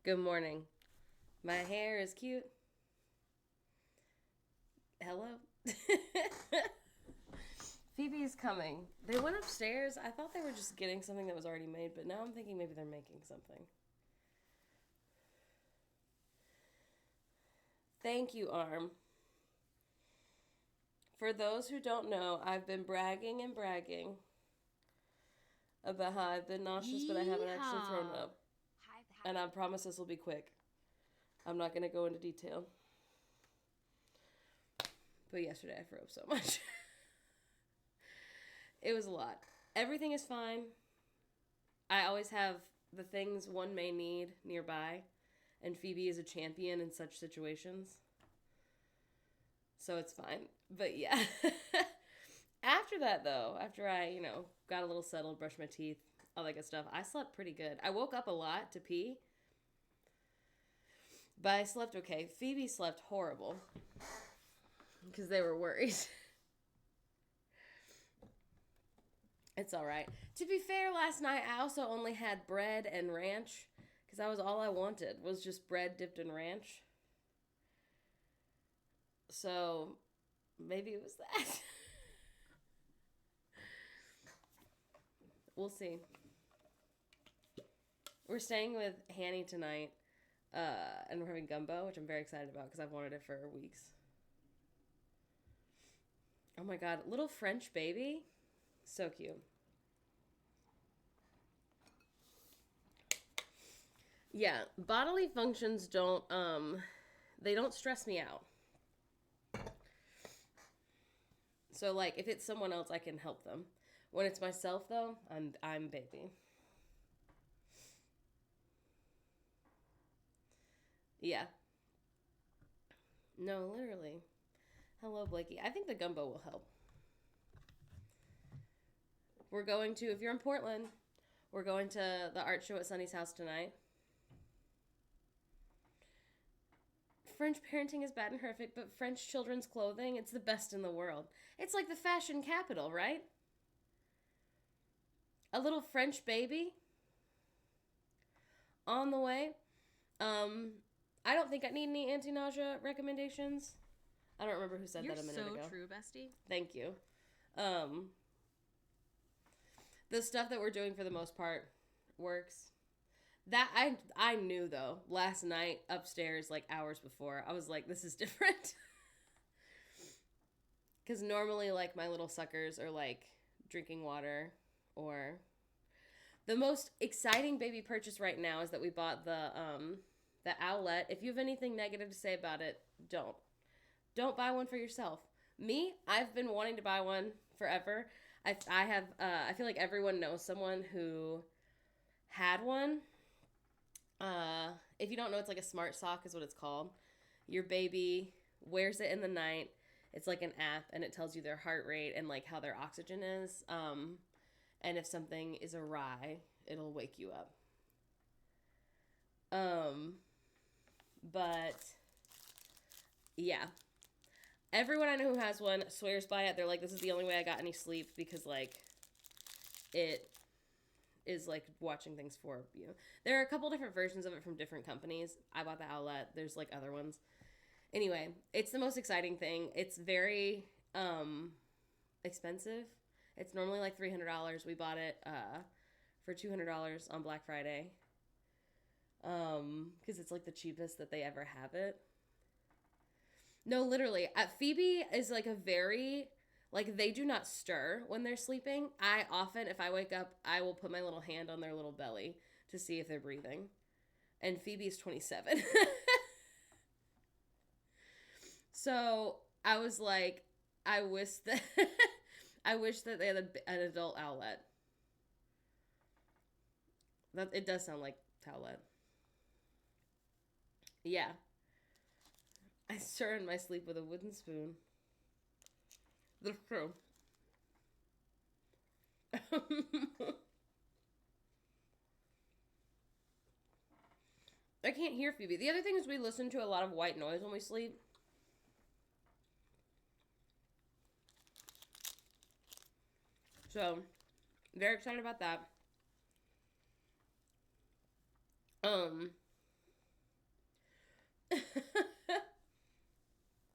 Good morning. My hair is cute. Hello. Phoebe's coming. They went upstairs. I thought they were just getting something that was already made, but now I'm thinking maybe they're making something. Thank you, Arm. For those who don't know, I've been bragging and bragging about how I've been nauseous, but I haven't actually thrown up. And I promise this will be quick. I'm not going to go into detail. But yesterday I threw up so much. It was a lot. Everything is fine. I always have the things one may need nearby, and Phoebe is a champion in such situations. So it's fine. But yeah. After that, though, after I, got a little settled, brushed my teeth, all that good stuff, I slept pretty good. I woke up a lot to pee, but I slept okay. Phoebe slept horrible because they were worried. It's all right. To be fair, last night I also only had bread and ranch because that was all I wanted was just bread dipped in ranch. So maybe it was that. We'll see. We're staying with Hanny tonight, and we're having gumbo, which I'm very excited about because I've wanted it for weeks. Oh my god, little French baby. So cute. Yeah, bodily functions they don't stress me out. So like if it's someone else I can help them. When it's myself though, I'm baby. Yeah. No, literally. Hello, Blakey. I think the gumbo will help. We're going to, if you're in Portland, we're going to the art show at Sunny's house tonight. French parenting is bad and horrific, but French children's clothing, it's the best in the world. It's like the fashion capital, right? A little French baby on the way. I don't think I need any anti-nausea recommendations. I don't remember who said that a minute ago. You're so true, bestie. Thank you. The stuff that we're doing for the most part works. That I knew though last night upstairs like hours before. I was like, this is different. Because normally like my little suckers are like drinking water or the most exciting baby purchase right now is that we bought the Owlet. If you have anything negative to say about it, don't buy one for yourself. Me, I've been wanting to buy one forever. I feel like everyone knows someone who had one. If you don't know, it's like a smart sock is what it's called. Your baby wears it in the night. It's like an app and it tells you their heart rate and like how their oxygen is. And if something is awry, it'll wake you up. But yeah. Everyone I know who has one swears by it. They're like, this is the only way I got any sleep because like it is like watching things for you. There are a couple different versions of it from different companies. I bought the Owlet. There's like other ones. Anyway, it's the most exciting thing. It's very expensive. It's normally like $300. We bought it for $200 on Black Friday. Because it's like the cheapest that they ever have it. No, literally. Phoebe is like a very, like they do not stir when they're sleeping. I often, if I wake up, I will put my little hand on their little belly to see if they're breathing. And Phoebe's 27. So I was like, I wish that I wish that they had an adult Owlet. It does sound like Owlet. Yeah. I stir in my sleep with a wooden spoon. That's true. I can't hear Phoebe. The other thing is we listen to a lot of white noise when we sleep. So, very excited about that.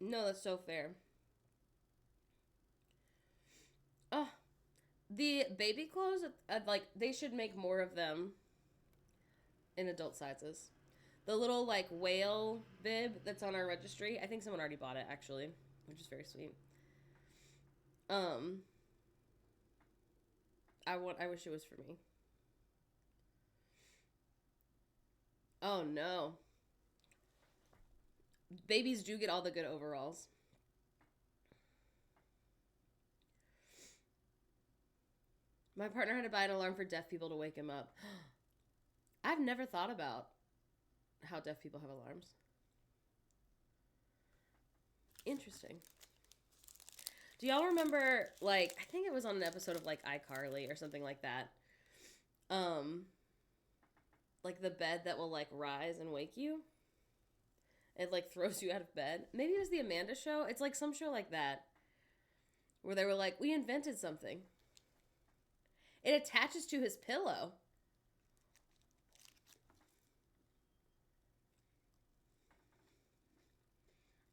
No, that's so fair. Oh, the baby clothes, like, they should make more of them in adult sizes. The little, like, whale bib that's on our registry, I think someone already bought it, actually, which is very sweet. Um, I wish it was for me. Oh, no. Babies do get all the good overalls. My partner had to buy an alarm for deaf people to wake him up. I've never thought about how deaf people have alarms. Interesting. Do y'all remember, like, I think it was on an episode of, like, iCarly or something like that. Like the bed that will, like, rise and wake you. It, like, throws you out of bed. Maybe it was the Amanda Show. It's like some show like that. Where they were like, we invented something. It attaches to his pillow.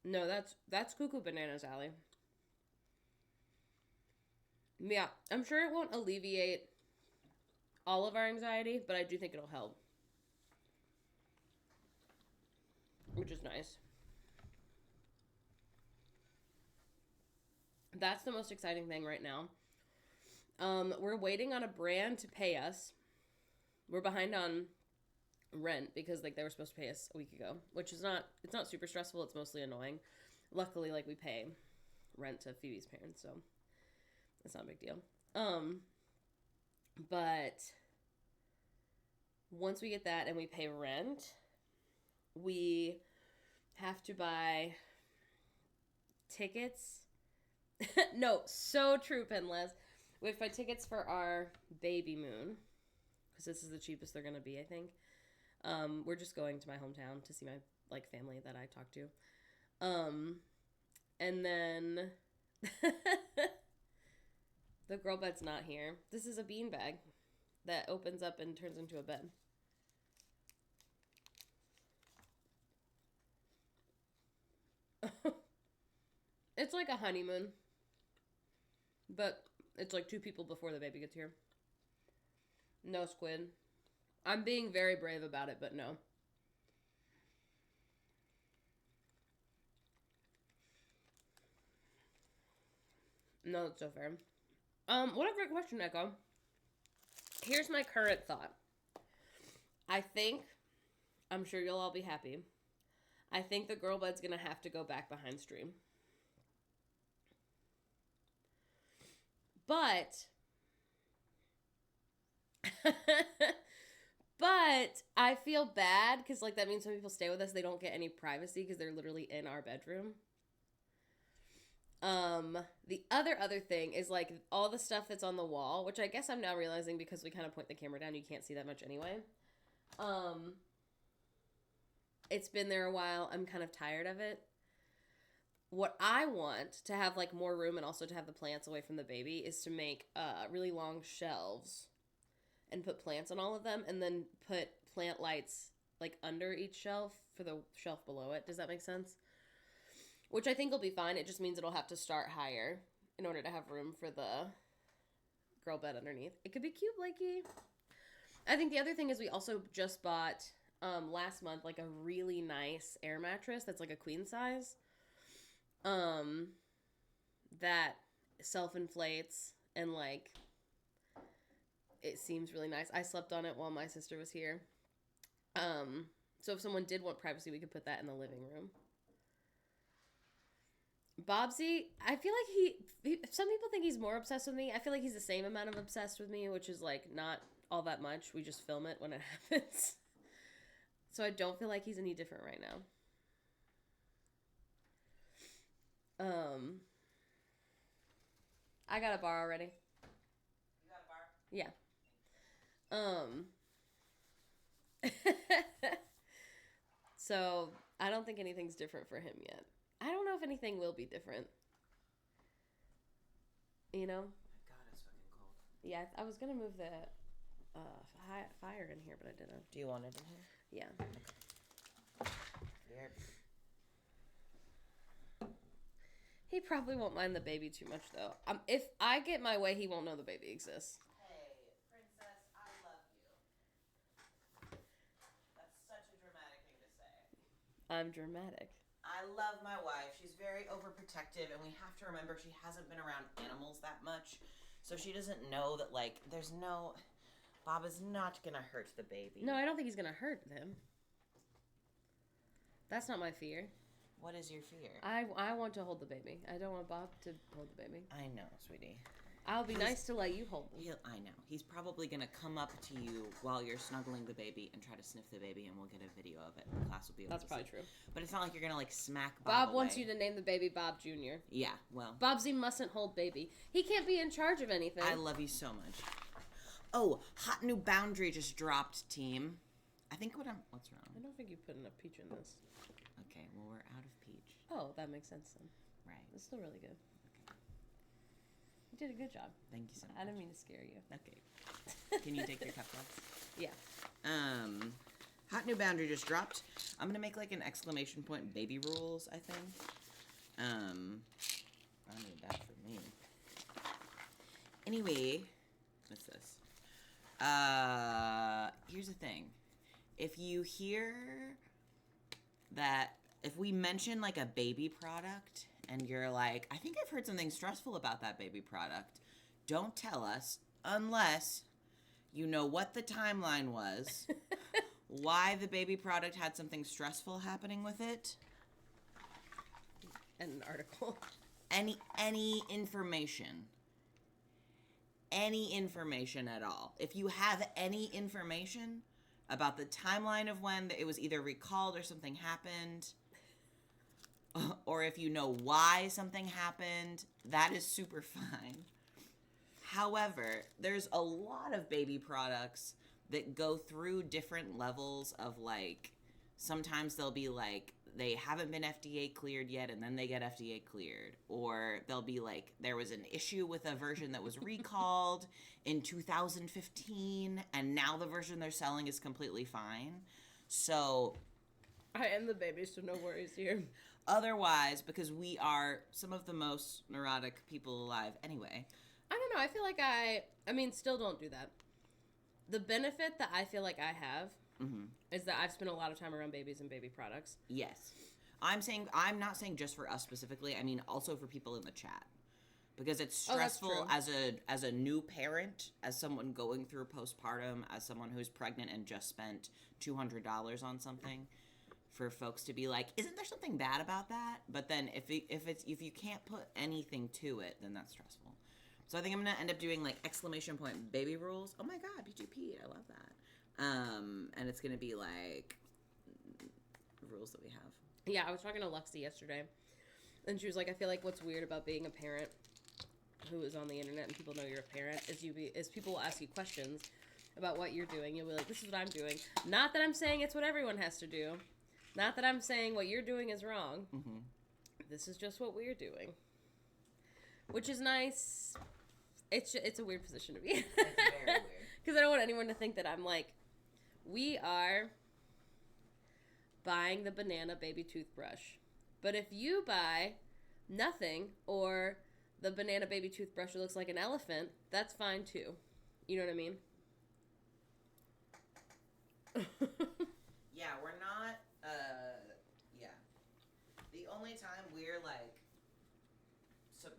No, that's Cuckoo Bananas, Allie. Yeah, I'm sure it won't alleviate all of our anxiety, but I do think it'll help. Which is nice. That's the most exciting thing right now. We're waiting on a brand to pay us. We're behind on rent because, like, they were supposed to pay us a week ago, which is not, it's not super stressful. It's mostly annoying. Luckily, like, we pay rent to Phoebe's parents, so it's not a big deal. But once we get that and we pay rent, we have to buy tickets. No, so true, Penless. We have to buy tickets for our baby moon because this is the cheapest they're gonna be, I think. We're just going to my hometown to see my, like, family that I talk to. And then the girl bed's not here. This is a beanbag that opens up and turns into a bed. It's like a honeymoon, but it's like 2 people before the baby gets here. No squid. I'm being very brave about it, but no. No, it's so fair. What a great question, Echo. Here's my current thought. I think, I'm sure you'll all be happy. I think the girl bed's gonna have to go back behind stream. But but I feel bad because, like, that means when people stay with us, they don't get any privacy because they're literally in our bedroom. The other thing is, like, all the stuff that's on the wall, which I guess I'm now realizing because we kind of point the camera down, you can't see that much anyway. It's been there a while. I'm kind of tired of it. What I want to have, like, more room and also to have the plants away from the baby is to make really long shelves and put plants on all of them and then put plant lights, like, under each shelf for the shelf below it. Does that make sense? Which I think will be fine. It just means it'll have to start higher in order to have room for the girl bed underneath. It could be cute, Blakey. I think the other thing is we also just bought last month, like, a really nice air mattress that's like a queen size. That self-inflates and, like, it seems really nice. I slept on it while my sister was here. So if someone did want privacy, we could put that in the living room. Bobsy, I feel like some people think he's more obsessed with me. I feel like he's the same amount of obsessed with me, which is, like, not all that much. We just film it when it happens. So I don't feel like he's any different right now. I got a bar already. You got a bar? Yeah. So I don't think anything's different for him yet. I don't know if anything will be different. You know? My God, it's fucking cold. Yeah, I was gonna move the fire in here, but I didn't. Do you want it in here? Yeah. Yep. He probably won't mind the baby too much, though. If I get my way, he won't know the baby exists. Hey, princess, I love you. That's such a dramatic thing to say. I'm dramatic. I love my wife. She's very overprotective, and we have to remember she hasn't been around animals that much. So she doesn't know that, like, there's no... Bob is not gonna hurt the baby. No, I don't think he's gonna hurt him. That's not my fear. What is your fear? I want to hold the baby. I don't want Bob to hold the baby. I know, sweetie. I'll be nice to let you hold him. I know. He's probably gonna come up to you while you're snuggling the baby and try to sniff the baby, and we'll get a video of it. The class will be able That's to probably see. true. But it's not like you're gonna, like, smack Bob Bob wants away. you to name the baby Bob Jr. Yeah, well. Bobsy mustn't hold baby. He can't be in charge of anything. I love you so much. Oh, hot new boundary just dropped, team. I think what's wrong? I don't think you put enough peach in this. Okay, well, we're out of peach. Oh, that makes sense then. Right. It's still really good. Okay. You did a good job. Thank you so much. I didn't mean to scare you. Okay. Can you take your cup off? Yeah. Hot new boundary just dropped. I'm gonna make like an exclamation point baby rules, I think. I need that for me. Anyway, what's this? Here's the thing. If you hear that, if we mention like a baby product and you're like, I think I've heard something stressful about that baby product, don't tell us unless you know what the timeline was, why the baby product had something stressful happening with it, And an article. any information. Any information at all. If you have any information about the timeline of when it was either recalled or something happened, or if you know why something happened, that is super fine. However, there's a lot of baby products that go through different levels of, like, sometimes they'll be like, they haven't been FDA cleared yet, and then they get FDA cleared. Or they'll be like, there was an issue with a version that was recalled in 2015, and now the version they're selling is completely fine. So I am the baby, so no worries here. otherwise, because we are some of the most neurotic people alive anyway. I don't know. I feel like still don't do that. The benefit that I feel like I have is that I've spent a lot of time around babies and baby products. Yes. I'm not saying just for us specifically. I mean also for people in the chat. Because it's stressful as a new parent, as someone going through postpartum, as someone who's pregnant and just spent $200 on something, for folks to be like, isn't there something bad about that? But then if you can't put anything to it, then that's stressful. So I think I'm gonna end up doing like exclamation point baby rules. Oh my god, BGP, I love that. And it's gonna be like rules that we have. Yeah, I was talking to Lexi yesterday, and she was like, I feel like what's weird about being a parent who is on the internet and people know you're a parent is people will ask you questions about what you're doing. You'll be like, this is what I'm doing. Not that I'm saying it's what everyone has to do. Not that I'm saying what you're doing is wrong. Mm-hmm. This is just what we're doing. Which is nice. It's a weird position to be in. It's very weird. Because I don't want anyone to think that I'm like, we are buying the banana baby toothbrush. But if you buy nothing, or the banana baby toothbrush that looks like an elephant, that's fine too. You know what I mean? Yeah, we're not, yeah. The only time we're, like,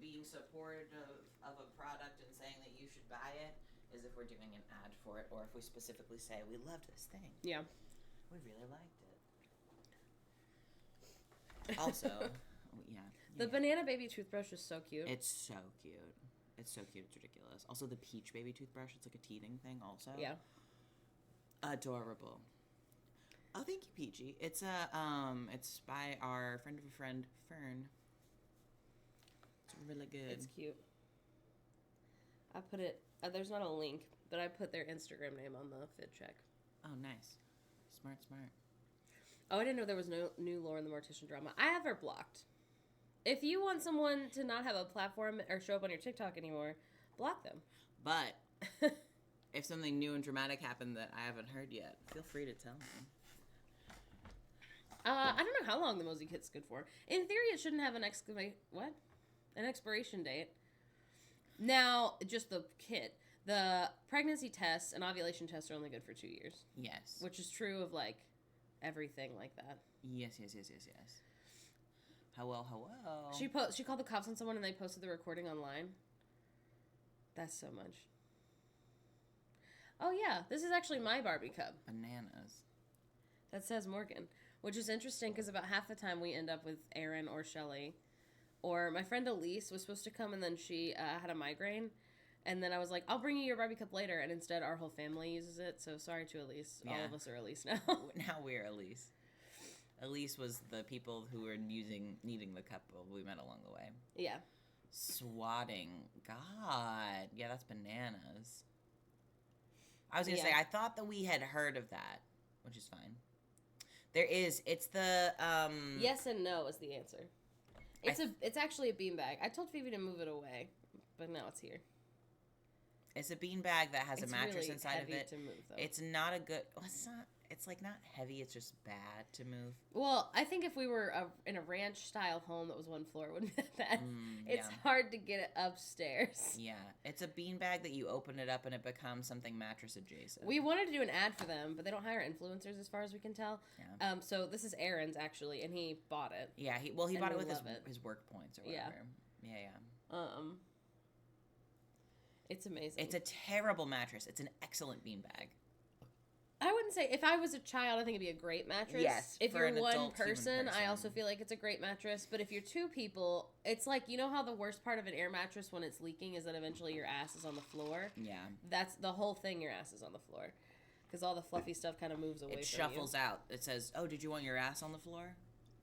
being supportive of a product and saying that you should buy it is if we're doing an ad for it, or if we specifically say, we loved this thing. Yeah. We really liked it. Also, yeah. The banana baby toothbrush is so cute. It's so cute. It's so cute, it's ridiculous. Also, the peach baby toothbrush, it's like a teething thing also. Yeah. Adorable. Oh, thank you, Peachy. It's it's by our friend of a friend, Fern. It's really good. It's cute. I put it, there's not a link, but I put their Instagram name on the fit check. Oh, nice. Smart. Oh, I didn't know there was no new Lauren the Mortician drama. I have her blocked. If you want someone to not have a platform or show up on your TikTok anymore, block them. But if something new and dramatic happened that I haven't heard yet, feel free to tell me. I don't know how long the Mosey kit's good for. In theory, it shouldn't have an expiration date. Now, just the kit. The pregnancy tests and ovulation tests are only good for 2 years. Yes. Which is true of, like, everything like that. Yes. Hello. She called the cops on someone and they posted the recording online. That's so much. Oh, yeah. This is actually my Barbie cup. Bananas. That says Morgan. Which is interesting because about half the time we end up with Aaron or Shelly. Or my friend Elise was supposed to come and then she had a migraine. And then I was like, I'll bring you your Barbie cup later. And instead, our whole family uses it. So sorry to Elise. Yeah. All of us are Elise now. Now we're Elise. Elise was the people who were needing the cup we met along the way. Yeah. Swatting. God. Yeah, that's bananas. I was going to say, I thought that we had heard of that, which is fine. It's the, Yes and no is the answer. It's actually a beanbag. I told Phoebe to move it away, but now it's here. It's a beanbag that has a mattress really inside of it. To move, though. It's not a good. Well, it's not. It's like not heavy. It's just bad to move. Well, I think if we were in a ranch style home that was one floor, it wouldn't be that bad. It's hard to get it upstairs. Yeah, it's a beanbag that you open it up and it becomes something mattress adjacent. We wanted to do an ad for them, but they don't hire influencers as far as we can tell. Yeah. So this is Aaron's actually, and he bought it. Yeah. He bought it with his work points or whatever. Yeah. It's amazing. It's a terrible mattress. It's an excellent beanbag. I wouldn't say, if I was a child, I think it'd be a great mattress. Yes. If you're one person, I also feel like it's a great mattress. But if you're two people, it's like, you know how the worst part of an air mattress when it's leaking is that eventually your ass is on the floor? Yeah. That's the whole thing, your ass is on the floor. Because all the fluffy stuff kind of moves away from you. It shuffles out. It says, oh, did you want your ass on the floor?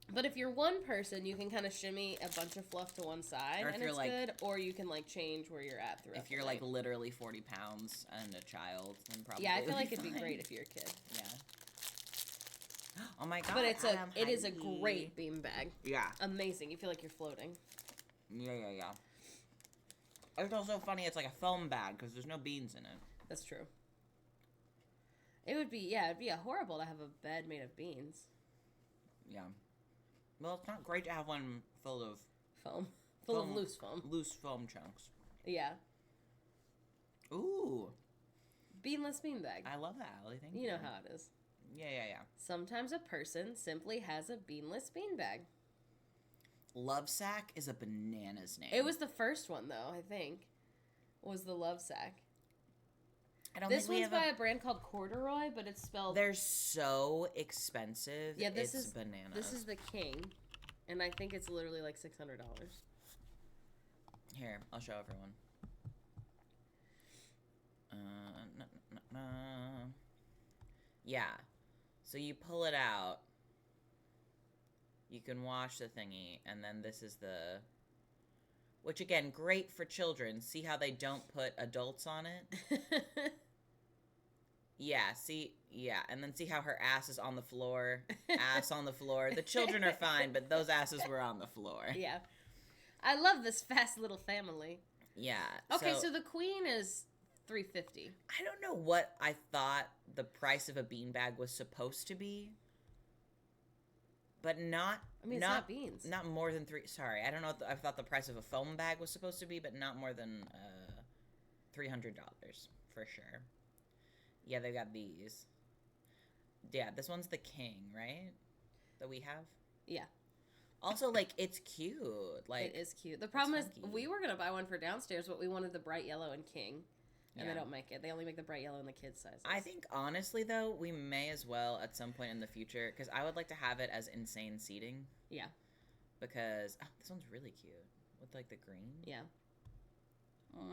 But if you're one person, you can kind of shimmy a bunch of fluff to one side, and it's good. Or you can, like, change where you're at throughout. If you're, like, literally 40 pounds and a child, then probably. Yeah, I feel like it'd be great if you're a kid. Yeah. Oh my god. But it is a great beanbag. Yeah. Amazing. You feel like you're floating. Yeah. It's also funny. It's like a foam bag because there's no beans in it. That's true. It'd be horrible to have a bed made of beans. Yeah. Well, it's not great to have one full of foam. Full of loose foam. Loose foam chunks. Yeah. Ooh. Beanless beanbag. I love that, Allie. Thank you. You know how it is. Yeah. Sometimes a person simply has a beanless beanbag. Lovesack is a bananas name. It was the first one, though, I think. Was the Lovesack. This one's by a brand called Corduroy, but it's spelled... They're so expensive. Yeah, it's bananas. This is the King, and I think it's literally like $600. Here, I'll show everyone. Yeah. So you pull it out. You can wash the thingy, and then this is the... Which, again, great for children. See how they don't put adults on it? Yeah, and then see how her ass is on the floor, ass on the floor. The children are fine, but those asses were on the floor. Yeah. I love this fast little family. Yeah. Okay, so the Queen is $350. I don't know what I thought the price of a beanbag was supposed to be, but not... I mean, it's not beans. Not more than Sorry, I don't know what I thought the price of a foam bag was supposed to be, but not more than $300 for sure. Yeah, they got these. Yeah, this one's the King, right? That we have? Yeah. Also, like, it's cute. Like, it is cute. The problem is, we were going to buy one for downstairs, but we wanted the bright yellow and King. And they don't make it. They only make the bright yellow in the kids' sizes. I think, honestly, though, we may as well at some point in the future, because I would like to have it as insane seating. Yeah. Because, this one's really cute. With, like, the green. Yeah.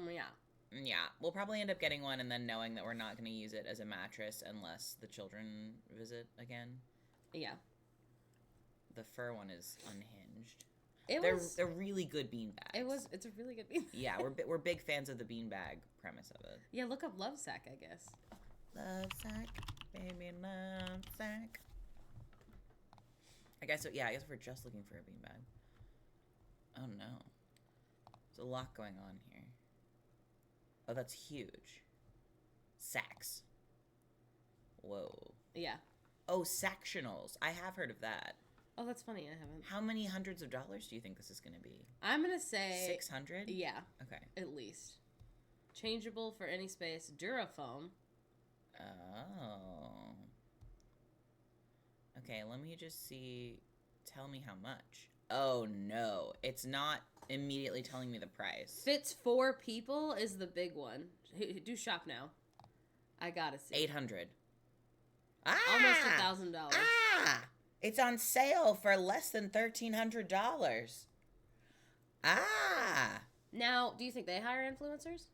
Yeah. Yeah, we'll probably end up getting one and then knowing that we're not going to use it as a mattress unless the children visit again. Yeah. The fur one is unhinged. They're really good beanbags. It's a really good beanbag. Yeah, we're big fans of the beanbag premise of it. Yeah, look up Lovesack, I guess. Lovesack, baby, Lovesack. I guess we're just looking for a beanbag. Oh no. There's a lot going on here. Oh, that's huge. Sacks. Whoa. Yeah. Oh, Sactionals. I have heard of that. Oh, that's funny. I haven't. How many hundreds of dollars do you think this is going to be? I'm gonna say 600? Yeah, Okay. at least. Changeable for any space. Durafoam. Oh. Okay, let me just see. Tell me how much. Oh, no. It's not immediately telling me the price. Fits 4 people is the big one. Do shop now. I gotta see. 800. Ah! Almost $1,000. Ah! It's on sale for less than $1,300. Ah! Now, do you think they hire influencers?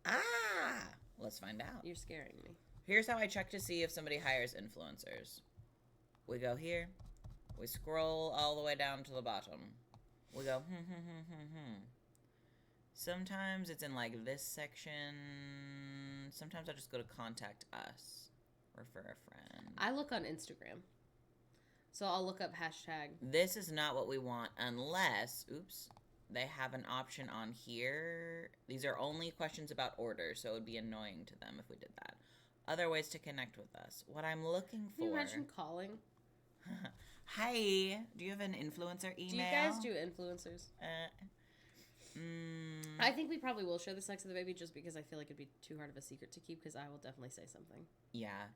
Ah! Let's find out. You're scaring me. Here's how I check to see if somebody hires influencers. We go here. We scroll all the way down to the bottom. We go, Sometimes it's in, like, this section. Sometimes I just go to contact us. Refer a friend. I look on Instagram. So I'll look up hashtag. This is not what we want unless, oops, they have an option on here. These are only questions about orders, so it would be annoying to them if we did that. Other ways to connect with us. What I'm looking for. Can you imagine calling? Hi, do you have an influencer email? Do you guys do influencers? I think we probably will share the sex of the baby just because I feel like it'd be too hard of a secret to keep because I will definitely say something. Yeah.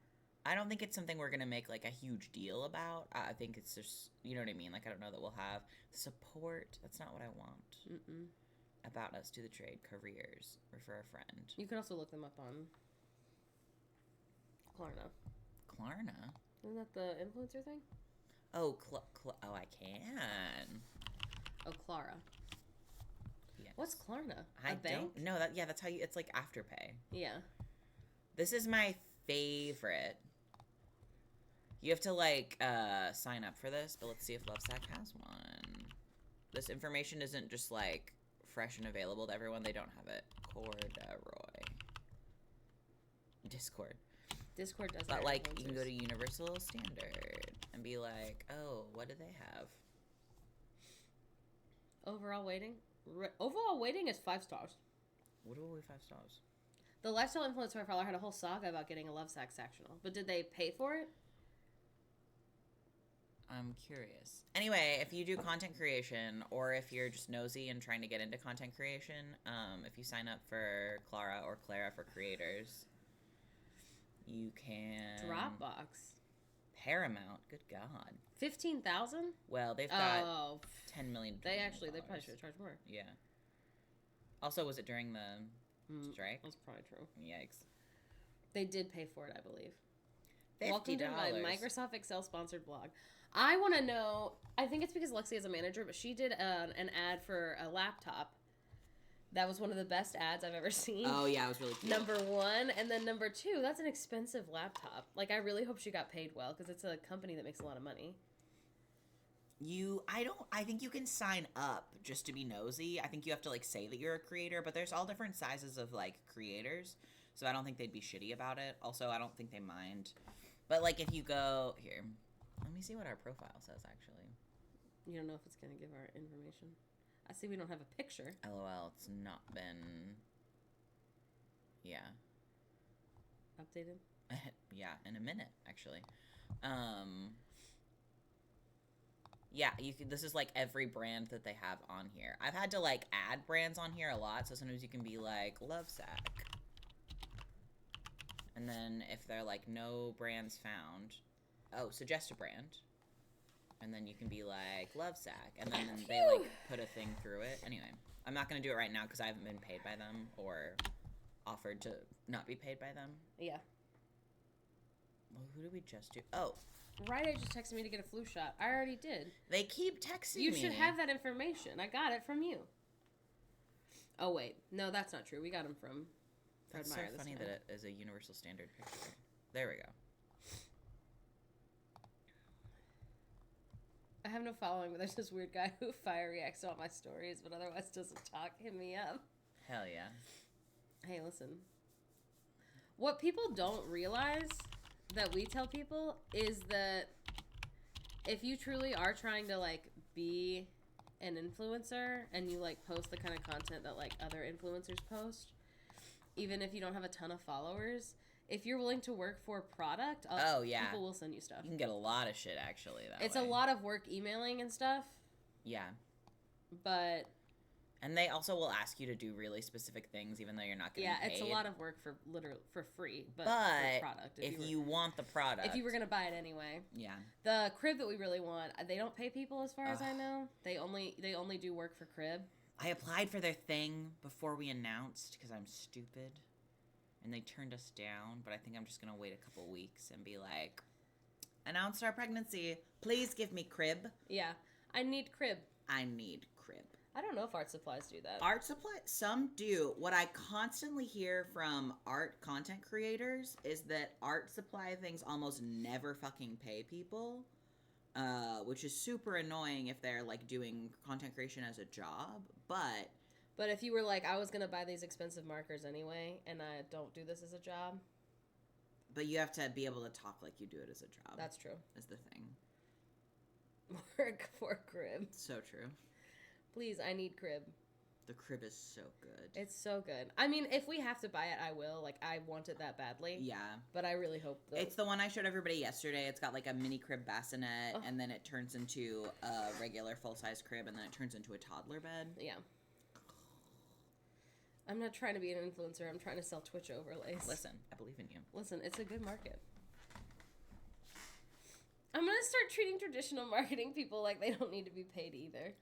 I don't think it's something we're going to make, like, a huge deal about. I think it's just, you know what I mean? Like, I don't know that we'll have support. That's not what I want. Mm-mm. About us, do the trade, careers, refer a friend. You can also look them up on Klarna. Klarna? Isn't that the influencer thing? Oh, oh, I can. Oh, Clara. Yes. What's Klarna? I A bank? don't know. That's how you, it's like Afterpay. Yeah. This is my favorite. You have to, like, sign up for this, but let's see if Lovesac has one. This information isn't just, like, fresh and available to everyone. They don't have it. Corduroy. Discord. Discord does But, hire like, you can go influencers. to Universal Standard and be like, oh, what do they have? Overall waiting? Overall waiting is 5 stars. What do we 5 stars? The lifestyle influencer follower had a whole saga about getting a Lovesac sectional. But did they pay for it? I'm curious. Anyway, if you do content creation or if you're just nosy and trying to get into content creation, if you sign up for Clara or Clara for creators, you can... Dropbox. Paramount. Good God. 15,000? Well, they've got Oh. 10 million. They probably should have charged more. Yeah. Also, was it during the strike? That's probably true. Yikes. They did pay for it, I believe. $50. Welcome to my Microsoft Excel sponsored blog. I want to know, I think it's because Lexi is a manager, but she did an ad for a laptop. That was one of the best ads I've ever seen. Oh, yeah, it was really cute. Number 1. And then number 2, that's an expensive laptop. Like, I really hope she got paid well because it's a company that makes a lot of money. I think you can sign up just to be nosy. I think you have to, like, say that you're a creator, but there's all different sizes of, like, creators. So I don't think they'd be shitty about it. Also, I don't think they mind. But, like, if you go... Here. Let me see what our profile says, actually. You don't know if it's going to give our information. I see we don't have a picture. LOL, it's not been... Yeah. Updated? Yeah, in a minute, actually. Yeah, this is, like, every brand that they have on here. I've had to, like, add brands on here a lot, so sometimes you can be like, Lovesac. And then if they're like, no brands found, oh, suggest a brand. And then you can be like, Lovesac. And then they, like, put a thing through it. Anyway, I'm not going to do it right now because I haven't been paid by them or offered to not be paid by them. Yeah. Well, who did we just do? Oh. Ryder just texted me to get a flu shot. I already did. They keep texting me. You should have that information. I got it from you. Oh, wait. No, that's not true. We got them from Fred That's Meyer so this funny time. that it is a universal standard picture. There we go. I have no following, but there's this weird guy who fire reacts to all my stories, but otherwise doesn't talk. Hit me up. Hell yeah. Hey, listen. What people don't realize that we tell people is that if you truly are trying to, like, be an influencer and you, like, post the kind of content that, like, other influencers post, even if you don't have a ton of followers, if you're willing to work for a product, Oh, yeah. people will send you stuff. You can get a lot of shit, actually, that It's way. a lot of work emailing and stuff, Yeah. but And they also will ask you to do really specific things, even though you're not getting paid. it's a lot of work for literally for free, but But for product. if you want the product. if you were gonna buy it anyway, Yeah. the crib that we really want, they don't pay people as far as I know. They only do work for crib. I applied for their thing before we announced because I'm stupid. And they turned us down, but I think I'm just going to wait a couple weeks and be like, announced our pregnancy. Please give me crib. Yeah, I need crib. I need crib. I don't know if art supplies do that. Art supply, some do. What I constantly hear from art content creators is that art supply things almost never fucking pay people, which is super annoying if they're like doing content creation as a job. But if you were like, I was gonna buy these expensive markers anyway, and I don't do this as a job. But you have to be able to talk like you do it as a job. That's true. Is the thing. Work for crib. So true. Please, I need crib. The crib is so good. It's so good. I mean, if we have to buy it, I will. Like, I want it that badly. Yeah. But I really hope It's the one I showed everybody yesterday. It's got like a mini crib bassinet, and then it turns into a regular full-size crib, and then it turns into a toddler bed. Yeah. I'm not trying to be an influencer. I'm trying to sell Twitch overlays. Listen, I believe in you. Listen, it's a good market. I'm going to start treating traditional marketing people like they don't need to be paid either.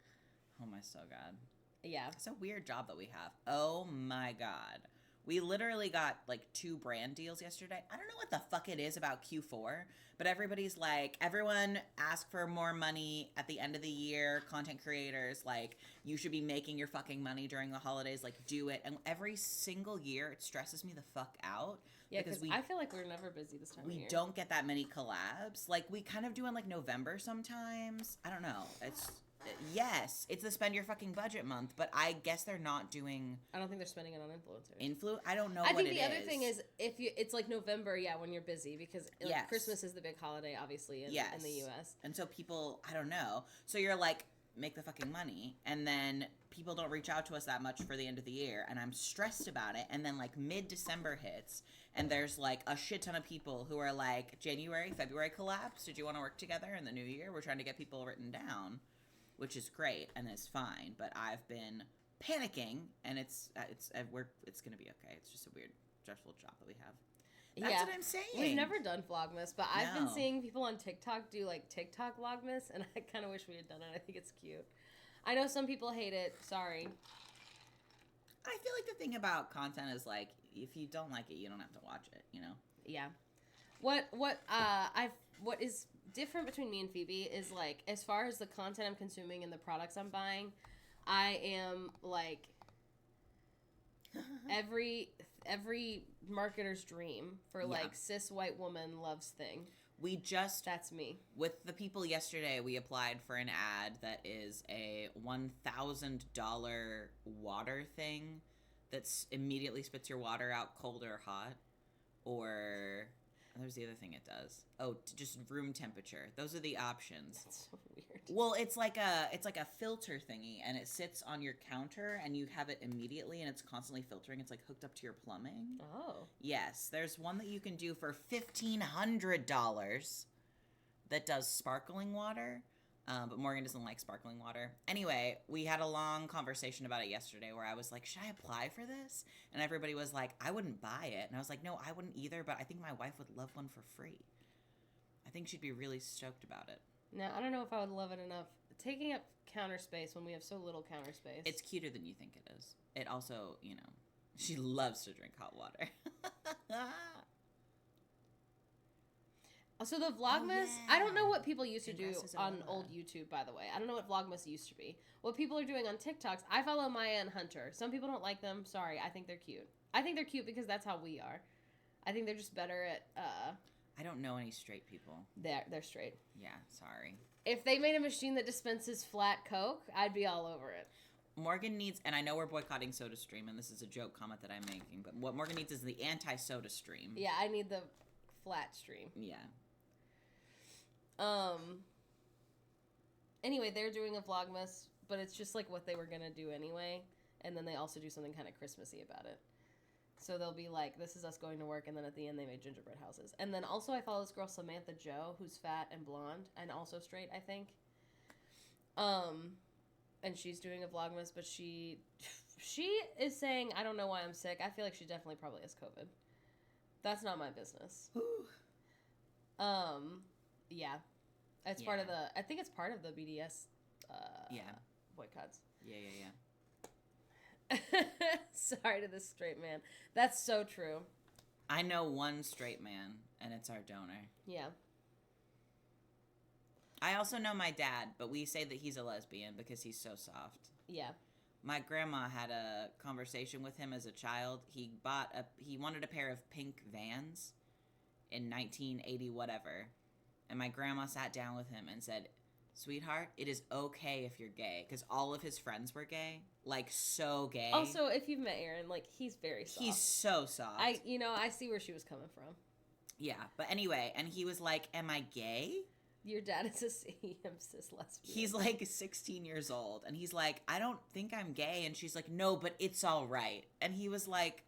Oh my so god. Yeah. It's a weird job that we have. Oh my god. We literally got like 2 brand deals yesterday. I don't know what the fuck it is about Q4, but everybody's like, everyone ask for more money at the end of the year. Content creators, like, you should be making your fucking money during the holidays. Like, do it. And every single year, it stresses me the fuck out. Yeah, because I feel like we're never busy this time of year. We don't get that many collabs. Like, we kind of do in like November sometimes. I don't know. Yes, it's the spend your fucking budget month, but I guess they're not doing. I don't think they're spending it on influencers. I don't know. I think the other thing is it's like November, when you're busy because like, Christmas is the big holiday, obviously in the U.S. And so people, I don't know. So you're like, make the fucking money, and then people don't reach out to us that much for the end of the year, and I'm stressed about it. And then like mid-December hits, and there's like a shit ton of people who are like, January, February collabs. Did you want to work together in the new year? We're trying to get people written down. Which is great and it's fine, but I've been panicking, and it's gonna be okay. It's just a weird, stressful job that we have. That's what I'm saying. We've never done Vlogmas, but I've been seeing people on TikTok do like TikTok Vlogmas, and I kind of wish we had done it. I think it's cute. I know some people hate it. Sorry. I feel like the thing about content is like, if you don't like it, you don't have to watch it. You know. Yeah. What is different between me and Phoebe is like, as far as the content I'm consuming and the products I'm buying, I am like every marketer's dream for like cis white woman loves thing. That's me. With the people yesterday, we applied for an ad that is a $1,000 water thing that immediately spits your water out cold or hot, or there's the other thing it does. Oh, just room temperature. Those are the options. That's so weird. Well, it's like a filter thingy, and it sits on your counter, and you have it immediately, and it's constantly filtering. It's like hooked up to your plumbing. Oh. Yes, there's one that you can do for $1,500 that does sparkling water. But Morgan doesn't like sparkling water. Anyway, we had a long conversation about it yesterday where I was like, should I apply for this? And everybody was like, I wouldn't buy it. And I was like, no, I wouldn't either, but I think my wife would love one for free. I think she'd be really stoked about it. No, I don't know if I would love it enough. Taking up counter space when we have so little counter space. It's cuter than you think it is. It also, she loves to drink hot water. So the Vlogmas, I don't know what people used to do on old YouTube, by the way. I don't know what Vlogmas used to be. What people are doing on TikToks, I follow Maya and Hunter. Some people don't like them. Sorry, I think they're cute. I think they're cute because that's how we are. I think they're just better at... I don't know any straight people. They're straight. Yeah, sorry. If they made a machine that dispenses flat Coke, I'd be all over it. Morgan needs, and I know we're boycotting SodaStream, and this is a joke comment that I'm making, but what Morgan needs is the anti-Soda Stream. Yeah, I need the flat stream. Yeah. Anyway, they're doing a Vlogmas, but it's just like what they were gonna do anyway, and then they also do something kind of Christmassy about it. So they'll be like, this is us going to work, and then at the end they made gingerbread houses. And then also I follow this girl Samantha Joe, who's fat and blonde and also straight, I think. And she's doing a Vlogmas, but she is saying, I don't know why I'm sick. I feel like she definitely probably has COVID. That's not my business. Yeah. It's part of I think it's part of the BDS boycotts. Yeah. Sorry to this straight man. That's so true. I know one straight man, and it's our donor. Yeah. I also know my dad, but we say that he's a lesbian because he's so soft. Yeah. My grandma had a conversation with him as a child. He wanted a pair of pink Vans in 1980 whatever. And my grandma sat down with him and said, "Sweetheart, it is okay if you're gay," because all of his friends were gay, like so gay. Also, if you've met Aaron, like he's very soft. He's so soft. I see where she was coming from. Yeah, but anyway, and he was like, "Am I gay?" Your dad is a cis lesbian. He's like 16 years old, and he's like, "I don't think I'm gay," and she's like, "No, but it's all right," and he was like,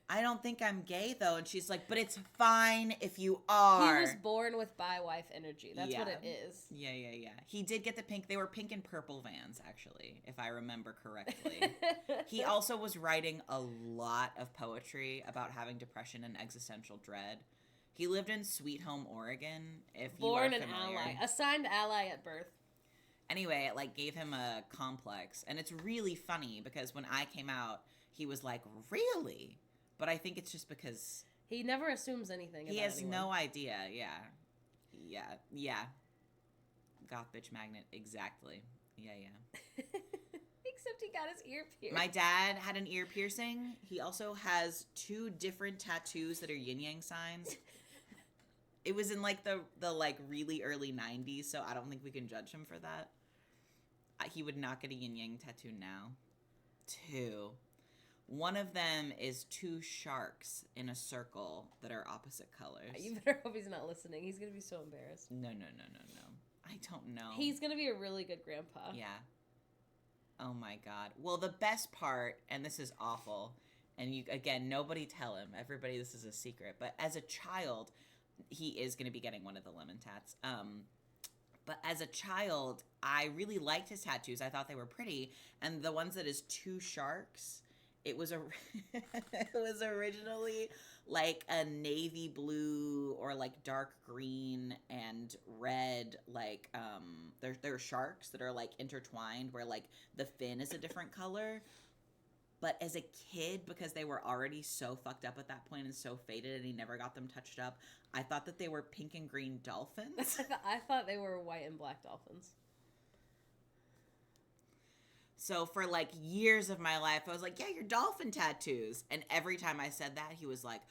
"I don't think I'm gay though," and she's like, "But it's fine if you are." He was born with bi-wife energy. That's what it is. Yeah. He did get the pink. They were pink and purple Vans, actually, if I remember correctly. He also was writing a lot of poetry about having depression and existential dread. He lived in Sweet Home, Oregon, if born you are an familiar. ally. Assigned ally at birth. Anyway, it like gave him a complex. And it's really funny because when I came out, he was like, "Really?" But I think it's just because he never assumes anything. He has no idea. Yeah. Goth bitch magnet, exactly. Yeah. Except he got his ear pierced. My dad had an ear piercing. He also has 2 different tattoos that are yin yang signs. It was in like the like really early 90s, so I don't think we can judge him for that. He would not get a yin yang tattoo now. 2. One of them is 2 sharks in a circle that are opposite colors. You better hope he's not listening. He's going to be so embarrassed. No. I don't know. He's going to be a really good grandpa. Yeah. Oh my God. Well, the best part, and this is awful, and you, again, nobody tell him. Everybody, this is a secret. But as a child, he is going to be getting one of the lemon tats. But as a child, I really liked his tattoos. I thought they were pretty. And the ones that is 2 sharks... It was originally like a navy blue or like dark green and red, like there are sharks that are like intertwined where like the fin is a different color. But as a kid, because they were already so fucked up at that point and so faded and he never got them touched up, I thought that they were pink and green dolphins. I thought they were white and black dolphins. So for like years of my life, I was like, "Yeah, your dolphin tattoos." And every time I said that, he was like,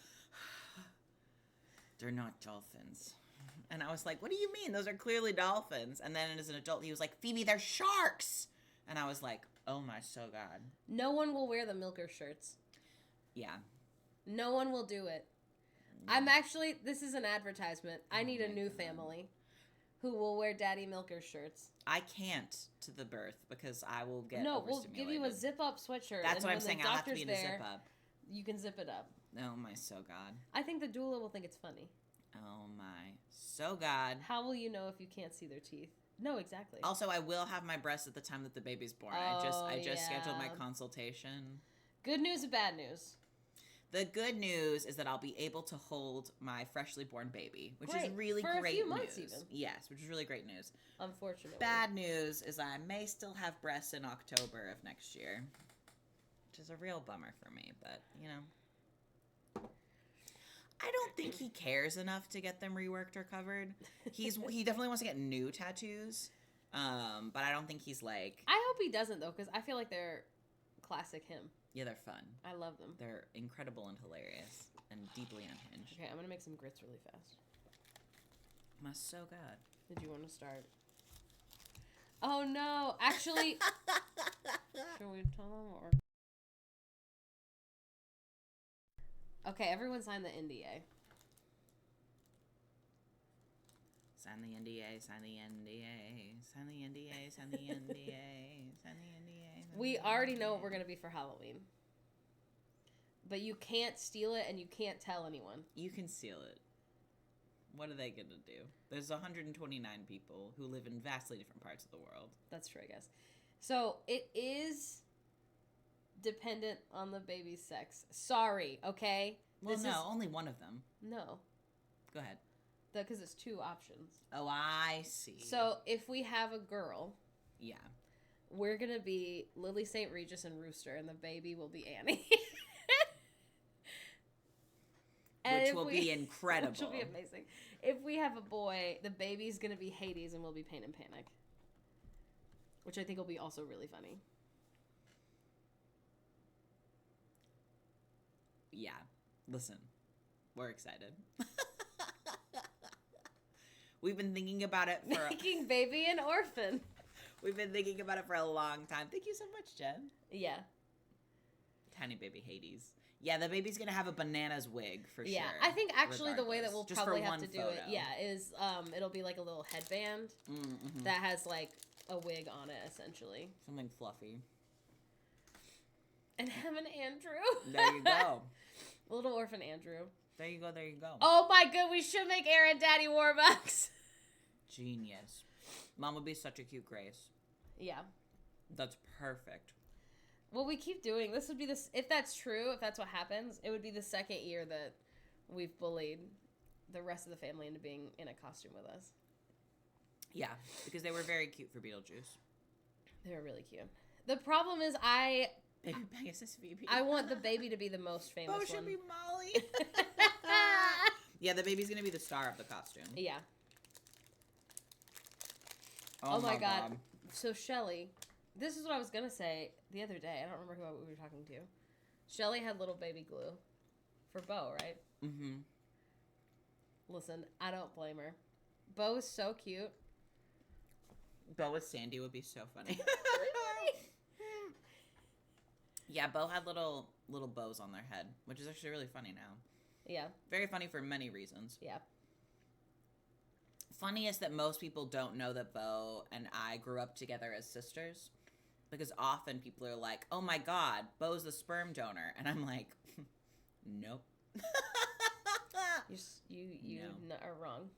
"They're not dolphins." And I was like, "What do you mean? Those are clearly dolphins." And then as an adult, he was like, "Phoebe, they're sharks." And I was like, "Oh my so God." No one will wear the Milker shirts. Yeah. No one will do it. Yeah. This is an advertisement. I need a new family who will wear Daddy Milker shirts. I can't to the birth because I will get No, we'll give you a zip-up sweatshirt. That's what I'm saying. I'll have to be in a zip-up. You can zip it up. Oh, my so God. I think the doula will think it's funny. Oh, my so God. How will you know if you can't see their teeth? No, exactly. Also, I will have my breasts at the time that the baby's born. I just scheduled my consultation. Good news or bad news? The good news is that I'll be able to hold my freshly born baby, which is really for great a few news. Months even. Yes, which is really great news. Unfortunately. Bad news is I may still have breasts in October of next year, which is a real bummer for me, but, you know. I don't think he cares enough to get them reworked or covered. He definitely wants to get new tattoos, but I don't think he's like... I hope he doesn't, though, because I feel like they're classic him. Yeah, they're fun. I love them. They're incredible and hilarious and deeply unhinged. Okay, I'm going to make some grits really fast. My so God. Did you want to start? Oh, no. Actually... Should we tell them or... Okay, everyone sign the NDA. Sign the NDA, sign the NDA, sign the NDA, sign the NDA, sign the NDA. We already know what we're going to be for Halloween. but you can't steal it and you can't tell anyone. You can steal it. What are they going to do? There's 129 people who live in vastly different parts of the world. That's true, I guess. So it is dependent on the baby's sex. Sorry, okay? Well, only one of them. No. Go ahead. Because it's 2 options. Oh, I see. So if we have a girl, yeah, we're going to be Lily St. Regis and Rooster, and the baby will be Annie. Which will be incredible. Which will be amazing. If we have a boy, the baby's going to be Hades and we'll be Pain and Panic. Which I think will be also really funny. Yeah. Listen, we're excited. We've been thinking about it for... Making baby an orphan. We've been thinking about it for a long time. Thank you so much, Jen. Yeah. Tiny baby Hades. Yeah, the baby's going to have a bananas wig for sure. Yeah, I think actually the way that we'll Just probably for have one to do photo. it, is it'll be like a little headband Mm-hmm. that has like a wig on it, essentially. Something fluffy. And have an Andrew. There you go. Little orphan Andrew. There you go, there you go. Oh my god, we should make Aaron Daddy Warbucks. Genius. Mom would be such a cute Grace. Yeah. That's perfect. Well, we keep doing this. Would be this if that's true. If that's what happens, it would be the second year that we've bullied the rest of the family into being in a costume with us. Yeah, because they were very cute for Beetlejuice. They were really cute. The problem is, Baby Pegasus Phoebe. I want the baby to be the most famous Bo should one. be Molly. Yeah, the baby's gonna be the star of the costume. Yeah. Oh my god. So Shelly, this is what I was gonna say the other day. I don't remember who we were talking to. Shelly had little baby glue for Bo, right? Mm-hmm. Listen, I don't blame her. Bo is so cute. Bo with Sandy would be so funny. Yeah, Bo had little bows on their head, which is actually really funny now. Yeah. Very funny for many reasons. Yeah. Funniest that most people don't know that Bo and I grew up together as sisters, because often people are like, "Oh my God, Bo's the sperm donor," and I'm like, "Nope." You No. are wrong.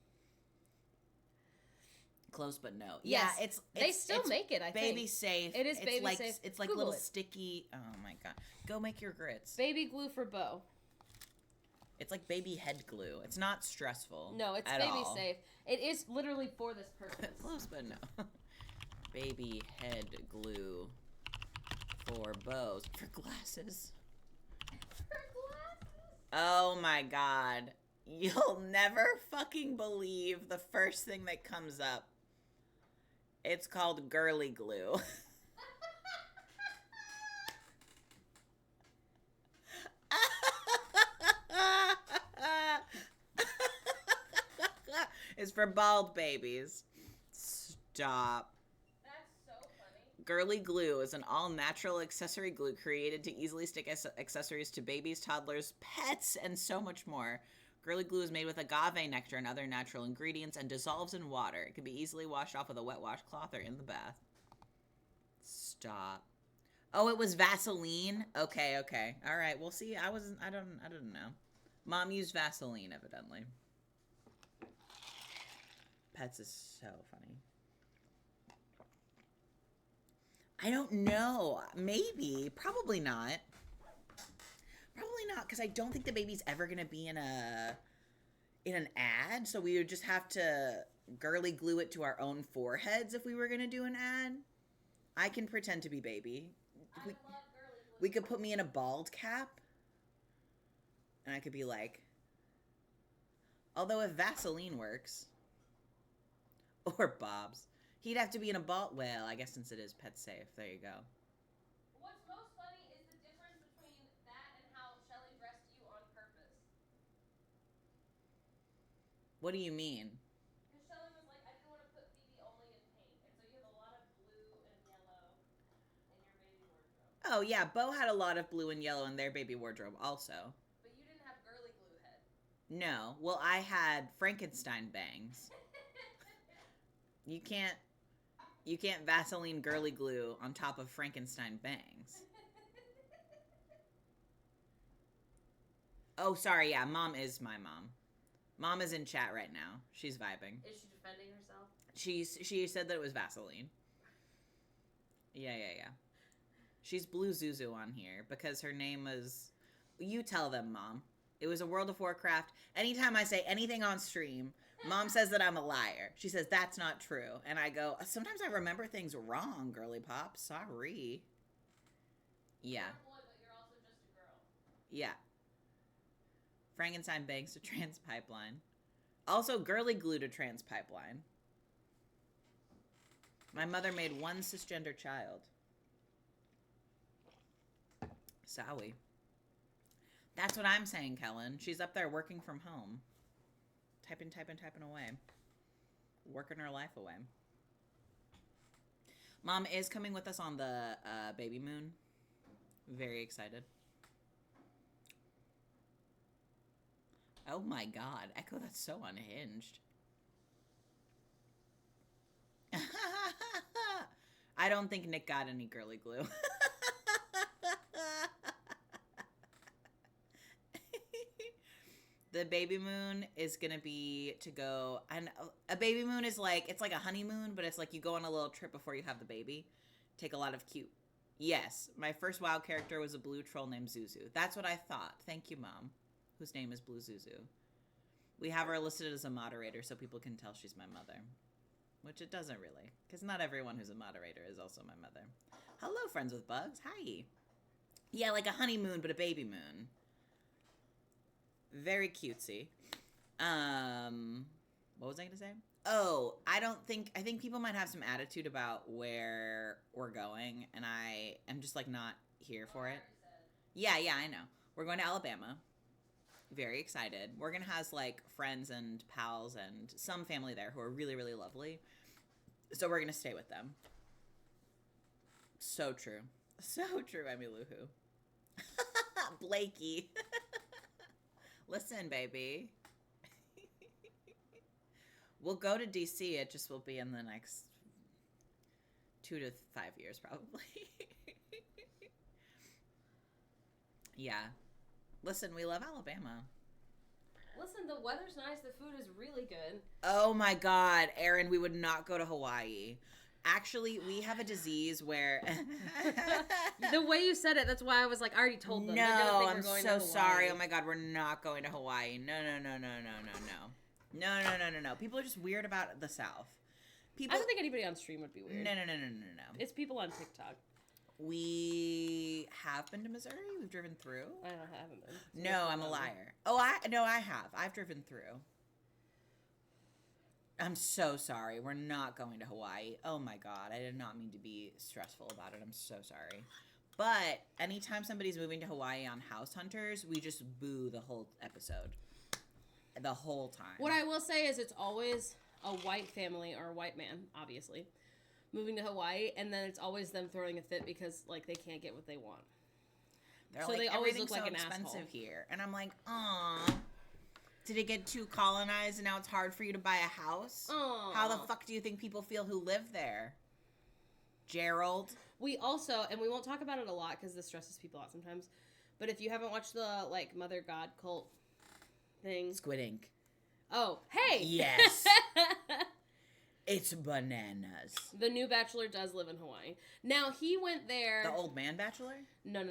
Close, but no. Yes. Yeah, it's they still make it. I baby think safe. it is it's baby like, safe. It's like Google little it. sticky. Oh my god, go make your grits. Baby glue for Bo. It's like baby head glue. It's not stressful. No, it's at baby all. safe. It is literally for this purpose. Close, but no. Baby head glue for bows. For glasses. Oh my god. You'll never fucking believe the first thing that comes up. It's called girly glue. It's for bald babies. Stop. That's so funny. Girly Glue is an all-natural accessory glue created to easily stick accessories to babies, toddlers, pets, and so much more. Girly Glue is made with agave nectar and other natural ingredients and dissolves in water. It can be easily washed off with a wet washcloth or in the bath. Stop. Oh, it was Vaseline? Okay. All right. Well, see, I didn't know. Mom used Vaseline, evidently. Pets is so funny. I don't know. Maybe. Probably not. Probably not, because I don't think the baby's ever going to be in an ad, so we would just have to girly glue it to our own foreheads if we were going to do an ad. I can pretend to be baby. We could put me in a bald cap, and I could be like, although if Vaseline works, or Bob's, he'd have to be in a bald, well, I guess since it is pet safe, there you go. What's most funny is the difference between that and how Shelly dressed you on purpose. What do you mean? Because Shelly was like, I didn't want to put Phoebe only in pink, and so you have a lot of blue and yellow in your baby wardrobe. Oh, yeah, Bo had a lot of blue and yellow in their baby wardrobe also. But you didn't have girly glue head. No. Well, I had Frankenstein bangs. You can't Vaseline girly glue on top of Frankenstein bangs. Oh, sorry. Yeah, Mom is my mom. Mom is in chat right now. She's vibing. Is she defending herself? She said that it was Vaseline. Yeah. She's Blue Zuzu on here because her name was... You tell them, Mom. It was a World of Warcraft. Anytime I say anything on stream, Mom says that I'm a liar. She says, that's not true. And I go, sometimes I remember things wrong, girly pop. Sorry. Yeah. You're a boy, but you're also just a girl. Yeah. Frankenstein bangs to trans pipeline. Also, girly glue to trans pipeline. My mother made one cisgender child. Sowie. That's what I'm saying, Kellen. She's up there working from home. Typing away. Working her life away. Mom is coming with us on the baby moon. Very excited. Oh my god. Echo, that's so unhinged. I don't think Nick got any girly glue. The baby moon is gonna be to go, and a baby moon is like, it's like a honeymoon, but it's like you go on a little trip before you have the baby. Take a lot of cute. Yes, my first WoW character was a blue troll named Zuzu. That's what I thought. Thank you, Mom, whose name is Blue Zuzu. We have her listed as a moderator so people can tell she's my mother. Which it doesn't really, because not everyone who's a moderator is also my mother. Hello, friends with bugs. Hi. Yeah, like a honeymoon, but a baby moon. Very cutesy. What was I going to say? Oh, I think people might have some attitude about where we're going, and I am just, like, not here for it. Yeah, I know. We're going to Alabama. Very excited. We're going to have, like, friends and pals and some family there who are really, really lovely. So we're going to stay with them. So true. So true, Emmylou. Blakey. Listen, baby. We'll go to DC. It just will be in the next 2 to 5 years, probably. Yeah. Listen, we love Alabama. Listen, the weather's nice. The food is really good. Oh my God, Aaron, we would not go to Hawaii. Actually, we have a disease where... The way you said it, that's why I was like, I already told them. No, I'm so sorry. Oh my God, we're not going to Hawaii. No. No. People are just weird about the South. I don't think anybody on stream would be weird. No. It's people on TikTok. We have been to Missouri. We've driven through. I haven't been. No, I'm a liar. Oh, I have. I've driven through. I'm so sorry. We're not going to Hawaii. Oh my God. I did not mean to be stressful about it. I'm so sorry. But anytime somebody's moving to Hawaii on House Hunters, we just boo the whole episode. The whole time. What I will say is it's always a white family or a white man, obviously, moving to Hawaii, and then it's always them throwing a fit because, like, they can't get what they want. They're so like, they always look so like an expensive asshole here. And I'm like, aw. Did it get too colonized and now it's hard for you to buy a house? Aww. How the fuck do you think people feel who live there? Gerald? We also, and we won't talk about it a lot because this stresses people out sometimes, but if you haven't watched the, like, Mother God cult thing. Squid Ink. Oh, hey! Yes. It's bananas. The new bachelor does live in Hawaii. Now, he went there. The old man bachelor? No.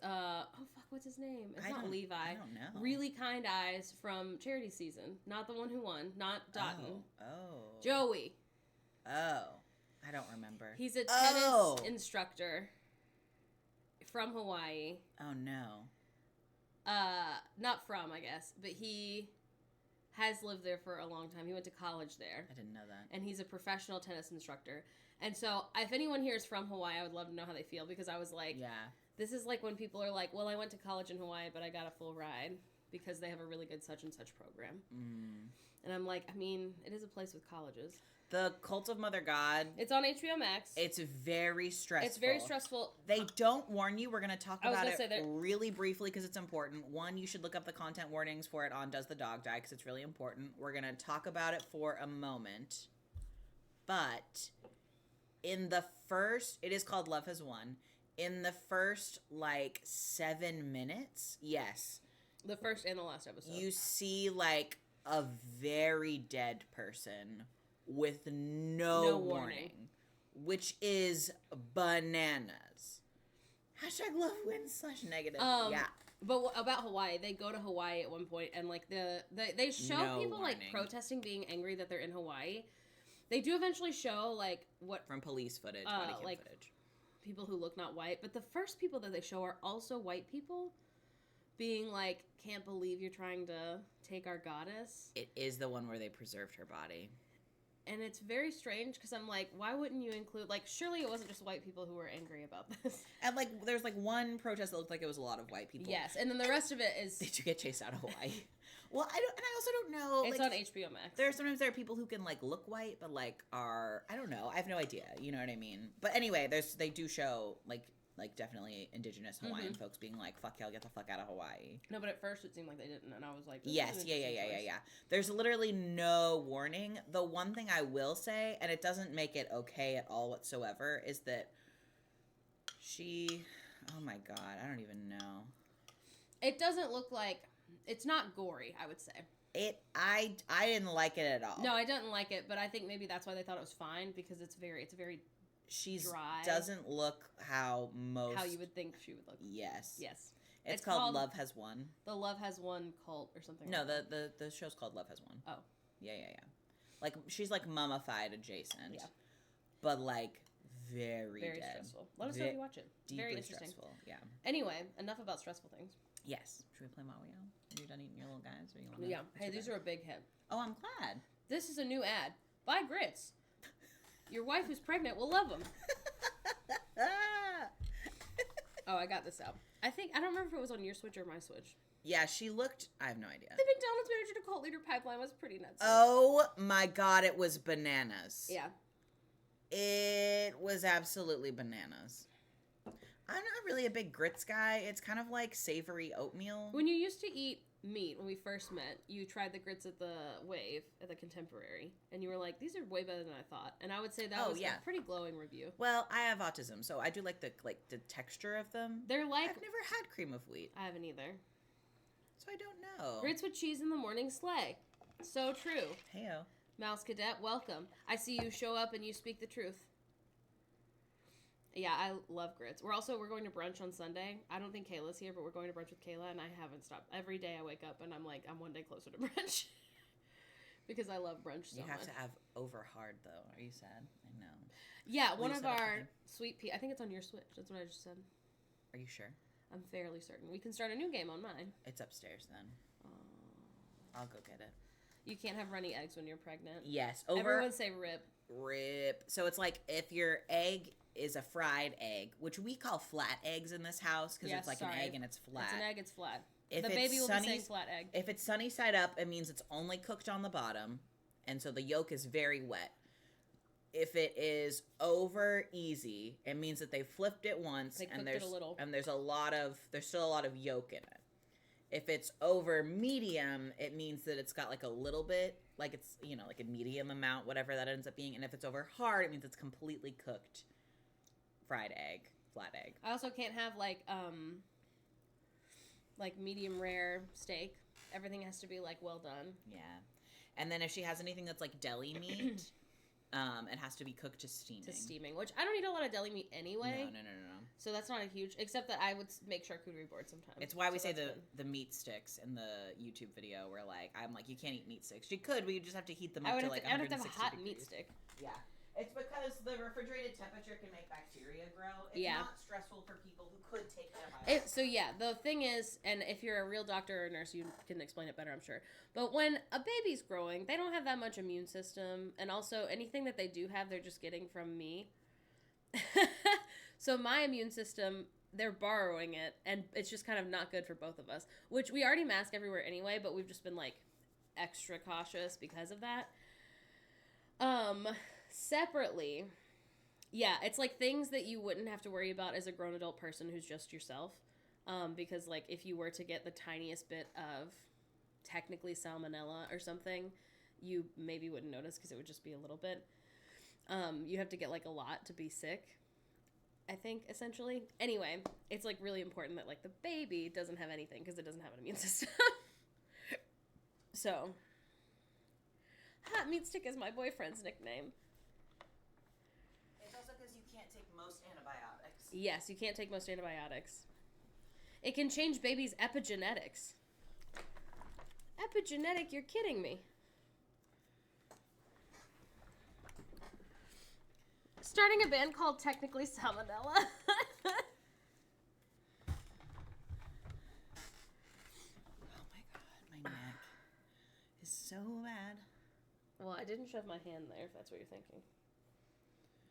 Oh, fuck, what's his name? It's not Levi. I don't know. Really Kind Eyes from Charity Season. Not the one who won. Not Dotton. Oh. Joey. Oh. I don't remember. He's a tennis instructor from Hawaii. Oh, no. Not from, I guess, but he has lived there for a long time. He went to college there. I didn't know that. And he's a professional tennis instructor. And so, if anyone here is from Hawaii, I would love to know how they feel, because I was like, yeah. This is like when people are like, well, I went to college in Hawaii, but I got a full ride because they have a really good such and such program. Mm. And I'm like, I mean, it is a place with colleges. The Cult of Mother God. It's on HBO Max. It's very stressful. It's very stressful. They don't warn you. We're going to talk about it that really briefly because it's important. One, you should look up the content warnings for it on Does the Dog Die, because it's really important. We're going to talk about it for a moment. But in the first, it is called Love Has Won. In the first, like, 7 minutes, yes, The first and the last episode. You see like a very dead person with no warning, which is bananas. Hashtag love wins / negative. Yeah. But about Hawaii, they go to Hawaii at one point, and like they show No people like warning. protesting, being angry that they're in Hawaii. They do eventually show like what From police footage, body cam like footage. people who look not white, but the first people that they show are also white people, being like, "Can't believe you're trying to take our goddess." It is the one where they preserved her body. And it's very strange because I'm like, why wouldn't you include, like, surely it wasn't just white people who were angry about this. And like, there's like one protest that looked like it was a lot of white people. Yes, and then the rest of it is Did you get chased out of Hawaii? Well, I also don't know. it's like, on HBO Max. there are people who can like look white, but like are, I don't know. I have no idea. You know what I mean? But anyway, they do show like definitely indigenous Hawaiian folks being like, "Fuck y'all, get the fuck out of Hawaii." No, but at first it seemed like they didn't, and I was like, this Yes, is an yeah. interesting choice. There's literally no warning. The one thing I will say, and it doesn't make it okay at all whatsoever, is that she, oh my god, I don't even know. It doesn't look like, it's not gory, I would say. I didn't like it at all. No, I didn't like it, but I think maybe that's why they thought it was fine, because it's very She's dry. doesn't look how you would think she would look. Yes. Yes. It's called Love Has Won. The Love Has Won cult or something. No, like the show's called Love Has Won. Oh. Yeah. Like she's like mummified adjacent. Yeah. But like very dead. stressful. Let us know if you watch it. Deeply Very interesting. stressful. Yeah. Anyway, enough about stressful things. Yes. Should we play Mario? Are you done eating your little guys? Or you want Yeah. Hey, these are a big hit. Oh, I'm glad. This is a new ad. Buy grits. Your wife who's pregnant will love them. Oh, I got this out. I don't remember if it was on your Switch or my Switch. Yeah, she looked, I have no idea. The McDonald's manager to cult leader pipeline was pretty nuts. Oh my god, it was bananas. Yeah. It was absolutely bananas. I'm not really a big grits guy. It's kind of like savory oatmeal. When you used to eat meat when we first met, you tried the grits at the Wave, at the Contemporary, and you were like, these are way better than I thought. And I would say that was a pretty glowing review. Well, I have autism, so I do like the texture of them. They're like... I've never had cream of wheat. I haven't either. So I don't know. Grits with cheese in the morning slay. So true. Heyo. Mouse Cadet, welcome. I see you show up and you speak the truth. Yeah, I love grits. We're going to brunch on Sunday. I don't think Kayla's here, but we're going to brunch with Kayla, and I haven't stopped. Every day I wake up and I'm like, I'm one day closer to brunch. Because I love brunch so much. You have to have over hard, though. Are you sad? I know. Yeah, one of our sweet pea. I think it's on your Switch. That's what I just said. Are you sure? I'm fairly certain. We can start a new game on mine. It's upstairs then. I'll go get it. You can't have runny eggs when you're pregnant. Yes. Everyone say rip. Rip. So it's like if your egg is a fried egg, which we call flat eggs in this house because it's like an egg and it's flat. It's an egg, it's flat. If the baby will be saying flat egg. If it's sunny side up, it means it's only cooked on the bottom, and so the yolk is very wet. If it is over easy, it means that they flipped it once and there's still a lot of yolk in it. If it's over medium, it means that it's got like a little bit, like it's, like a medium amount, whatever that ends up being. And if it's over hard, it means it's completely cooked fried egg, flat egg. I also can't have like medium rare steak. Everything has to be like well done. Yeah. And then if she has anything that's like deli meat, it has to be cooked to steaming. Which I don't eat a lot of deli meat anyway. No. So that's not a huge, except that I would make charcuterie board sometimes. It's why we say the meat sticks in the YouTube video where I'm like, you can't eat meat sticks. You could, but you just have to heat them up to like 160 I would have to have a hot degrees. meat stick. Yeah. It's because the refrigerated temperature can make bacteria grow. It's not stressful for people who could take antibiotics. The thing is, and if you're a real doctor or a nurse, you can explain it better, I'm sure. But when a baby's growing, they don't have that much immune system. And also, anything that they do have, they're just getting from me. So my immune system, they're borrowing it. And it's just kind of not good for both of us. Which we already mask everywhere anyway, but we've just been, extra cautious because of that. Separately, it's things that you wouldn't have to worry about as a grown adult person who's just yourself. Because if you were to get the tiniest bit of technically salmonella or something, you maybe wouldn't notice because it would just be a little bit. You have to get a lot to be sick. I think, essentially. Anyway, it's like really important that like the baby doesn't have anything because it doesn't have an immune system. So, Hot Meat Stick is my boyfriend's nickname. It's also because you can't take most antibiotics. Yes, you can't take most antibiotics. It can change babies' epigenetics. Epigenetic? You're kidding me. Starting a band called Technically Salmonella. Oh my god, my neck is so bad. Well, I didn't shove my hand there, if that's what you're thinking.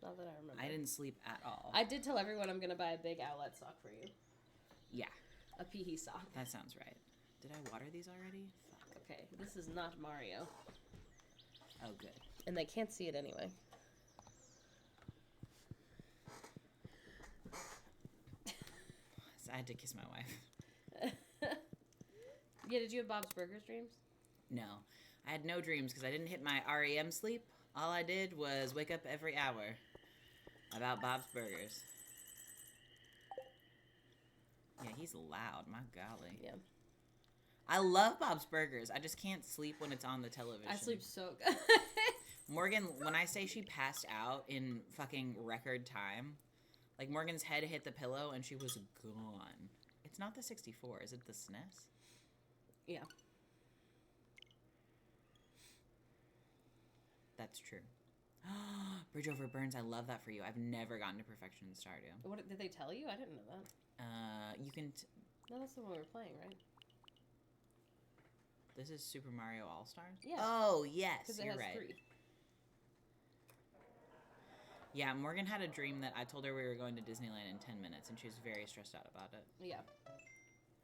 Not that I remember. I didn't sleep at all. I did tell everyone I'm going to buy a big Owlette sock for you. Yeah. A peehee sock. That sounds right. Did I water these already? Fuck. Okay, this is not Mario. Oh, good. And they can't see it anyway. So I had to kiss my wife. Yeah, did you have Bob's Burgers dreams? No. I had no dreams because I didn't hit my REM sleep. All I did was wake up every hour about Bob's Burgers. Yeah, he's loud. My golly. Yeah. I love Bob's Burgers. I just can't sleep when it's on the television. I sleep so good. Morgan, when I say she passed out in fucking record time, like Morgan's head hit the pillow and she was gone. It's not the 64. Is it the SNES? Yeah. That's true. Bridge Over Burns, I love that for you. I've never gotten to Perfection in Stardew. What did they tell you? I didn't know that. You can... No, that's the one we were playing, right? This is Super Mario All-Stars? Yeah. Oh, yes, Because it you're has right. 3. Yeah, Morgan had a dream that I told her we were going to Disneyland in 10 minutes, and she was very stressed out about it. Yeah.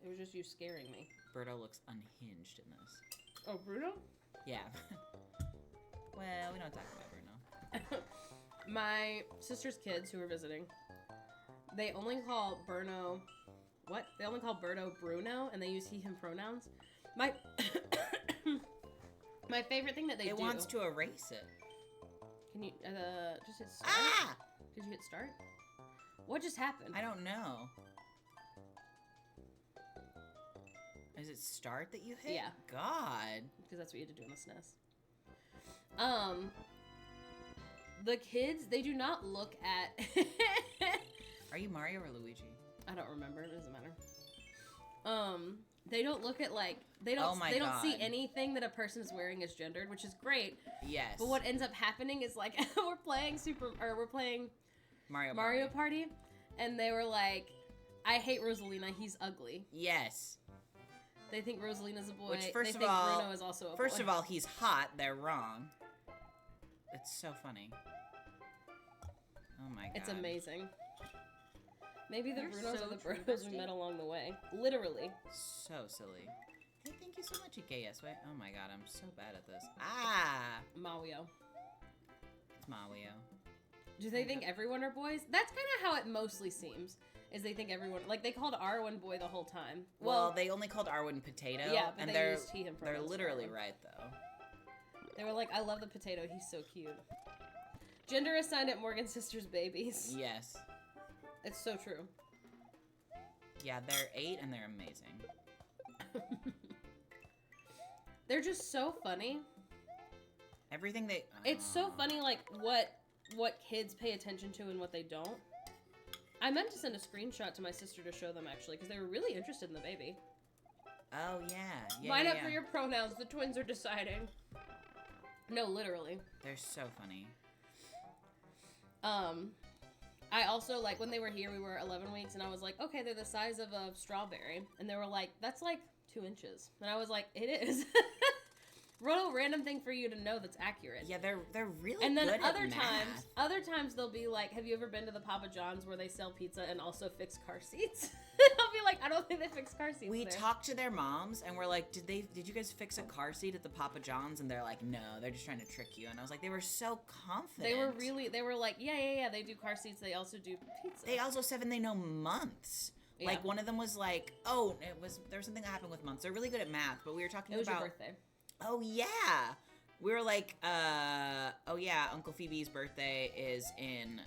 It was just you scaring me. Birdo looks unhinged in this. Oh, Bruno? Yeah. Well, we don't talk about Bruno. My sister's kids who were visiting, they only call Bruno... What? They only call Birdo Bruno, and they use he, him pronouns. My my favorite thing that they do... It wants to erase it. Can you just hit start? Ah! Did you hit start? What just happened? I don't know. Is it start that you hit? Yeah. God. Because that's what you had to do on the SNES. The kids, they do not look at... Are you Mario or Luigi? I don't remember. It doesn't matter. They don't look at like they don't Oh my they don't see God. anything that a person is wearing as gendered, which is great. Yes. But what ends up happening is like we're playing Mario Party, and they were like, "I hate Rosalina. He's ugly." Yes. They think Rosalina's a boy. Which, they first think of all, Bruno is also a boy. First of all, he's hot. They're wrong. It's so funny. Oh my God. it's amazing. Maybe the You're Brunos so are the true, Brunos we bestie. met along the way. Literally. So silly. Hey, thank you so much, EKS. Wait. Oh my God, I'm so bad at this. Ah! Mario. It's Mario. Do they think everyone are boys? That's kind of how it mostly seems. Is they think everyone like they called Arwen boy the whole time. Well, they only called Arwen potato. Yeah, but and they they're used he, him they're pronouns for literally Arwen. right though. They were like, I love the potato. He's so cute. Gender assigned at Morgan's sister's babies. Yes. It's so true. Yeah, they're 8 and they're amazing. They're just so funny. Everything they. It's so funny, like what kids pay attention to and what they don't. I meant to send a screenshot to my sister to show them actually, because they were really interested in the baby. Oh yeah. Yeah. Line yeah, up yeah. for your pronouns. The twins are deciding. No, literally. They're so funny. I also, like, when they were here, we were 11 weeks, and I was like, okay, they're the size of a strawberry. And they were like, that's like 2 inches. And I was like, it is. Real random thing for you to know that's accurate. Yeah, they're really And then good other at math. times they'll be like, have you ever been to the Papa John's where they sell pizza and also fix car seats? I'll be like, I don't think they fix car seats We there. talked to their moms and we're like, did you guys fix a car seat at the Papa John's? And they're like, no, they're just trying to trick you. And I was like, they were so confident. They were like, yeah, they do car seats. They also do pizza. They also said they know months. Yeah. Like one of them was like, oh, there was something that happened with months. They're really good at math, but we were talking It was about your birthday. Oh yeah. We were like, oh yeah, Uncle Phoebe's birthday is in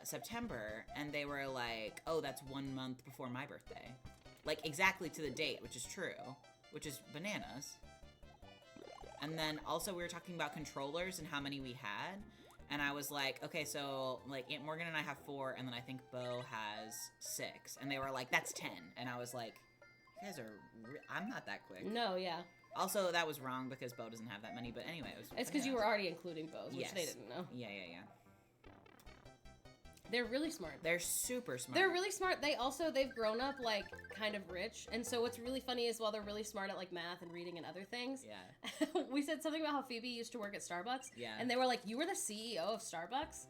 September. And they were like, oh, that's 1 month before my birthday. Like, exactly to the date, which is true. Which is bananas. And then also we were talking about controllers and how many we had. And I was like, okay, so, like, Aunt Morgan and I have 4, and then I think Bo has 6. And they were like, that's 10. And I was like, you guys are... I'm not that quick. No, yeah. Also, that was wrong because Bo doesn't have that many, but anyway, it was... It's because you were already including Bo's, which they didn't know. Yeah. They're really smart. They're super smart. They're really smart. They've grown up, like, kind of rich. And so what's really funny is while they're really smart at, like, math and reading and other things, we said something about how Phoebe used to work at Starbucks. Yeah. And they were like, you were the CEO of Starbucks?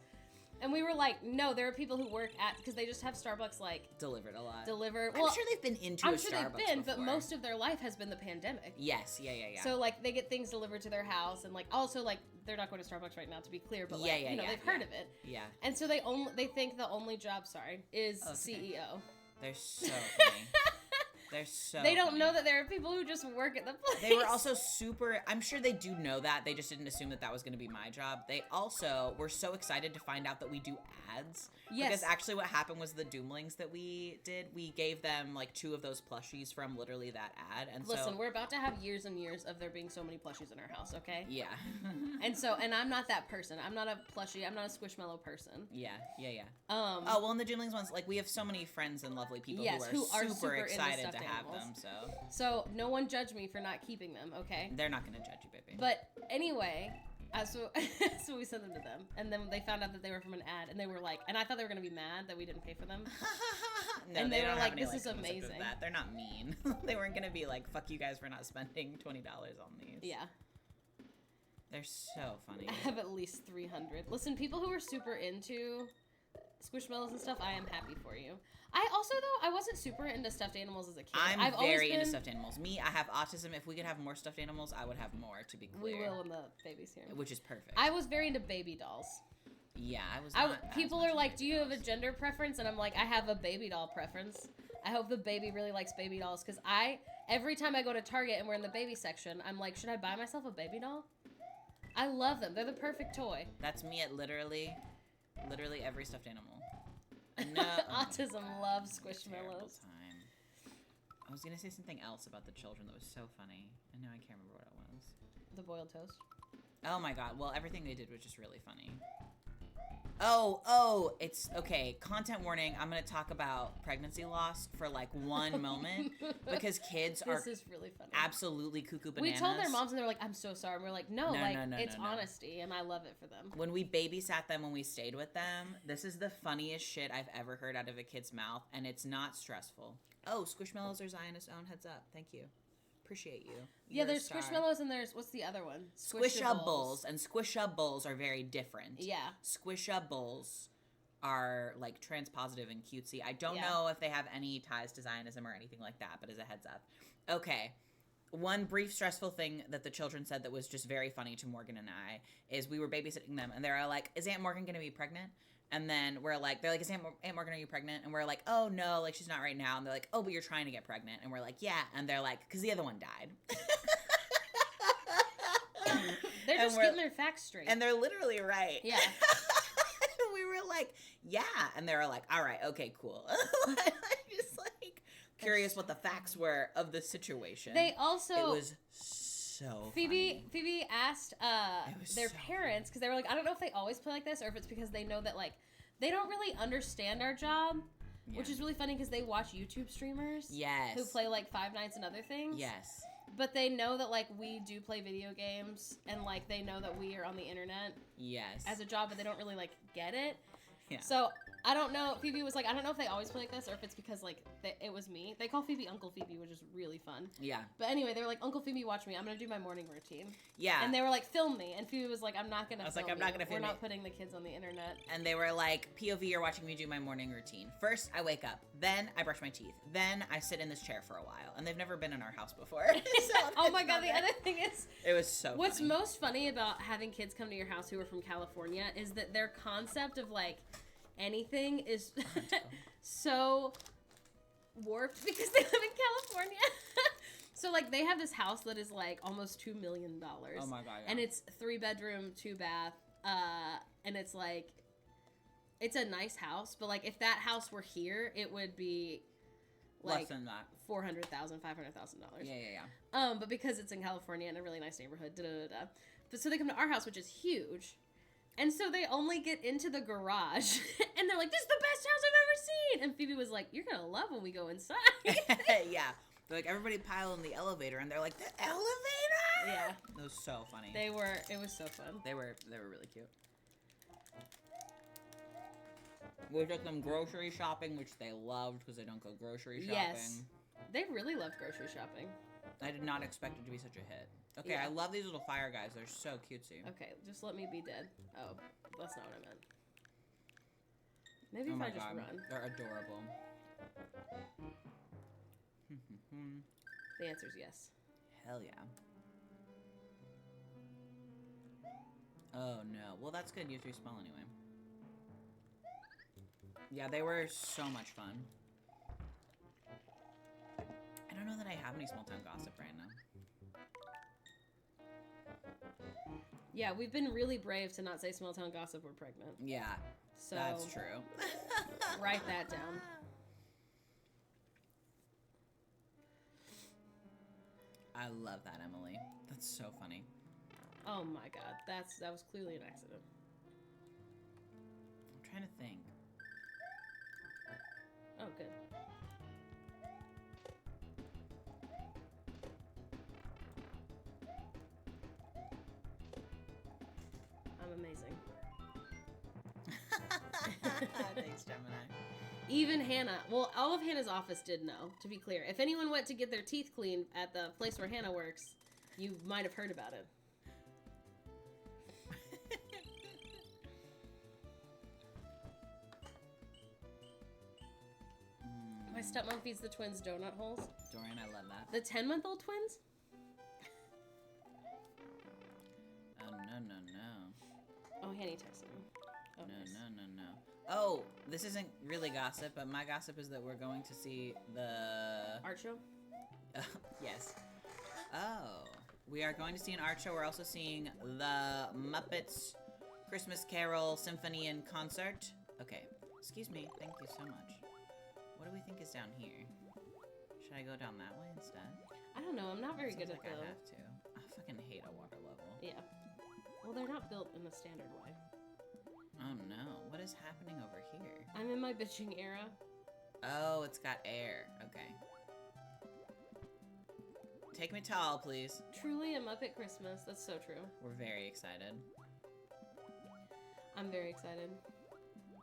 And we were like, no, there are people who work at, because they just have Starbucks, like... Delivered a lot. Well, I'm sure they've been into a Starbucks before. but most of their life has been the pandemic. Yes, yeah. So, like, they get things delivered to their house, and, like, also, like, they're not going to Starbucks right now, to be clear, but, like, they've heard of it. Yeah. And so they think the only job, is CEO. They're so funny. They're so They don't funny. know that there are people who just work at the place. They were also super... I'm sure they do know that. They just didn't assume that that was going to be my job. They also were so excited to find out that we do ads. Yes. Because actually what happened was the Doomlings that we did, we gave them, like, 2 of those plushies from literally that ad. And Listen, we're about to have years and years of there being so many plushies in our house, okay? Yeah. And I'm not that person. I'm not a plushie. I'm not a Squishmallow person. Yeah. Oh, well, in the Doomlings ones, like, we have so many friends and lovely people who are super excited to have them, So no one judge me for not keeping them, okay? They're not going to judge you, baby. But anyway, so we sent them to them, and then they found out that they were from an ad, and they were like, and I thought they were going to be mad that we didn't pay for them. No, and they were don't like, have any, this is concept of amazing. that. They're not mean. They weren't going to be like, fuck you guys for not spending $20 on these. Yeah. They're so funny. I have at least 300. Listen, people who are super into Squishmallows and stuff, I am happy for you. I also, though, I wasn't super into stuffed animals as a kid. I'm very into stuffed animals. Me, I have autism. If we could have more stuffed animals, I would have more, to be clear. We will when the baby's here. Which is perfect. I was very into baby dolls. Yeah, I was not people are like, do you have a gender preference? And I'm like, I have a baby doll preference. I hope the baby really likes baby dolls. Because every time I go to Target and we're in the baby section, I'm like, should I buy myself a baby doll? I love them. They're the perfect toy. That's me at literally every stuffed animal. No, Autism loves Squishmallows. I was gonna say something else about the children that was so funny, and now I can't remember what it was. The boiled toast. Oh my god! Well, everything they did was just really funny. Oh, it's okay. Content warning. I'm gonna talk about pregnancy loss for like 1 moment because kids are This is really funny. absolutely cuckoo bananas. We told their moms and they're like, "I'm so sorry." And we're like, "No, it's no. honesty, and I love it for them." When we babysat them, when we stayed with them, this is the funniest shit I've ever heard out of a kid's mouth, and it's not stressful. Oh, Squishmallows are Zionist own. Heads up. Thank you. Appreciate you. Yeah, there's Squishmallows and there's, what's the other one? Squishables. And Squishables are very different. Yeah. Squishables are like transpositive and cutesy. I don't know if they have any ties to Zionism or anything like that, but as a heads up. Okay. One brief stressful thing that the children said that was just very funny to Morgan and I is we were babysitting them and they're like, is Aunt Morgan going to be pregnant? And then they're like, is Aunt Morgan, are you pregnant? And we're like, oh, no, like, she's not right now. And they're like, oh, but you're trying to get pregnant. And we're like, yeah. And they're like, because the other one died. They're just getting their facts straight. And they're literally right. Yeah. We were like, yeah. And they were like, all right, okay, cool. Just like curious what the facts were of the situation. They also... It was so Phoebe asked their so parents, because they were like, I don't know if they always play like this or if it's because they know that, like, they don't really understand our job, which is really funny because they watch YouTube streamers who play, like, Five Nights and other things. Yes. But they know that, like, we do play video games, and, like, they know that we are on the internet as a job, but they don't really, like, get it. Yeah. So I don't know. Phoebe was like, I don't know if they always play like this or if it's because, like, it was me. They call Phoebe Uncle Phoebe, which is really fun. Yeah. But anyway, they were like, Uncle Phoebe, watch me. I'm going to do my morning routine. Yeah. And they were like, film me. And Phoebe was like, I'm not going to film I was like, I'm not going to film We're not putting the kids on the internet. And they were like, POV, you're watching me do my morning routine. First, I wake up. Then I brush my teeth. Then I sit in this chair for a while. And they've never been in our house before. So oh my God. The other thing is... It was so What's funny. most funny about having kids come to your house who are from California is that their concept of, like, anything is so warped because they live in California. So, like, they have this house that is, like, almost $2 million. Oh, my God, yeah. And it's 3-bedroom, 2-bath. And it's, like, it's a nice house. But, like, if that house were here, it would be, like, less than that. $400,000, $500,000. Yeah. But because it's in California in a really nice neighborhood, But so they come to our house, which is huge. And so they only get into the garage, and they're like, "This is the best house I've ever seen." And Phoebe was like, "You're gonna love when we go inside." Yeah. They're like, everybody pile in the elevator, and they're like, "The elevator!" Yeah. It was so funny. It was so fun. They were really cute. We took them grocery shopping, which they loved because they don't go grocery shopping. Yes. They really loved grocery shopping. I did not expect it to be such a hit. Okay, Yeah. I love these little fire guys. They're so cutesy. Okay, just let me be dead. Oh, that's not what I meant. Maybe Oh if my I just God. run. They're adorable. The answer's yes. Hell yeah. Oh no. Well, that's good. You have to be small anyway. Yeah, they were so much fun. I don't know that I have any small town gossip right now. Yeah, we've been really brave to not say small town gossip we're pregnant. Yeah, So that's true. write that down. I love that, Emily. That's so funny. Oh my God, that was clearly an accident. I'm trying to think. Oh, good. I'm amazing. Thanks, Gemini. Even Hannah, well, all of Hannah's office did know, to be clear. If anyone went to get their teeth cleaned at the place where Hannah works, you might have heard about it. My stepmom feeds the twins donut holes. Dorian, I love that. The 10-month-old twins? Oh, no. Oh, Hanny texted me. Oh, nice. No. Oh, this isn't really gossip, but my gossip is that we're going to see the... Art show? Yes. Oh. We are going to see an art show. We're also seeing the Muppets Christmas Carol Symphony and Concert. Okay. Excuse me. Thank you so much. What do we think is down here? Should I go down that way instead? I don't know. I'm not very good Seems at like the... I have to. I fucking hate a water level. Yeah. Well, they're not built in the standard way. Oh no. What is happening over here? I'm in my bitching era. Oh, it's got air. Okay. Take me tall, please. Truly a Muppet Christmas. That's so true. We're very excited. I'm very excited.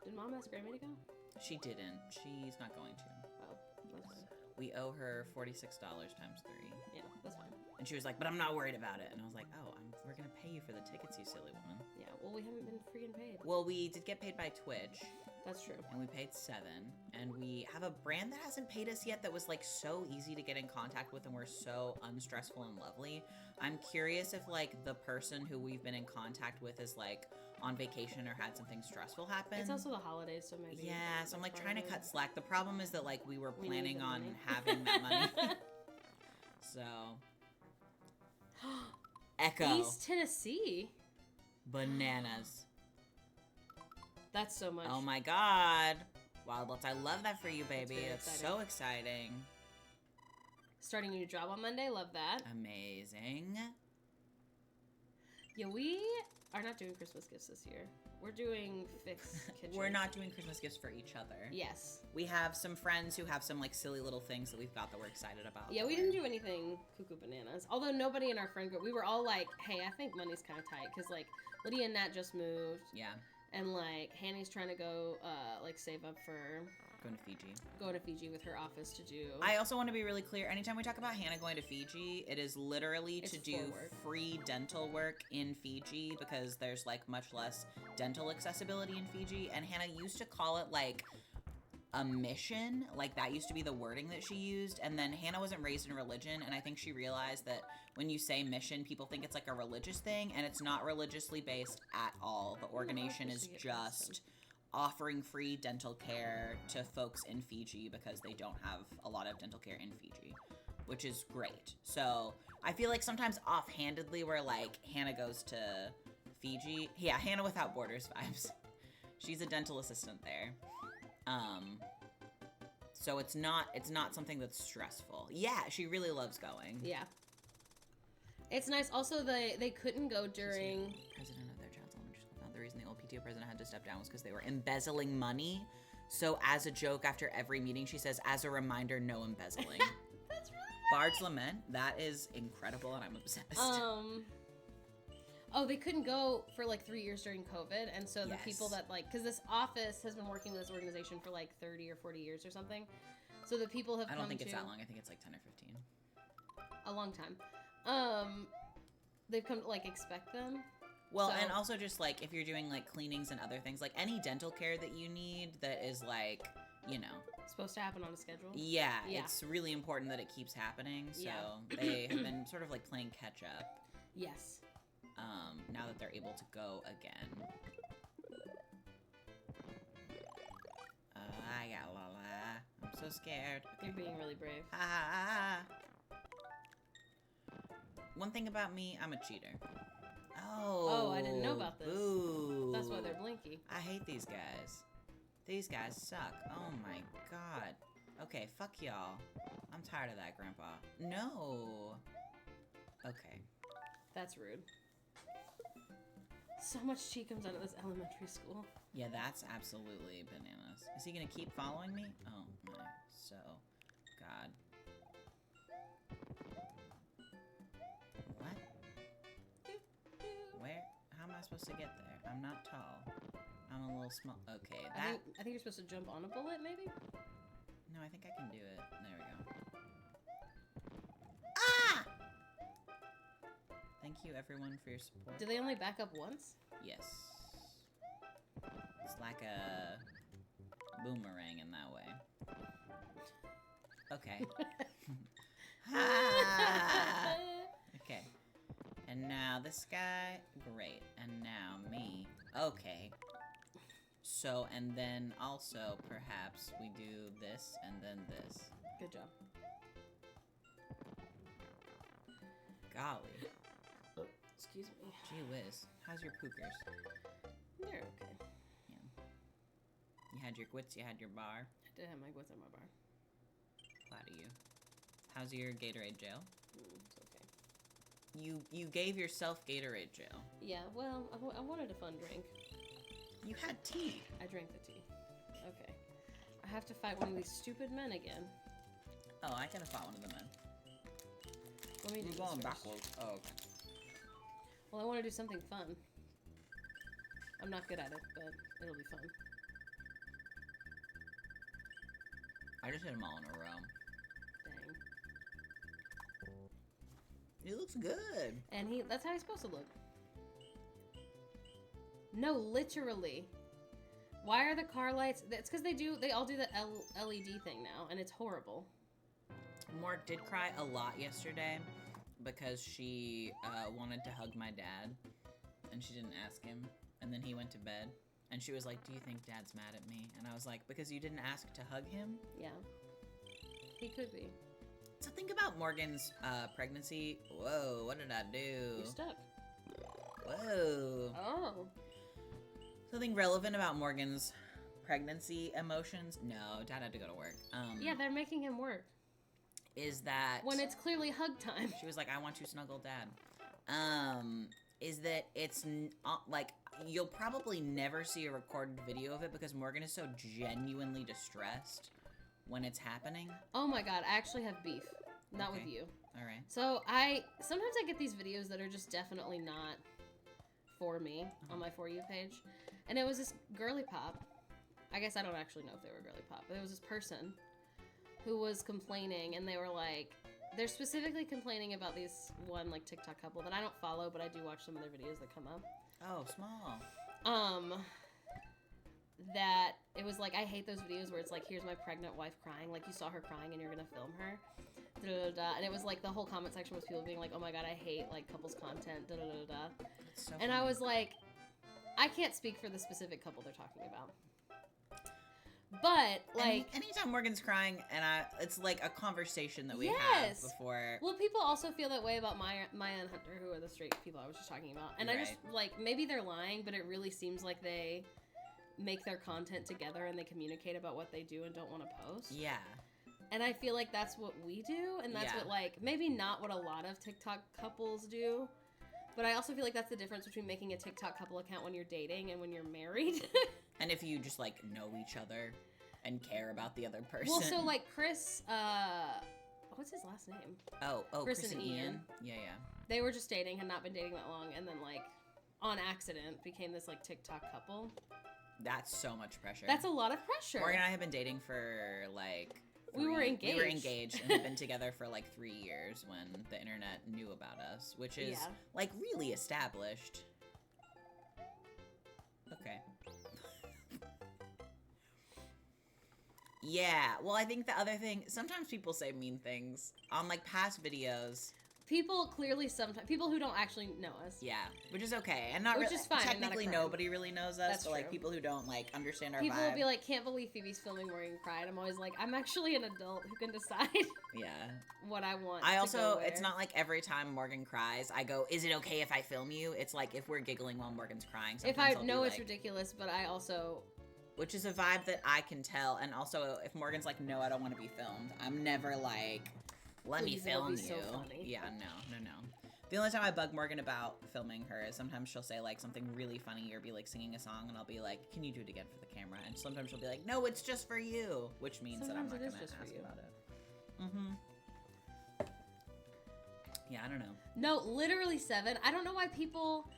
Did Mom ask Grammy to go? She didn't. She's not going to. Oh, that's fine. We owe her $46 times 3. Yeah, that's fine. And she was like, but I'm not worried about it. And I was like, oh, we're going to pay you for the tickets, you silly woman. Yeah, well, we haven't been freaking paid. Well, we did get paid by Twitch. That's true. And we paid $7. And we have a brand that hasn't paid us yet that was like so easy to get in contact with and we're so unstressful and lovely. I'm curious if like the person who we've been in contact with is like on vacation or had something stressful happen. It's also the holidays, so maybe. Yeah, so I'm like that's trying to part of cut slack. The problem is that like we were We need planning the on money. having that money. So Echo. East Tennessee. Bananas. That's so much. Oh my god. Wild Lots, I love that for you, baby. very That's so exciting. Starting a new job on Monday. Love that. Amazing. Yeah, we are not doing Christmas gifts this year. We're doing Fix Kitchen. We're not doing Christmas gifts for each other. Yes. We have some friends who have some like silly little things that we've got that we're excited about. Yeah, we didn't do anything cuckoo bananas. Although nobody in our friend group, we were all like, hey, I think money's kind of tight. Because, like, Lydia and Nat just moved. Yeah, And, like, Hanny's trying to go, like, save up for going to Fiji. going to Fiji with her office to do. I also want to be really clear. Anytime we talk about Hannah going to Fiji, it is literally It's to for do work. free dental work in Fiji because there's like much less dental accessibility in Fiji. And Hannah used to call it like a mission. Like that used to be the wording that she used. And then Hannah wasn't raised in religion. And I think she realized that when you say mission, people think it's like a religious thing. And it's not religiously based at all. The organization is just offering free dental care to folks in Fiji because they don't have a lot of dental care in Fiji. which is great. So I feel like sometimes offhandedly we're like, Hannah goes to Fiji. Yeah, Hannah Without Borders vibes. She's a dental assistant there. So it's not something that's stressful. Yeah, she really loves going. Yeah. It's nice. Also, they couldn't go during... President of their child's elementary school found the reason the old PTO president had to step down was because they were embezzling money. So as a joke, after every meeting, she says, as a reminder, no embezzling. That's really Bard's Lament. That is incredible, and I'm obsessed. Oh, they couldn't go for like 3 years during COVID, and so the Yes. people that like, because this office has been working with this organization for like 30 or 40 years or something, so the people have I come don't think to it's that long. I think it's like 10 or 15. a long time. They've come to like expect them. Well, So- and also just like if you're doing like cleanings and other things, like any dental care that you need that is like, you know, Supposed to happen on a schedule. yeah, Yeah. it's really important that it keeps happening. So Yeah. they have been sort of like playing catch up. Yes. Now that they're able to go again. I got Lola. I'm so scared. You're being really brave. Ha ha ha. One thing about me, I'm a cheater. Oh. Oh, I didn't know about this. Boo. That's why they're blinky. I hate these guys. These guys suck. Oh my god. Okay, fuck y'all. I'm tired of that, Grandpa. No. Okay. That's rude. So much tea comes out of this elementary school. Yeah, that's absolutely bananas. Is he gonna keep following me? Oh my. So. God. What? Where? How am I supposed to get there? I'm not tall. I'm a little small. Okay, that. I think you're supposed to jump on a bullet, maybe? No, I think I can do it. There we go. Ah! Thank you, everyone, for your support. Do they only back up once? Yes. It's like a boomerang in that way. Okay. Ah! Okay. And now this guy. Great. And now me. Okay. So, and then also, perhaps, we do this and then this. Good job. Golly. Excuse me. Gee whiz. How's your pookers? They're okay. You had your grits, you had your bar. I did have my guts on my bar. Proud of you. How's your Gatorade jail? It's okay. You gave yourself Gatorade jail. Yeah, well, I wanted a fun drink. You had tea. I drank the tea. Okay. I have to fight one of these stupid men again. Oh, I gotta find one of the men. Let me do You're this going first. backwards. Oh, okay. Well, I want to do something fun. I'm not good at it, but it'll be fun. I just hit them all in a row. Dang. It looks good. And that's how he's supposed to look. No, literally. Why are the car lights? It's because they all do the LED thing now, and it's horrible. Mork did cry a lot yesterday because she wanted to hug my dad, and she didn't ask him. And then he went to bed, and she was like, "Do you think Dad's mad at me?" And I was like, "Because you didn't ask to hug him." Yeah. He could be. So think about Morgan's pregnancy. Whoa, what did I do? You're stuck. Whoa. Oh. Something relevant about Morgan's pregnancy emotions? No, Dad had to go to work. Yeah, they're making him work. Is that When it's clearly hug time. she was like, "I want to snuggle Dad." Is that it's like you'll probably never see a recorded video of it because Morgan is so genuinely distressed when it's happening. Oh my god, I actually have beef. Not with Okay. you. All right. So sometimes I get these videos that are just definitely not for me on my For You page. And it was this girly pop. I guess I don't actually know if they were girly pop, but it was this person who was complaining, and they were like, they're specifically complaining about this one like TikTok couple that I don't follow, but I do watch some of their videos that come up. Oh, small. That it was like, I hate those videos where it's like, here's my pregnant wife crying, like you saw her crying and you're gonna film her. Da, da, da, da. And it was like the whole comment section was people being like, oh my god, I hate like couples content, da da da da. It's so And I funny. was like, I can't speak for the specific couple they're talking about. But like, anytime Morgan's crying, and it's like a conversation that we have yes. before. Well, people also feel that way about Maya and Hunter, who are the straight people I was just talking about, and I just like maybe they're lying, but it really seems like they make their content together and they communicate about what they do and don't want to post. Yeah. And I feel like that's what we do, and that's what, like, maybe not what a lot of TikTok couples do, but I also feel like that's the difference between making a TikTok couple account when you're dating and when you're married. And if you just, like, know each other and care about the other person. Well, so, like, Chris, what's his last name? Oh, Chris and Ian. Yeah. They were just dating, had not been dating that long, and then, like, on accident became this, like, TikTok couple. That's so much pressure. That's a lot of pressure. Morgan and I have been dating for, like... We were engaged And have been together for like 3 years when the internet knew about us, which is like really established. Okay. Yeah, well, I think the other thing, sometimes people say mean things on like past videos. People clearly sometimes, people who don't actually know us. Yeah, which is okay. And not which really, is fine. technically nobody really knows us, That's but like true. people who don't like understand our people vibe. will be like, can't believe Phoebe's filming Morgan cry. And I'm always like, I'm actually an adult who can decide Yeah. what I want. I to also, go where. it's not like every time Morgan cries, I go, is it okay if I film you? It's like if we're giggling while Morgan's crying. If I I'll know be it's like, ridiculous, but I also... Which is a vibe that I can tell. And also, if Morgan's like, no, I don't want to be filmed, I'm never like, let me Please, it'll film be you. so funny. Yeah, no. The only time I bug Morgan about filming her is sometimes she'll say like something really funny or be like singing a song, and I'll be like, can you do it again for the camera? And sometimes she'll be like, no, it's just for you, which means Sometimes that I'm it not is going to just for ask you. about it. Mm-hmm. Yeah, I don't know. No, literally 7. I don't know why people...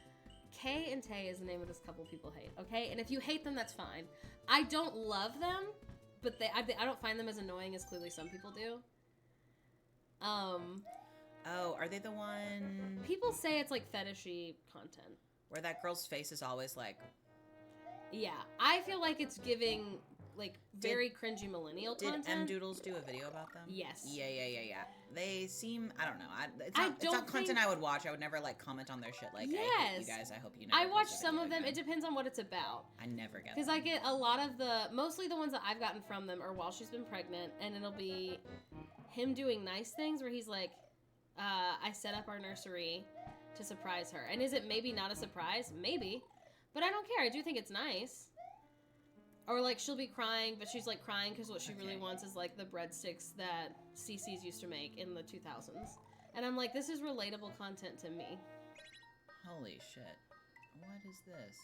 Kay and Tay is the name of this couple people hate, okay? And if you hate them, that's fine. I don't love them, but I don't find them as annoying as clearly some people do. Oh, are they the one People say it's like fetishy content. where that girl's face is always like... Yeah, I feel like it's giving like very cringy millennial Did content. M Doodles do a video about them? Yes. Yeah. They seem, I don't know. It's I not don't content think- I would watch. I would never like comment on their shit like, I hate you Yes. guys. I hope you never I watch post a some video of them. again. It depends on what it's about. I never get Because them. I get a lot of mostly the ones that I've gotten from them are while she's been pregnant, and it'll be him doing nice things where he's like, I set up our nursery to surprise her. And is it maybe not a surprise? Maybe. But I don't care. I do think it's nice. Or like she'll be crying, but she's like crying because what she really wants is like the breadsticks that CC's used to make in the 2000s. And I'm like, this is relatable content to me. Holy shit. What is this?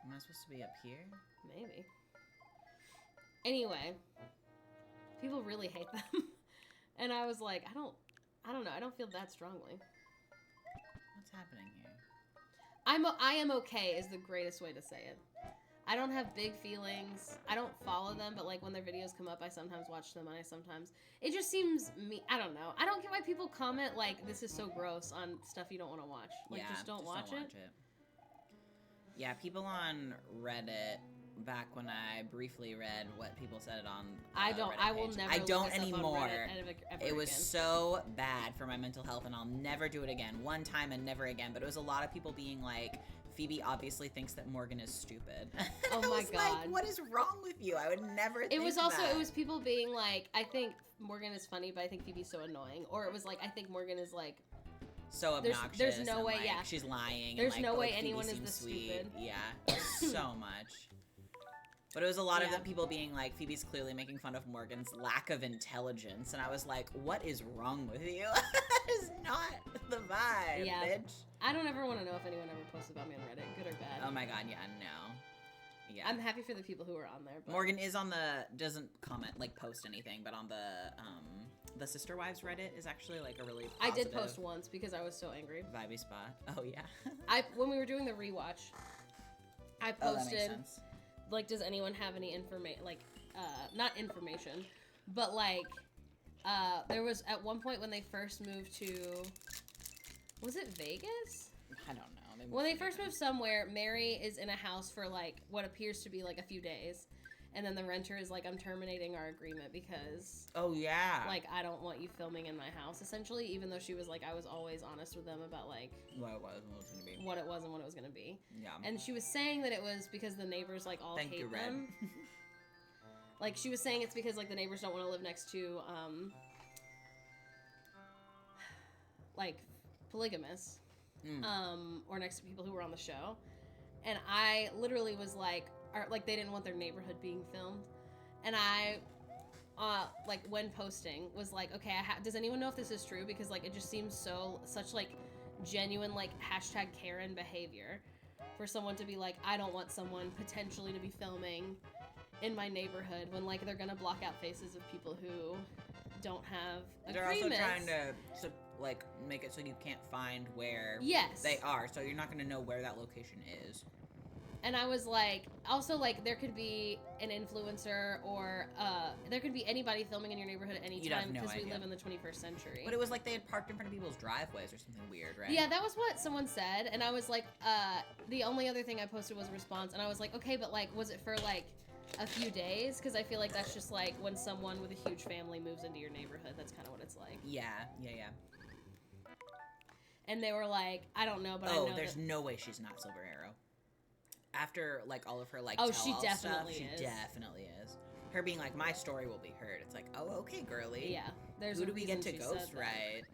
Am I supposed to be up here? Maybe. Anyway, people really hate them. And I was like, I don't know. I don't feel that strongly. What's happening here? I am okay is the greatest way to say it. I don't have big feelings. I don't follow them, but like when their videos come up, I sometimes watch them, and it just seems I don't know. I don't get why people comment like, this is so gross on stuff you don't want to watch. Like, yeah, just don't watch it. Yeah, people on Reddit, back when I briefly read what people said on I don't. Reddit I will page. never. I look don't this up on anymore. Reddit ever It was again. so bad for my mental health, and I'll never do it again. One time and never again. But it was a lot of people being like, Phoebe obviously thinks that Morgan is stupid. Oh I my was God. like, what is wrong with you? I would never think It was also that. it was people being like, I think Morgan is funny, but I think Phoebe's so annoying. Or it was like, I think Morgan is like, so there's obnoxious. no and, way, like, yeah. she's lying. There's and, no but, way like, anyone Phoebe is seems this sweet. stupid. Yeah, so much. But it was a lot of Yeah. the people being like, Phoebe's clearly making fun of Morgan's lack of intelligence. And I was like, what is wrong with you? That is not the vibe, Yeah. bitch. I don't ever want to know if anyone ever posts about me on Reddit, good or bad. Oh my god, yeah, no. Yeah. I'm happy for the people who are on there. But Morgan is on doesn't comment, like, post anything, but on the Sister Wives Reddit is actually, like, a really I positive, did post once because I was so angry. vibey spot. Oh, yeah. When we were doing the rewatch, I Oh, that makes posted sense. like, does anyone have any information? Like, not information, but like, there was at one point when they first moved to, was it Vegas? I don't know. When they first moved somewhere, Mary is in a house for like what appears to be like a few days, and then the renter is like, I'm terminating our agreement because Oh, yeah. like I don't want you filming in my house, essentially, even though she was like, I was always honest with them about like What it was and what it was going to be. what it was and what it was going to be. Yeah. And she was saying that it was because the neighbors like all Thank hate you, Red. them. Like, she was saying it's because, like, the neighbors don't want to live next to, like, polygamists, or next to people who were on the show. And I literally was like, they didn't want their neighborhood being filmed. And I, like, when posting, was like, okay, does anyone know if this is true? Because, like, it just seems such, like, genuine, like, hashtag Karen behavior for someone to be like, I don't want someone potentially to be filming in my neighborhood when, like, they're gonna block out faces of people who don't have agreements. They're also trying to like, make it so you can't find where they are, so you're not gonna know where that location is. And I was like, also, like, there could be an influencer or there could be anybody filming in your neighborhood at any time because we live in the 21st century. But it was like they had parked in front of people's driveways or something weird, right? Yeah, that was what someone said, and I was like, the only other thing I posted was a response, and I was like, okay, but, like, was it for, like, a few days? Because I feel like that's just, like, when someone with a huge family moves into your neighborhood, that's kind of what it's like. Yeah. And they were like, I don't know, but I know there's no way she's not Silver Arrow. After, like, all of her, like, she definitely stuff, she definitely is. Her being like, my story will be heard. It's like, oh, okay, girly. Yeah. Who do we get to ghostwrite?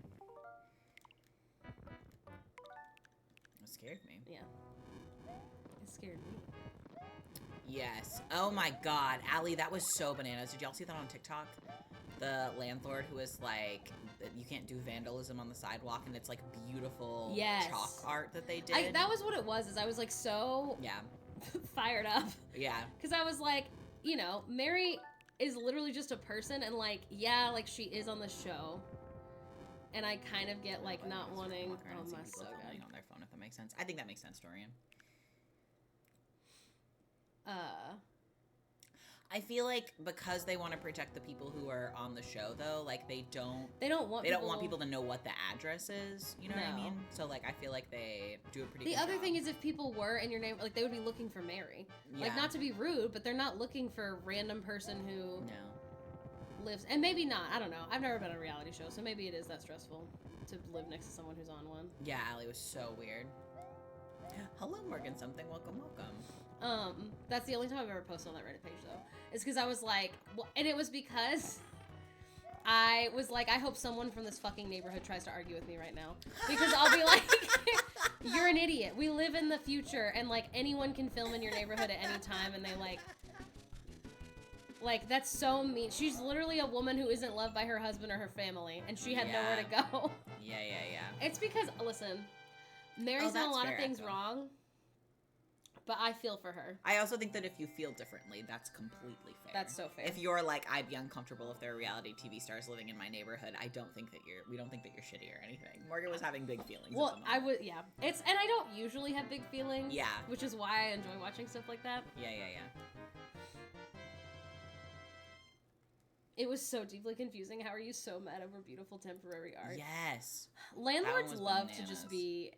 It scared me. Yeah. It scared me. Yes. Oh my god. Allie, that was so bananas. Did y'all see that on TikTok? The landlord who was like, you can't do vandalism on the sidewalk, and it's like beautiful chalk art that they did. That was what it was, is I was like so fired up. Yeah. Because I was like, you know, Mary is literally just a person, and like, yeah, like she is on the show. And I kind of get like not wanting. Oh my, so good. On their phone, if that makes sense. I think that makes sense, Dorian. I feel like because they want to protect the people who are on the show, though, like they don't want people to know what the address is. You know what I mean? So like I feel like they do a pretty. The other job. thing is, if people were in your name, like they would be looking for Mary. Yeah. Like, not to be rude, but they're not looking for a random person who lives, and maybe not. I don't know. I've never been on a reality show, so maybe it is that stressful to live next to someone who's on one. Yeah, Allie was so weird. Hello, Morgan something. Welcome. That's the only time I've ever posted on that Reddit page, though. It's because I was like, well, and it was because I was like, I hope someone from this fucking neighborhood tries to argue with me right now. Because I'll be like, you're an idiot. We live in the future, and like anyone can film in your neighborhood at any time, and they like that's so mean. She's literally a woman who isn't loved by her husband or her family, and she had nowhere to go. Yeah. It's because, listen, Mary's done a lot of things wrong. But I feel for her. I also think that if you feel differently, that's completely fair. That's so fair. If you're like, I'd be uncomfortable if there are reality TV stars living in my neighborhood, we don't think that you're shitty or anything. Morgan was having big feelings. Well, I would, yeah. And I don't usually have big feelings. Yeah. Which is why I enjoy watching stuff like that. Yeah. It was so deeply confusing. How are you so mad over beautiful temporary art? Yes. Landlords love to just be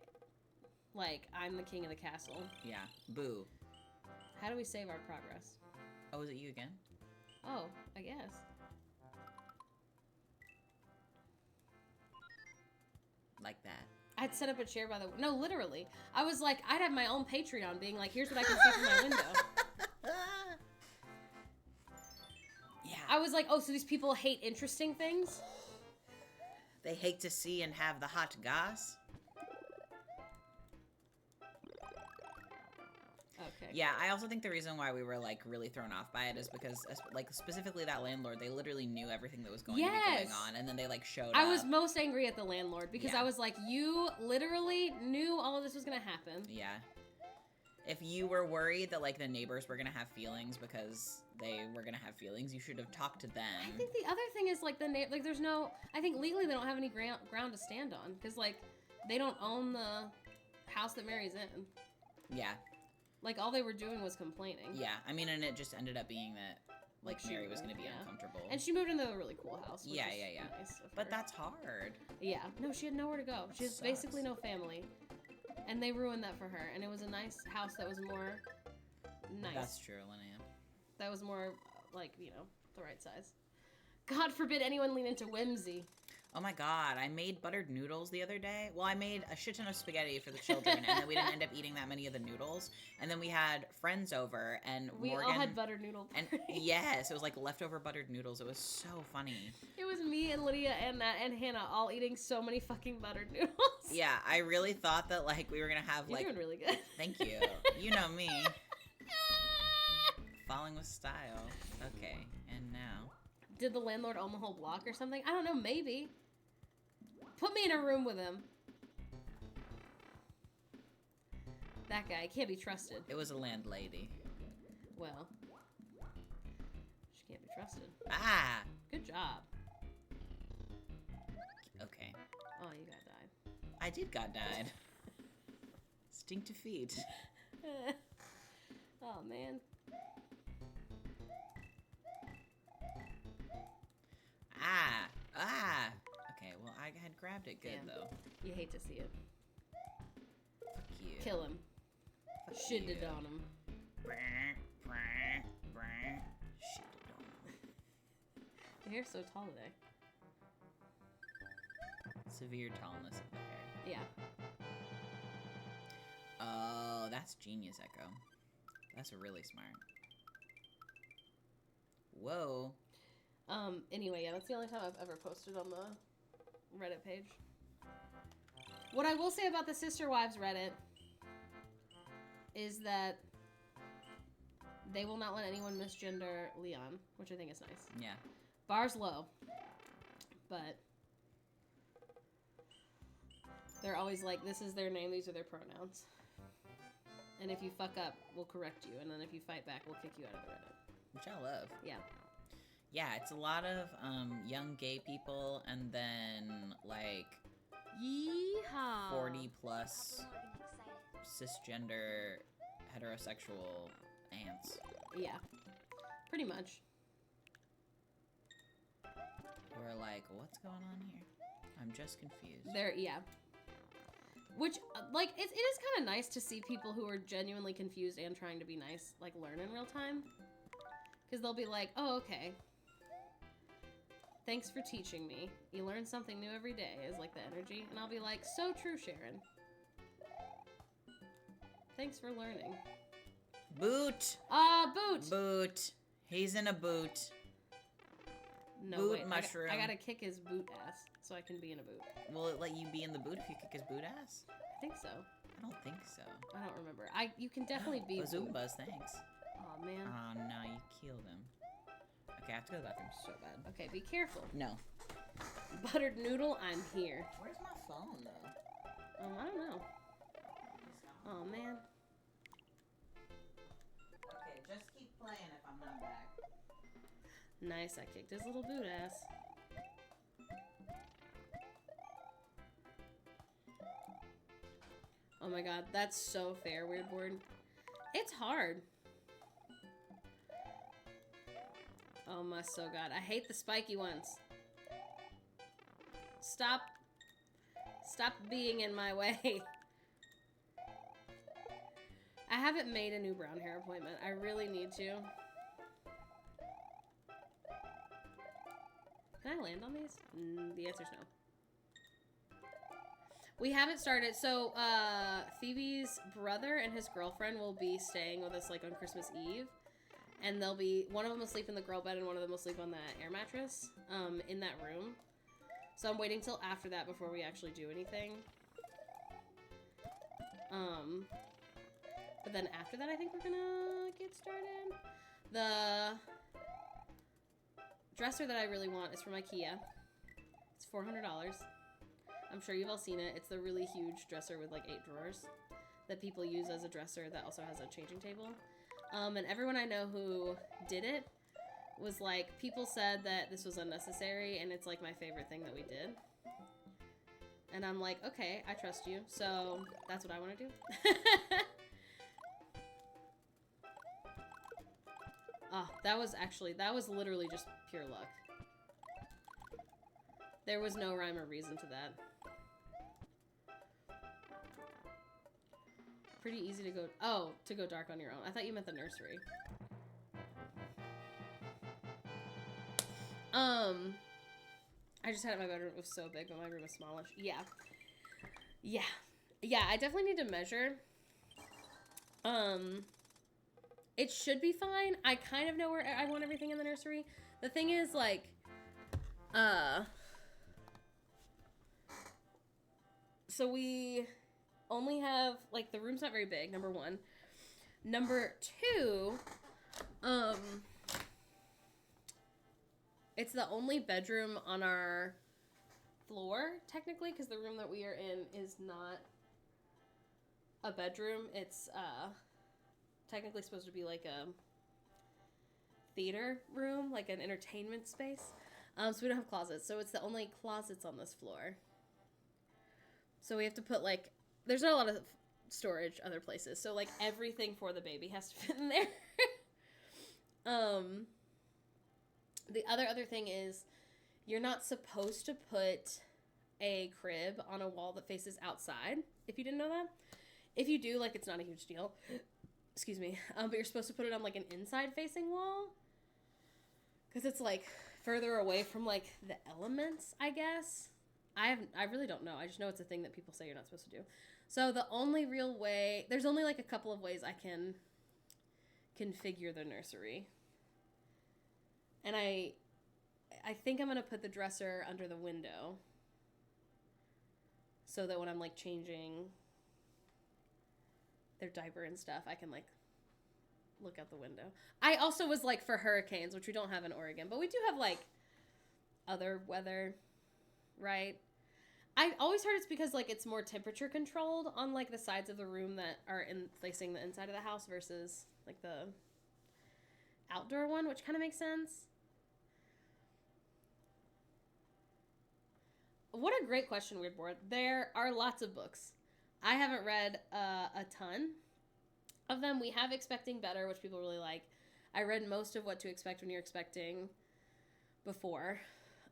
like, I'm the king of the castle. Yeah. Boo. How do we save our progress? Oh, is it you again? Oh, I guess. Like that. I'd set up a chair by the... No, literally. I was like, I'd have my own Patreon being like, here's what I can see from my window. Yeah. I was like, oh, so these people hate interesting things? They hate to see and have the hot goss? Okay. Yeah, I also think the reason why we were like really thrown off by it is because like specifically that landlord, they literally knew everything that was going to be going on, and then they like showed up. I was most angry at the landlord because I was like, you literally knew all of this was going to happen. Yeah. If you were worried that like the neighbors were going to have feelings because they were going to have feelings, you should have talked to them. I think the other thing is like there's no, I think legally they don't have any ground to stand on because like they don't own the house that Mary's in. Yeah. Like, all they were doing was complaining. Yeah, I mean, and it just ended up being that, like Mary was going to be uncomfortable. And she moved into a really cool house. Yeah. Nice of but her. that's hard. Yeah. No, she had nowhere to go. She has basically no family. And they ruined that for her. And it was a nice house that was more nice. That's true, Linnea. That was more, like, you know, the right size. God forbid anyone lean into whimsy. Oh my god, I made buttered noodles the other day. Well, I made a shit ton of spaghetti for the children, and then we didn't end up eating that many of the noodles. And then we had friends over, and We Morgan all had buttered noodle and party. yes, it was like leftover buttered noodles. It was so funny. It was me and Lydia and Nat and Hannah all eating so many fucking buttered noodles. Yeah, I really thought that like we were gonna have You're like. doing really good. Thank you. You know me. Falling with style. Okay, and now. Did the landlord own the whole block or something? I don't know, maybe. Put me in a room with him. That guy can't be trusted. It was a landlady. Well, she can't be trusted. Ah! Good job. Okay. Oh, you got died. I did got died. Stink to feet. Oh, man. Ah! Ah! Okay, well, I had grabbed it good, Damn. though. You hate to see it. Fuck you. Kill him. Fuck Shitted you. on him. Shitted on him. Your hair's so tall today. Severe tallness of the hair. Yeah. Oh, that's genius, Echo. That's really smart. Whoa. Anyway, yeah, that's the only time I've ever posted on the Reddit page. What I will say about the Sister Wives Reddit is that they will not let anyone misgender Leon, which I think is nice. Yeah. Bar's low, but they're always like, this is their name, these are their pronouns. And if you fuck up, we'll correct you, and then if you fight back, we'll kick you out of the Reddit. Which I love. Yeah. Yeah, it's a lot of young gay people and then like Yeehaw! 40 plus cisgender heterosexual aunts Yeah. Pretty much. who are like, what's going on here? I'm just confused. Yeah. Which, like, it is kind of nice to see people who are genuinely confused and trying to be nice, like, learn in real time. Because they'll be like, oh, okay. Thanks for teaching me. You learn something new every day, is like the energy. And I'll be like, so true, Sharon. Thanks for learning. Boot! Boot! Boot. He's in a boot. No, Boot wait. mushroom. I gotta kick his boot ass so I can be in a boot. Will it let you be in the boot if you kick his boot ass? I think so. I don't think so. I don't remember. You can definitely be boot. Zumbas, thanks. Aw, man. Oh no, you killed him. Okay, I have to go to the bathroom so bad. Okay, be careful. No. Buttered noodle, I'm here. Where's my phone though? I don't know. Oh, man. Okay, just keep playing if I'm not back. Nice, I kicked his little boot ass. Oh my god, that's so fair, Weird Board. It's hard. Oh my so god. I hate the spiky ones. Stop. Stop being in my way. I haven't made a new brown hair appointment. I really need to. Can I land on these? The answer's no. We haven't started. So, Phoebe's brother and his girlfriend will be staying with us, like, on Christmas Eve. And they'll be, one of them will sleep in the girl bed and one of them will sleep on the air mattress, in that room. So I'm waiting till after that before we actually do anything. But then after that, I think we're gonna get started. The dresser that I really want is from IKEA. It's $400. I'm sure you've all seen it. It's the really huge dresser with like 8 drawers that people use as a dresser that also has a changing table. And everyone I know who did it was like, people said that this was unnecessary and it's like my favorite thing that we did. And I'm like, okay, I trust you. So that's what I want to do. Oh, that was literally just pure luck. There was no rhyme or reason to that. Pretty easy to go dark on your own. I thought you meant the nursery. I just had it in my bedroom. It was so big, but my room was smallish. Yeah. Yeah. Yeah, I definitely need to measure. It should be fine. I kind of know where I want everything in the nursery. The thing is, like, so we only have, like, the room's not very big, number one. Number two, it's the only bedroom on our floor, technically, because the room that we are in is not a bedroom. It's, technically supposed to be like a theater room, like an entertainment space. So we don't have closets. So it's the only closets on this floor. So we have to put, like, there's not a lot of storage other places. So, like, everything for the baby has to fit in there. The other thing is you're not supposed to put a crib on a wall that faces outside, if you didn't know that. If you do, like, it's not a huge deal. Excuse me. But you're supposed to put it on, like, an inside-facing wall. Because it's, like, further away from, like, the elements, I guess. I really don't know. I just know it's a thing that people say you're not supposed to do. So the only real way... There's only, like, a couple of ways I can configure the nursery. And I think I'm going to put the dresser under the window. So that when I'm, like, changing their diaper and stuff, I can, like, look out the window. I also was, like, for hurricanes, which we don't have in Oregon, but we do have, like, other weather, right? I always heard it's because, like, it's more temperature controlled on, like, the sides of the room that are facing the inside of the house versus, like, the outdoor one, which kind of makes sense. What a great question, Weird Board. There are lots of books. I haven't read a ton of them. We have Expecting Better, which people really like. I read most of What to Expect When You're Expecting before,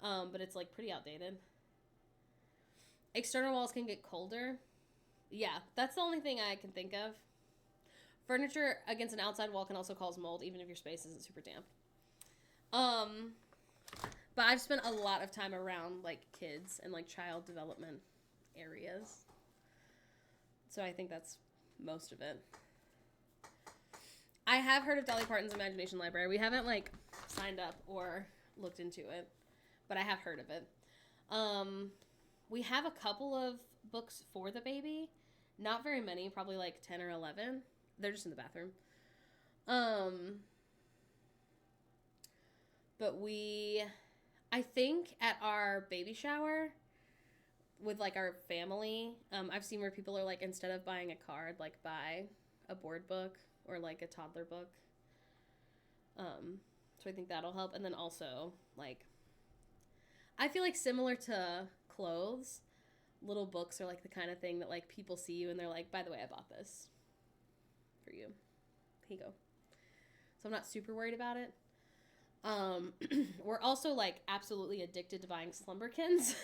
but it's, like, pretty outdated. External walls can get colder. Yeah, that's the only thing I can think of. Furniture against an outside wall can also cause mold, even if your space isn't super damp. But I've spent a lot of time around, like, kids and, like, child development areas. So I think that's most of it. I have heard of Dolly Parton's Imagination Library. We haven't, like, signed up or looked into it, but I have heard of it. We have a couple of books for the baby. Not very many, probably, like, 10 or 11. They're just in the bathroom. But I think at our baby shower with, like, our family, I've seen where people are, like, instead of buying a card, like, buy a board book or, like, a toddler book. So I think that'll help. And then also, like, I feel like similar to clothes, little books are, like, the kind of thing that, like, people see you and they're like, by the way, I bought this for you. Here you go. So I'm not super worried about it. We're also, like, absolutely addicted to buying Slumberkins,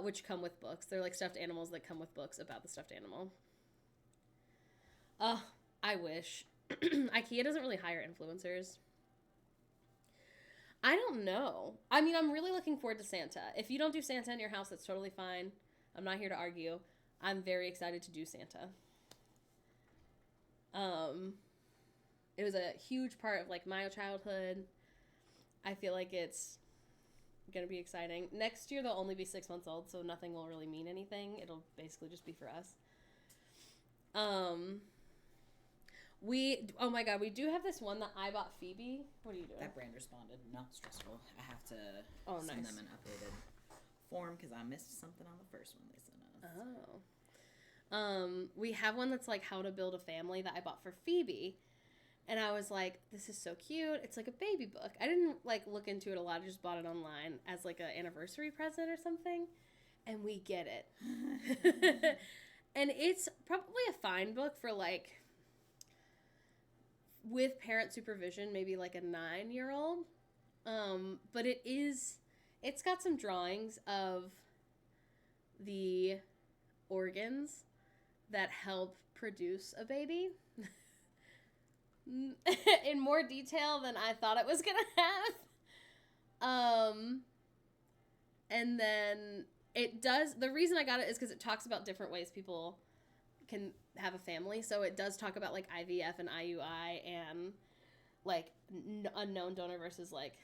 which come with books. They're, like, stuffed animals that come with books about the stuffed animal. I wish. IKEA doesn't really hire influencers. I don't know. I mean, I'm really looking forward to Santa. If you don't do Santa in your house, that's totally fine. I'm not here to argue. I'm very excited to do Santa. It was a huge part of, like, my childhood. I feel like it's gonna be exciting. Next year, they'll only be 6 months old, so nothing will really mean anything. It'll basically just be for us. Oh my god, we do have this one that I bought Phoebe. What are you doing? That brand responded. Not stressful. I have to send them an updated form because I missed something on the first one they sent us. Oh. We have one that's, like, how to build a family that I bought for Phoebe. And I was like, this is so cute. It's like a baby book. I didn't, like, look into it a lot. I just bought it online as, like, an anniversary present or something. And we get it. And it's probably a fine book for, like, with parent supervision, maybe, like, a 9-year-old. But it's got some drawings of the organs that help produce a baby. In more detail than I thought it was gonna have. And then it does, the reason I got it is because it talks about different ways people can have a family. So it does talk about like IVF and IUI and like unknown donor versus like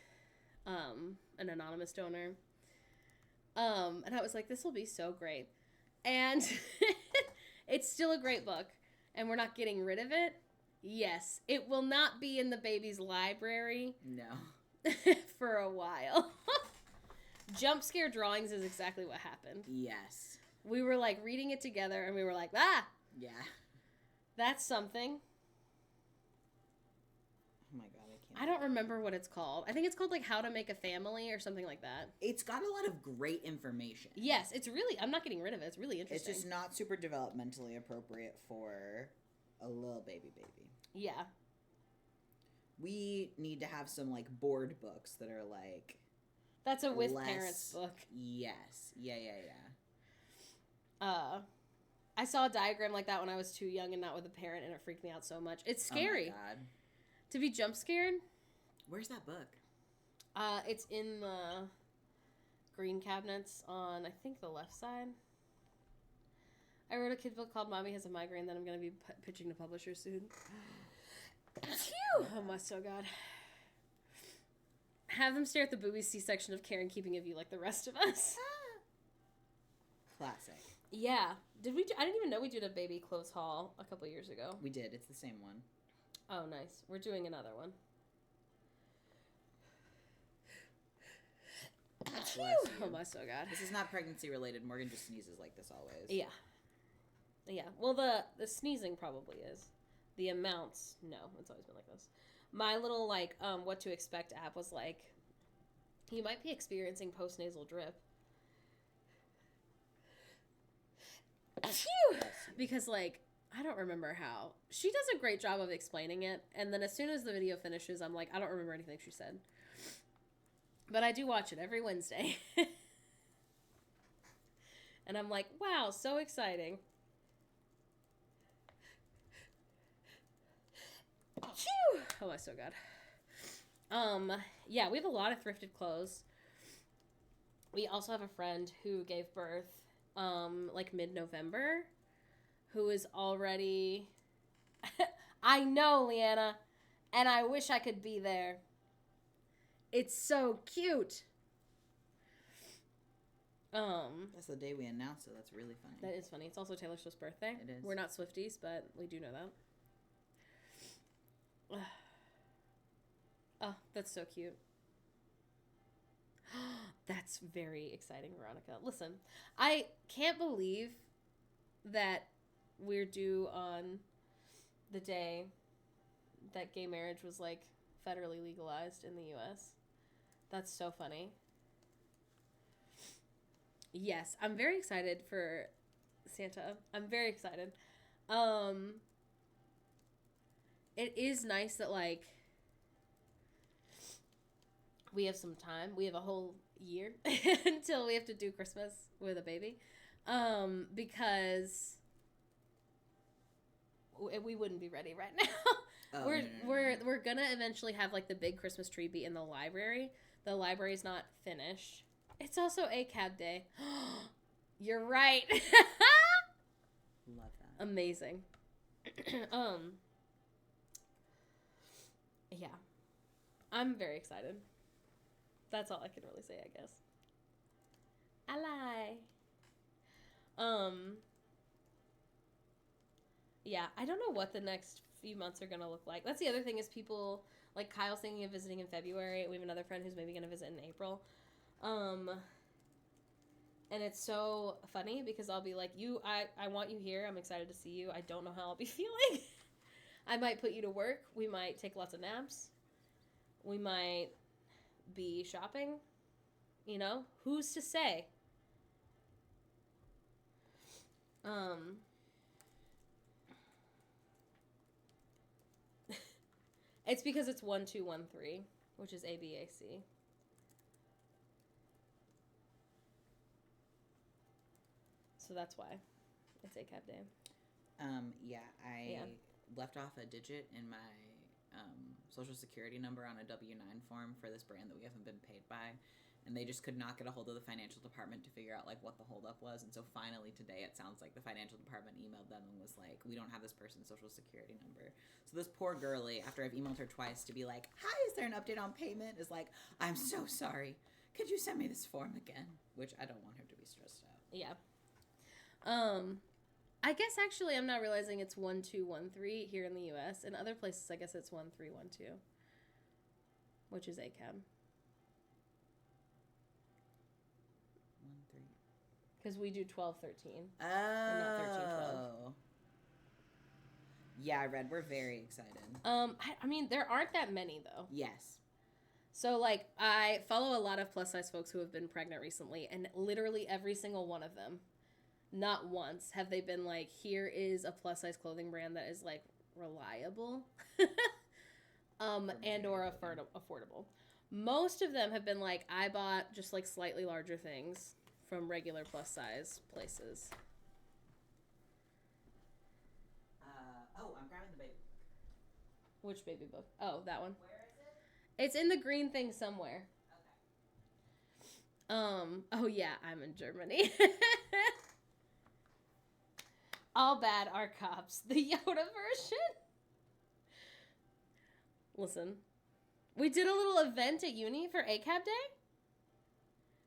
an anonymous donor. And I was like, this will be so great. And it's still a great book, and we're not getting rid of it. Yes, it will not be in the baby's library. No. For a while. Jump scare drawings is exactly what happened. Yes. We were like reading it together, and we were like, ah, Yeah. that's something. Oh my god, I can't. I don't remember what it's called. I think it's called like How to Make a Family or something like that. It's got a lot of great information. Yes, it's really, I'm not getting rid of it. It's really It's interesting. just not super developmentally appropriate for a little baby. Yeah. We need to have some like board books that are like That's a with less- parents book. Yes. Yeah. I saw a diagram like that when I was too young and not with a parent, and it freaked me out so much. It's scary. Oh my god. To be jump scared. Where's that book? It's in the green cabinets on, I think, the left side. I wrote a kid book called Mommy Has a Migraine that I'm going to be pitching to publishers soon. Phew! Oh my so god. Have them stare at the boobies C-section of Care and Keeping of You like the rest of us. Classic. Yeah. Did we? I didn't even know we did a baby clothes haul a couple years ago. We did. It's the same one. Oh, nice. We're doing another one. Bless you. Oh my so god. This is not pregnancy related. Morgan just sneezes like this always. Yeah. Yeah. Well, the sneezing probably is. The amounts, no. It's always been like this. My little, like, what to expect app was like, you might be experiencing postnasal drip. Phew! Because, like, I don't remember how. She does a great job of explaining it, and then as soon as the video finishes, I'm like, I don't remember anything she said. But I do watch it every Wednesday. And I'm like, wow, so exciting. Phew! Oh my so god. Yeah, we have a lot of thrifted clothes. We also have a friend who gave birth like mid-November, who is already I know, Leanna, and I wish I could be there. It's so cute. That's the day we announced it. That's really funny. That is funny. It's also Taylor Swift's birthday. It is. We're not Swifties, but we do know that. Oh, that's so cute. That's very exciting, Veronica. Listen, I can't believe that we're due on the day that gay marriage was, like, federally legalized in the U.S. That's so funny. Yes, I'm very excited for Santa. I'm very excited. It is nice that, like, we have some time. We have a whole year until we have to do Christmas with a baby. Because we wouldn't be ready right now. Oh, we're gonna eventually have, like, the big Christmas tree be in the library. The library's not finished. It's also ACAB day. You're right. Love that. Amazing. Yeah. I'm very excited. That's all I can really say, I guess. I lie. Yeah, I don't know what the next few months are gonna look like. That's the other thing is people, like Kyle's thinking of visiting in February. We have another friend who's maybe gonna visit in April. And it's so funny because I'll be like, I want you here. I'm excited to see you. I don't know how I'll be feeling. I might put you to work. We might take lots of naps. We might be shopping. You know, who's to say? It's because it's 1213, which is ABAC. So that's why it's ACAB day. I left off a digit in my social security number on a W-9 form for this brand that we haven't been paid by. and they just could not get a hold of the financial department to figure out like what the holdup was. And so finally today, it sounds like the financial department emailed them and was like, "We don't have this person's social security number." So this poor girlie, after I've emailed her twice to be like, "Hi, is there an update on payment?" is like, "I'm so sorry. Could you send me this form again?" Which I don't want her to be stressed out. Yeah. I guess actually I'm not realizing it's 1213 here in the U.S. In other places, I guess it's 1312, which is ACAB. 1-3. Because we do 1213. Oh. And not 1312. Yeah, I read. We're very excited. I mean, there aren't that many though. Yes. So like, I follow a lot of plus size folks who have been pregnant recently, and literally every single one of them, not once have they been like, here is a plus size clothing brand that is like reliable, and or affordable. Most of them have been like, I bought just like slightly larger things from regular plus size places. I'm grabbing the baby. Which baby book? Oh, that one. Where is it? It's in the green thing somewhere. Okay. Oh yeah, I'm in Germany. All bad are cops. The Yoda version. Listen, we did a little event at uni for ACAB Day.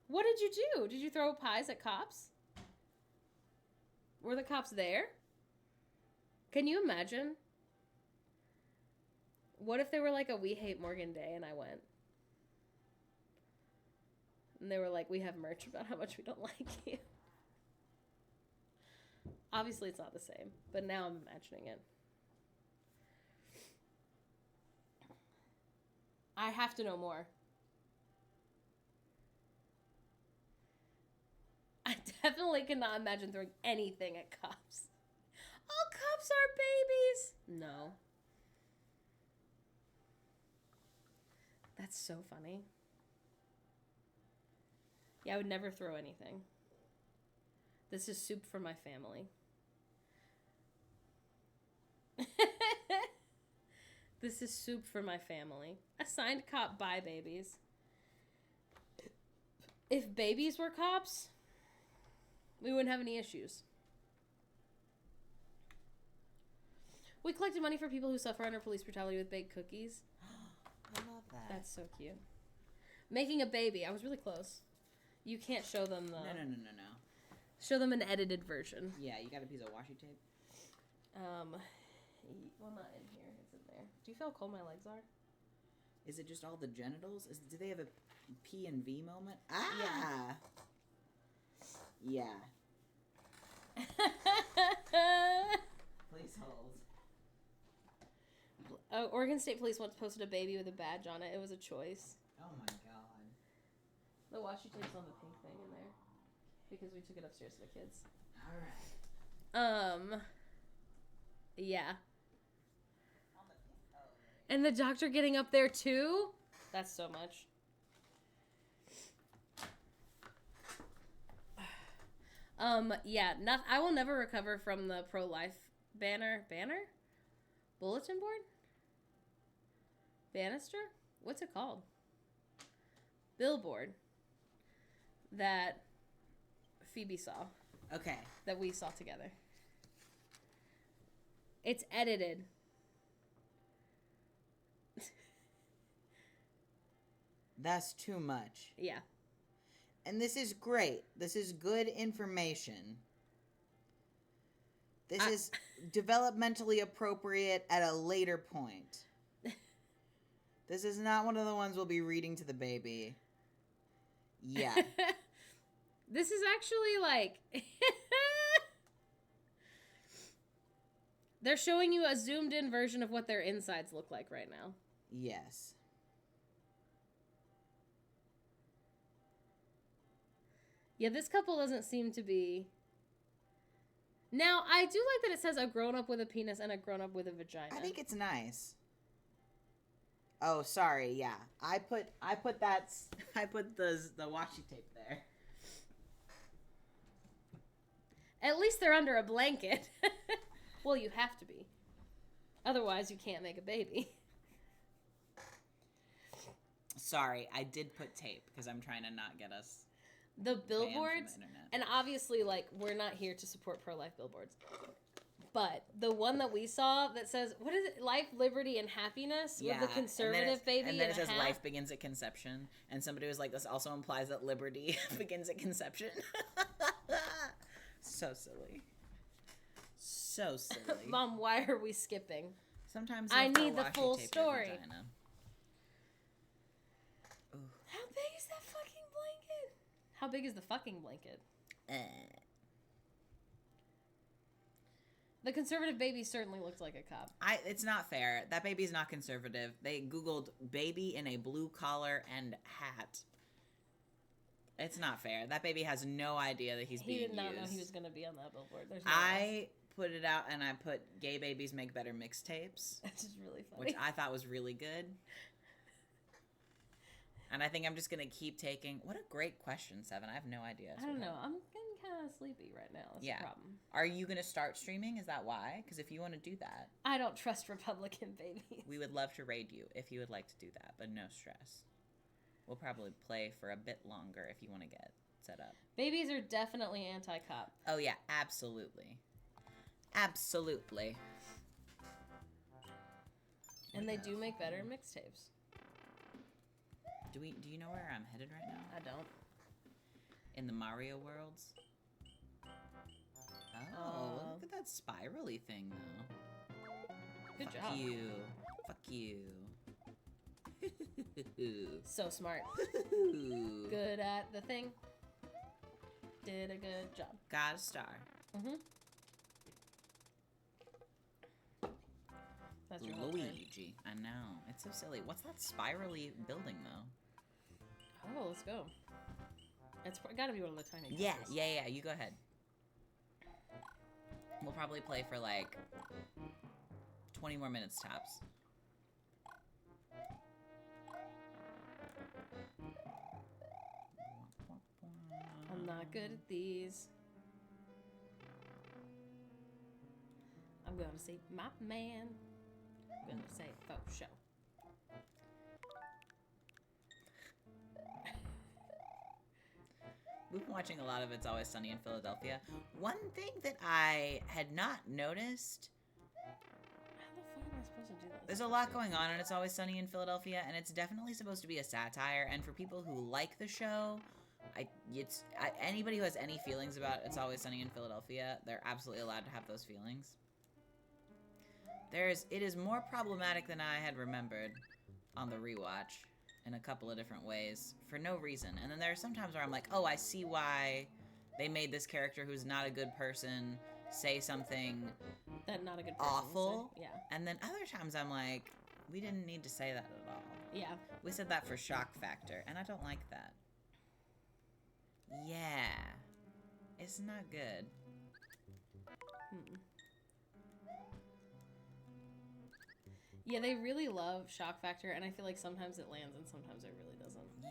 What did you do? Did you throw pies at cops? Were the cops there? Can you imagine? What if they were like a We Hate Morgan Day and I went? And they were like, we have merch about how much we don't like you. Obviously, it's not the same, but now I'm imagining it. I have to know more. I definitely cannot imagine throwing anything at cops. All cops are babies. No. That's so funny. Yeah, I would never throw anything. This is soup for my family. This is soup for my family. Assigned cop by babies. If babies were cops, we wouldn't have any issues. We collected money for people who suffer under police brutality with baked cookies. I love that. That's so cute. Making a baby. I was really close. You can't show them the... No. Show them an edited version. Yeah, you got a piece of washi tape? Well, not in here. It's in there. Do you feel how cold my legs are? Is it just all the genitals? Do they have a P and V moment? Ah! Yeah. Please hold. Oregon State Police once posted a baby with a badge on it. It was a choice. Oh my god. The washi tape's on the pink thing in there. Because we took it upstairs to the kids. Alright. Yeah. And the doctor getting up there too? That's so much. Yeah, I will never recover from the pro-life banner? Bulletin board? Banister? What's it called? Billboard. That Phoebe saw. Okay. That we saw together. It's edited. That's too much. Yeah. And this is great. This is good information. This is developmentally appropriate at a later point. This is not one of the ones we'll be reading to the baby. Yeah. This is actually like... They're showing you a zoomed in version of what their insides look like right now. Yes. Yeah, this couple doesn't seem to be... Now, I do like that it says a grown-up with a penis and a grown-up with a vagina. I think it's nice. Oh, sorry. Yeah. I put the washi tape there. At least they're under a blanket. Well, you have to be. Otherwise, you can't make a baby. Sorry, I did put tape because I'm trying to not get us The banned from billboards, the internet. and obviously, like, we're not here to support pro-life billboards. But the one that we saw that says, what is it? Life, liberty, and happiness with the conservative baby and then it says hat. life begins at conception. And somebody was like, this also implies that liberty begins at conception. So silly. So silly. Mom, why are we skipping? Sometimes I you have to need the washi full tape your story. vagina. Ooh. How big is that fucking blanket? How big is the fucking blanket? The conservative baby certainly looks like a cop. It's not fair. That baby's not conservative. They Googled baby in a blue collar and hat. It's not fair. That baby has no idea that he's being used. He did not know he was going to be on that billboard. There's no way. I put it out and I put gay babies make better mixtapes, That's just really funny. which I thought was really good. And I think I'm just going to keep taking... What a great question, Seven. I have no idea. I don't know. I'm getting kind of sleepy right now. That's Yeah. the problem. Are you going to start streaming? Is that why? Because if you want to do that, I don't trust Republican babies. we would love to raid you if you would like to do that, but no stress. We'll probably play for a bit longer if you want to get set up. Babies are definitely anti-cop. Oh, yeah. Absolutely. Absolutely. And they do make better mixtapes. Do you know where I'm headed right now? I don't. In the Mario worlds? Oh, look at that spirally thing, though. Good Fuck job. you. Fuck you. So smart. Good at the thing. Did a good job. Got a star. Mm-hmm. That's your whole turn. Luigi. I know. It's so silly. What's that spirally building, though? Oh, let's go. It's got to be one of the tiny Yeah, houses. yeah. You go ahead. We'll probably play for like 20 more minutes tops. I'm not good at these. I'm going to say my man. I'm going to say faux show. We've been watching a lot of It's Always Sunny in Philadelphia. One thing that I had not noticed, How the fuck am I supposed to do this? there's a lot going on in It's Always Sunny in Philadelphia, and it's definitely supposed to be a satire. And for people who like the show, anybody who has any feelings about It's Always Sunny in Philadelphia, they're absolutely allowed to have those feelings. It is more problematic than I had remembered on the rewatch in a couple of different ways for no reason. And then there are some times where I'm like, oh, I see why they made this character who's not a good person say something That not a good person awful. would say. And then other times I'm like, we didn't need to say that at all. Yeah. We said that for shock factor, and I don't like that. Yeah. It's not good. Mm-mm. Yeah, they really love shock factor, and I feel like sometimes it lands and sometimes it really doesn't. Yeah.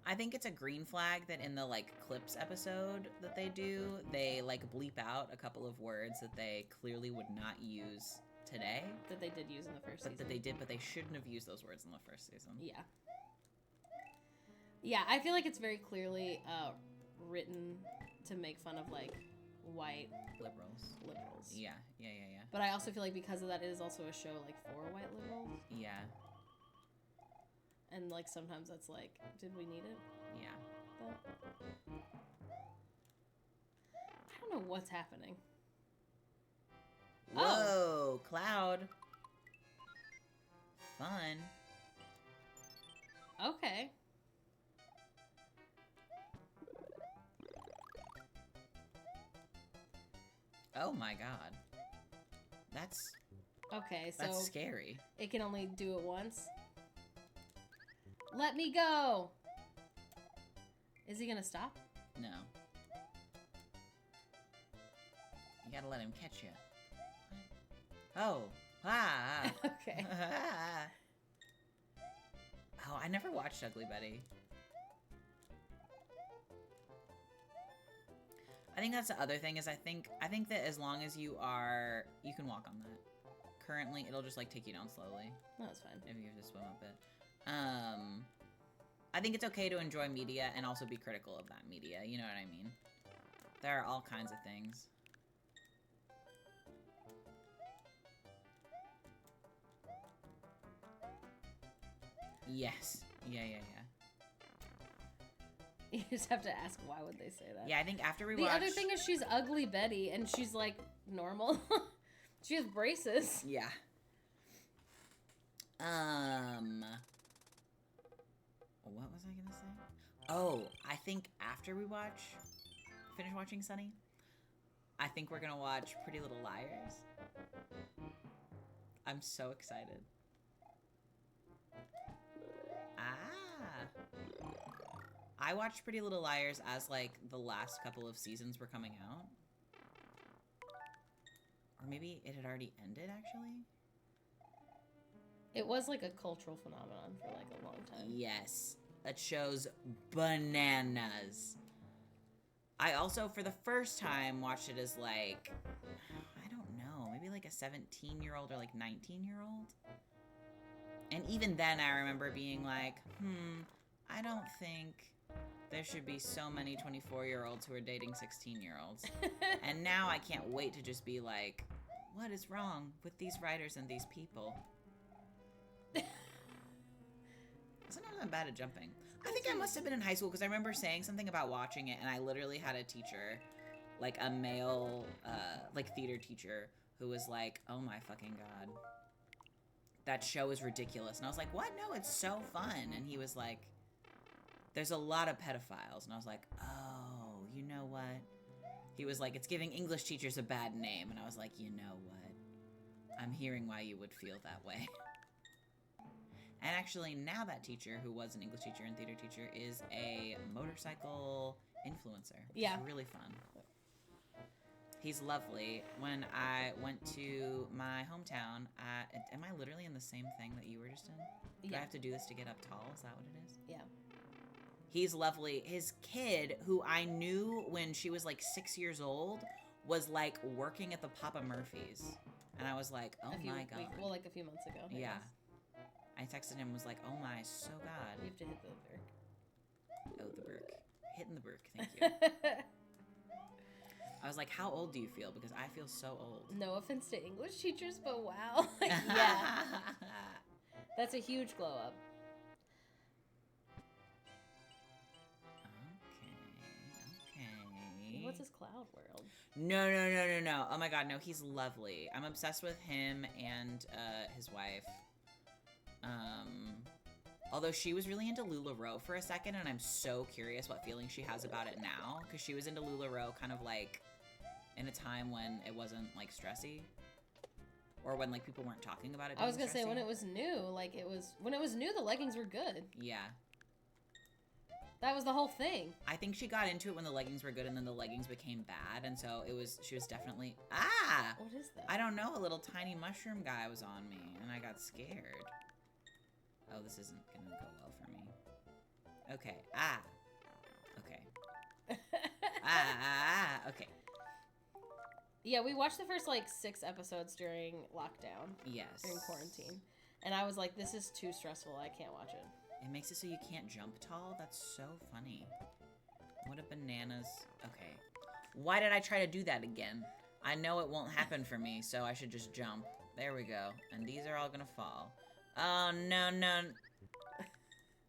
I think it's a green flag that in the, like, clips episode that they do, they, like, bleep out a couple of words that they clearly would not use today. That they did use in the first season. That they did, but they shouldn't have used those words in the first season. Yeah. Yeah, I feel like it's very clearly written to make fun of, like, white Liberals. Yeah. But I also feel like because of that, it is also a show, like, for white liberals. Yeah. And, like, sometimes that's like, did we need it? Yeah. But I don't know what's happening. Whoa, Cloud. Fun. Okay. Oh my god. That's Okay, so scary. it can only do it once. Let me go! Is he gonna stop? No. You gotta let him catch you. Oh. Ah. Okay. Oh, I never watched Ugly Betty. I think that's the other thing is I think that as long as you can walk on that. currently, it'll just, like, take you down slowly. No, it's fine. If you have to swim up it. I think it's okay to enjoy media and also be critical of that media. You know what I mean? There are all kinds of things. Yes. Yeah. You just have to ask, why would they say that? Yeah, I think after we The watch... other thing is she's ugly Betty, and she's, like, normal. She has braces. Yeah. What was I gonna say? Oh, I think after we finish watching Sunny, I think we're gonna watch Pretty Little Liars. I'm so excited. I watched Pretty Little Liars as, like, the last couple of seasons were coming out. Or maybe it had already ended, actually. It was, like, a cultural phenomenon for, like, a long time. Yes. That show's bananas. I also, for the first time, watched it as, like, I don't know, maybe, like, a 17-year-old or, like, 19-year-old. And even then, I remember being like, I don't think there should be so many 24-year-olds who are dating 16-year-olds. And now I can't wait to just be like, what is wrong with these writers and these people? Sometimes I'm bad at jumping. I think I must have been in high school because I remember saying something about watching it, and I literally had a teacher, like a male, like theater teacher, who was like, oh my fucking God. That show is ridiculous. And I was like, what? No, it's so fun. And he was like, there's a lot of pedophiles. And I was like, oh, you know what? He was like, it's giving English teachers a bad name. And I was like, you know what? I'm hearing why you would feel that way. And actually, now that teacher, who was an English teacher and theater teacher, is a motorcycle influencer. Yeah. It's really fun. He's lovely. When I went to my hometown, am I literally in the same thing that you were just in? Do I have to do this to get up tall? Is that what it is? Yeah. He's lovely. His kid, who I knew when she was like 6 years old, was like working at the Papa Murphy's. And I was like, oh my God. Like a few months ago. Yeah. I texted him, was like, oh my, so God. You have to hit the Burke. Oh, the Burke. Hitting the Burke, thank you. I was like, how old do you feel? Because I feel so old. No offense to English teachers, but wow. Like, yeah. That's a huge glow up. Okay. What's his cloud world? No. Oh my God, no, he's lovely. I'm obsessed with him and his wife. Although she was really into LuLaRoe for a second, and I'm so curious what feeling she has about it now, because she was into LuLaRoe kind of like in a time when it wasn't like stressy, or when like people weren't talking about it. I was gonna say stressy. when it was new, when it was new, the leggings were good. Yeah. That was the whole thing. I think she got into it when the leggings were good, and then the leggings became bad, and so she was definitely What is that? I don't know, a little tiny mushroom guy was on me, and I got scared. Oh, this isn't gonna go well for me. Okay. Okay. Okay. Yeah, we watched the first like 6 episodes during lockdown. Yes. During quarantine. And I was like, this is too stressful. I can't watch it. It makes it so you can't jump tall? That's so funny. What a bananas. Okay. Why did I try to do that again? I know it won't happen for me, so I should just jump. There we go. And these are all gonna fall. Oh, no.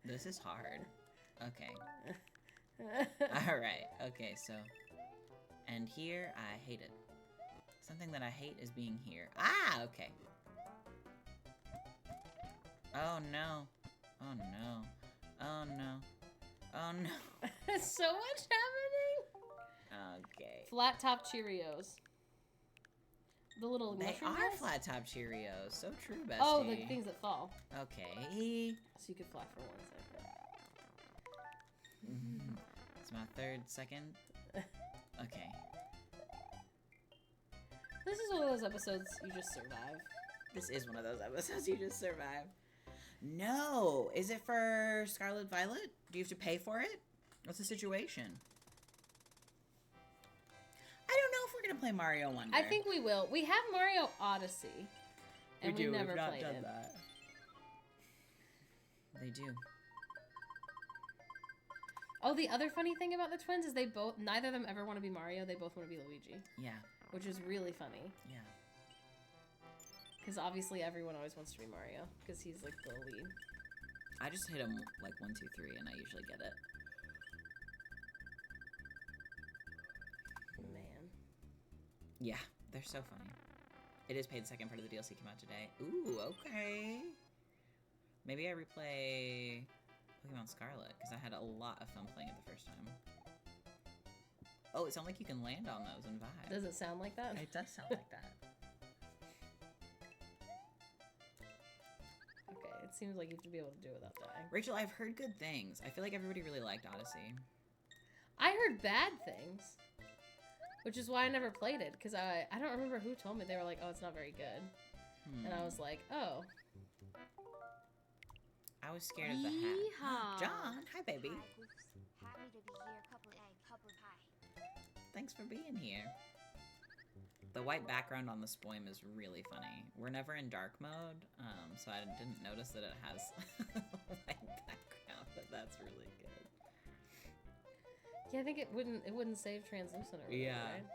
This is hard. Okay. Alright. Okay, so... And here, I hate it. Something that I hate is being here. Okay. Oh, no. Oh, no. Oh, no. Oh, no. So much happening. Okay. Flat top Cheerios. The little They mushroom are balls? flat top Cheerios. So true, bestie. Oh, the things that fall. Okay. So you could fly for 1 second. It's my 3rd second. Okay. This is one of those episodes you just survive. This is one of those episodes you just survive. No. Is it for Scarlet Violet? Do you have to pay for it? What's the situation? I don't know if we're going to play Mario Wonder. I think we will. We have Mario Odyssey. And we never played it. that. They do. Oh, the other funny thing about the twins is neither of them ever want to be Mario. They both want to be Luigi. Yeah. Which is really funny. Yeah. Because obviously everyone always wants to be Mario. Because he's like the lead. I just hit them like 1, 2, 3, and I usually get it. Man. Yeah, they're so funny. It is paid. The second part of the DLC came out today. Ooh, okay. Maybe I replay Pokemon Scarlet, because I had a lot of fun playing it the first time. Oh, it sounds like you can land on those and vibe. Does it sound like that? It does sound like that. Okay, it seems like you have to be able to do it without dying. Rachel, I've heard good things. I feel like everybody really liked Odyssey. I heard bad things. Which is why I never played it, because I don't remember who told me. They were like, oh, it's not very good. And I was like, oh. I was scared of the hat. Yeehaw. John, hi baby. Hi, Goose. Happy to be here. Couple egg, couple pie. Thanks for being here. The white background on the Spoim is really funny. We're never in dark mode, so I didn't notice that it has a white background, but that's really good. Yeah, I think it wouldn't save translucent or whatever, right?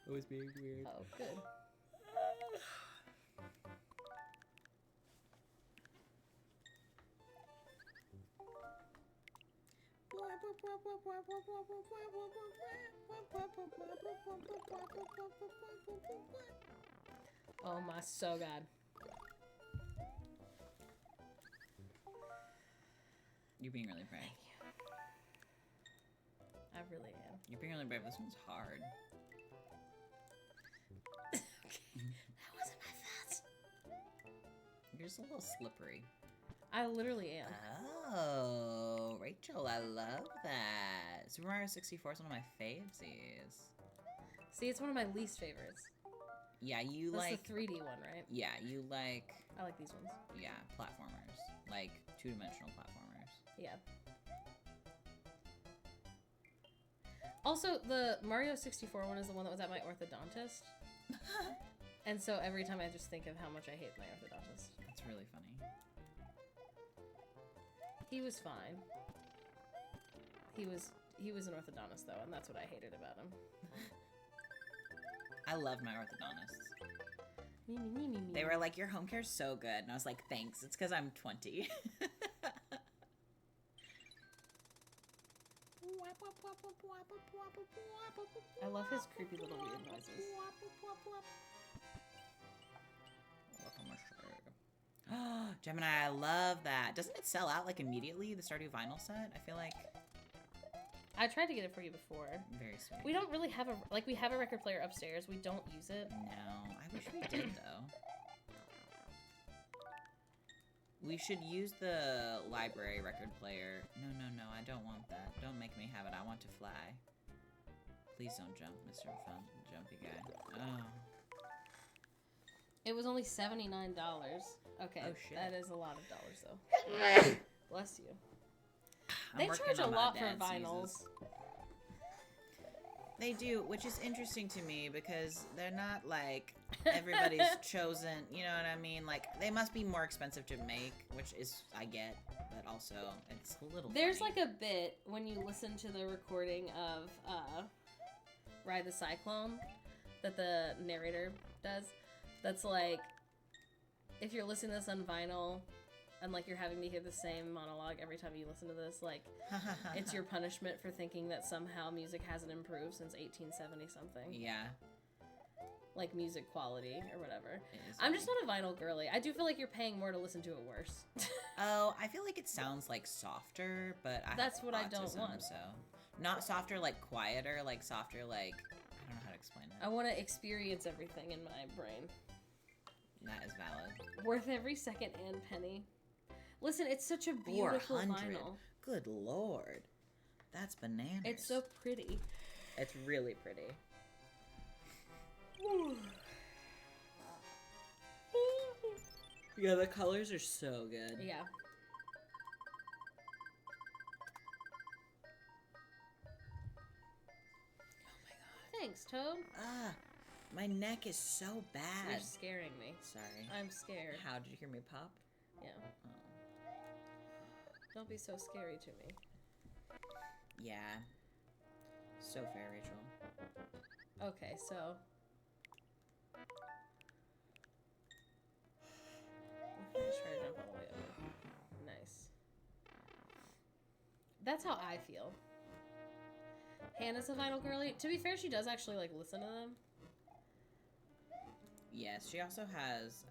It was being weird. Oh, good. Oh my so god. You're being really brave. I really am. You're being really brave. This one's hard. Okay. That wasn't my fault. You're just a little slippery. I literally am. Oh, Rachel, I love that. Super Mario 64 is one of my favesies. See, it's one of my least favorites. Yeah, you That's like... the 3D one, right? Yeah, you like... I like these ones. Yeah, platformers. Like, two-dimensional platformers. Yeah. Also, the Mario 64 one is the one that was at my orthodontist. And so every time I just think of how much I hate my orthodontist. That's really funny. He was fine. He was an orthodontist though, and that's what I hated about him. I love my orthodontists. Me. They were like, your home care's so good. And I was like, thanks. It's because I'm 20. I love his creepy little weird noises. Gemini, I love that. Doesn't it sell out like immediately, the Stardew vinyl set? I feel like I tried to get it for you before. very sweet. We don't really have we have a record player upstairs. We don't use it. No, I wish we did though. We should use the library record player. No, I don't want that. Don't make me have it. I want to fly. Please don't jump, Mr. Fun Jumpy Guy. Oh. It was only $79. Okay, Oh, shit. that is a lot of dollars though. Bless you. I'm They working charge a on my lot for dad's vinyls. uses. They do, which is interesting to me because they're not like everybody's chosen, you know what I mean? Like, they must be more expensive to make, which is, I get, but also it's a little There's funny. like a bit when you listen to the recording of Ride the Cyclone that the narrator does. That's like, if you're listening to this on vinyl and like you're having to hear the same monologue every time you listen to this, like it's your punishment for thinking that somehow music hasn't improved since 1870 something. Yeah. Like music quality or whatever. It is I'm just funny. not a vinyl girly. I do feel like you're paying more to listen to it worse. Oh, I feel like it sounds like softer, but I That's have what I don't autism, want. So not softer, like quieter, like softer, like I don't know how to explain it. I want to experience everything in my brain. That is valid. Worth every second and penny. Listen, it's such a beautiful 400. vinyl. Good lord, that's bananas. It's so pretty. It's really pretty. Yeah, the colors are so good. Yeah. Thanks, Toad. Ah, My neck is so You're bad. scaring me. Sorry. I'm scared. How did you hear me pop? Yeah. Oh. Don't be so scary to me. Yeah. So fair, Rachel. Okay, so. I'm gonna try to jump all the way over. Nice. That's how I feel. Hannah's a vinyl girly. To be fair, she does actually like listen to them. Yes, she also has,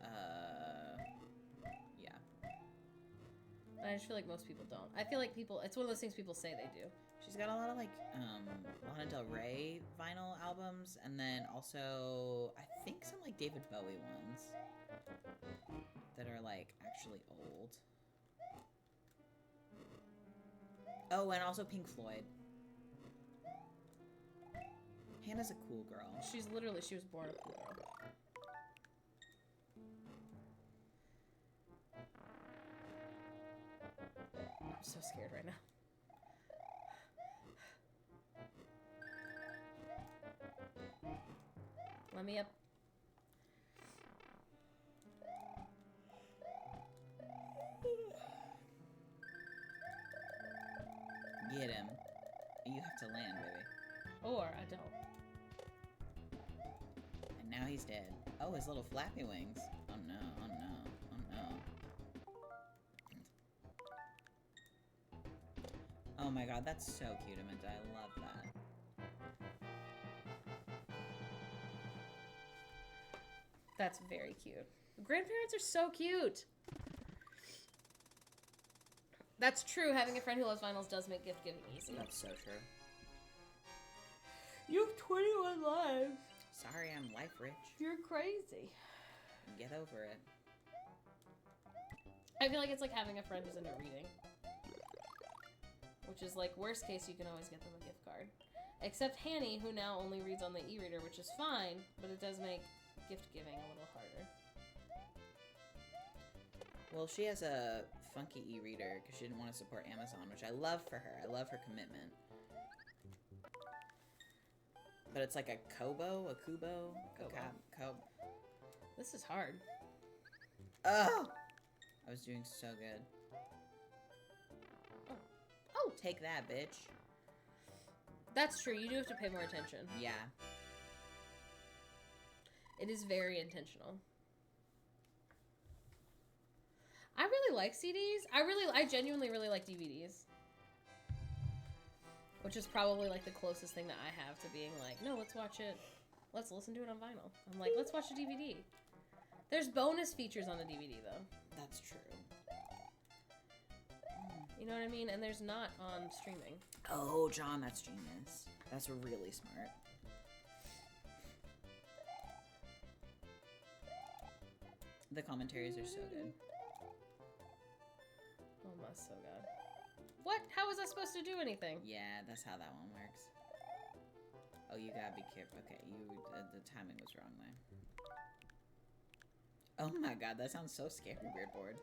yeah. But I just feel like most people don't. I feel like people, it's one of those things people say they do. She's got a lot of, like, Lana Del Rey vinyl albums, and then also, I think some, like, David Bowie ones that are, like, actually old. Oh, and also Pink Floyd. Hannah's a cool girl. She was born a cool girl. I'm so scared right now. Let me up. Get him. You have to land, baby. Or I don't. And now he's dead. Oh, his little flappy wings. Oh no, oh no, oh no. Oh my god, that's so cute, Amanda. I love that. That's very cute. Grandparents are so cute. That's true. Having a friend who loves vinyls does make gift giving easy. That's so true. You have 21 lives. Sorry, I'm life rich. You're crazy. Get over it. I feel like it's like having a friend who's into reading. Which is like, worst case, you can always get them a gift card. Except Hanny, who now only reads on the e-reader, which is fine, but it does make gift giving a little harder. Well, she has a funky e-reader because she didn't want to support Amazon, which I love for her. I love her commitment. But it's like a Kobo, a Kubo, This is hard. Oh! I was doing so good. Oh! Take that, bitch. That's true. You do have to pay more attention. Yeah. It is very intentional. I really like CDs. I genuinely really like DVDs. Which is probably like the closest thing that I have to being like, no, let's watch it. Let's listen to it on vinyl. I'm like, let's watch a DVD. There's bonus features on a DVD though. That's true. You know what I mean? And there's not on streaming. Oh, John, that's genius. That's really smart. The commentaries are so good. Oh my so god. What? How was I supposed to do anything? Yeah, that's how that one works. Oh, you gotta be careful. Okay, the timing was wrong there. Oh my god, that sounds so scary, Weird Board.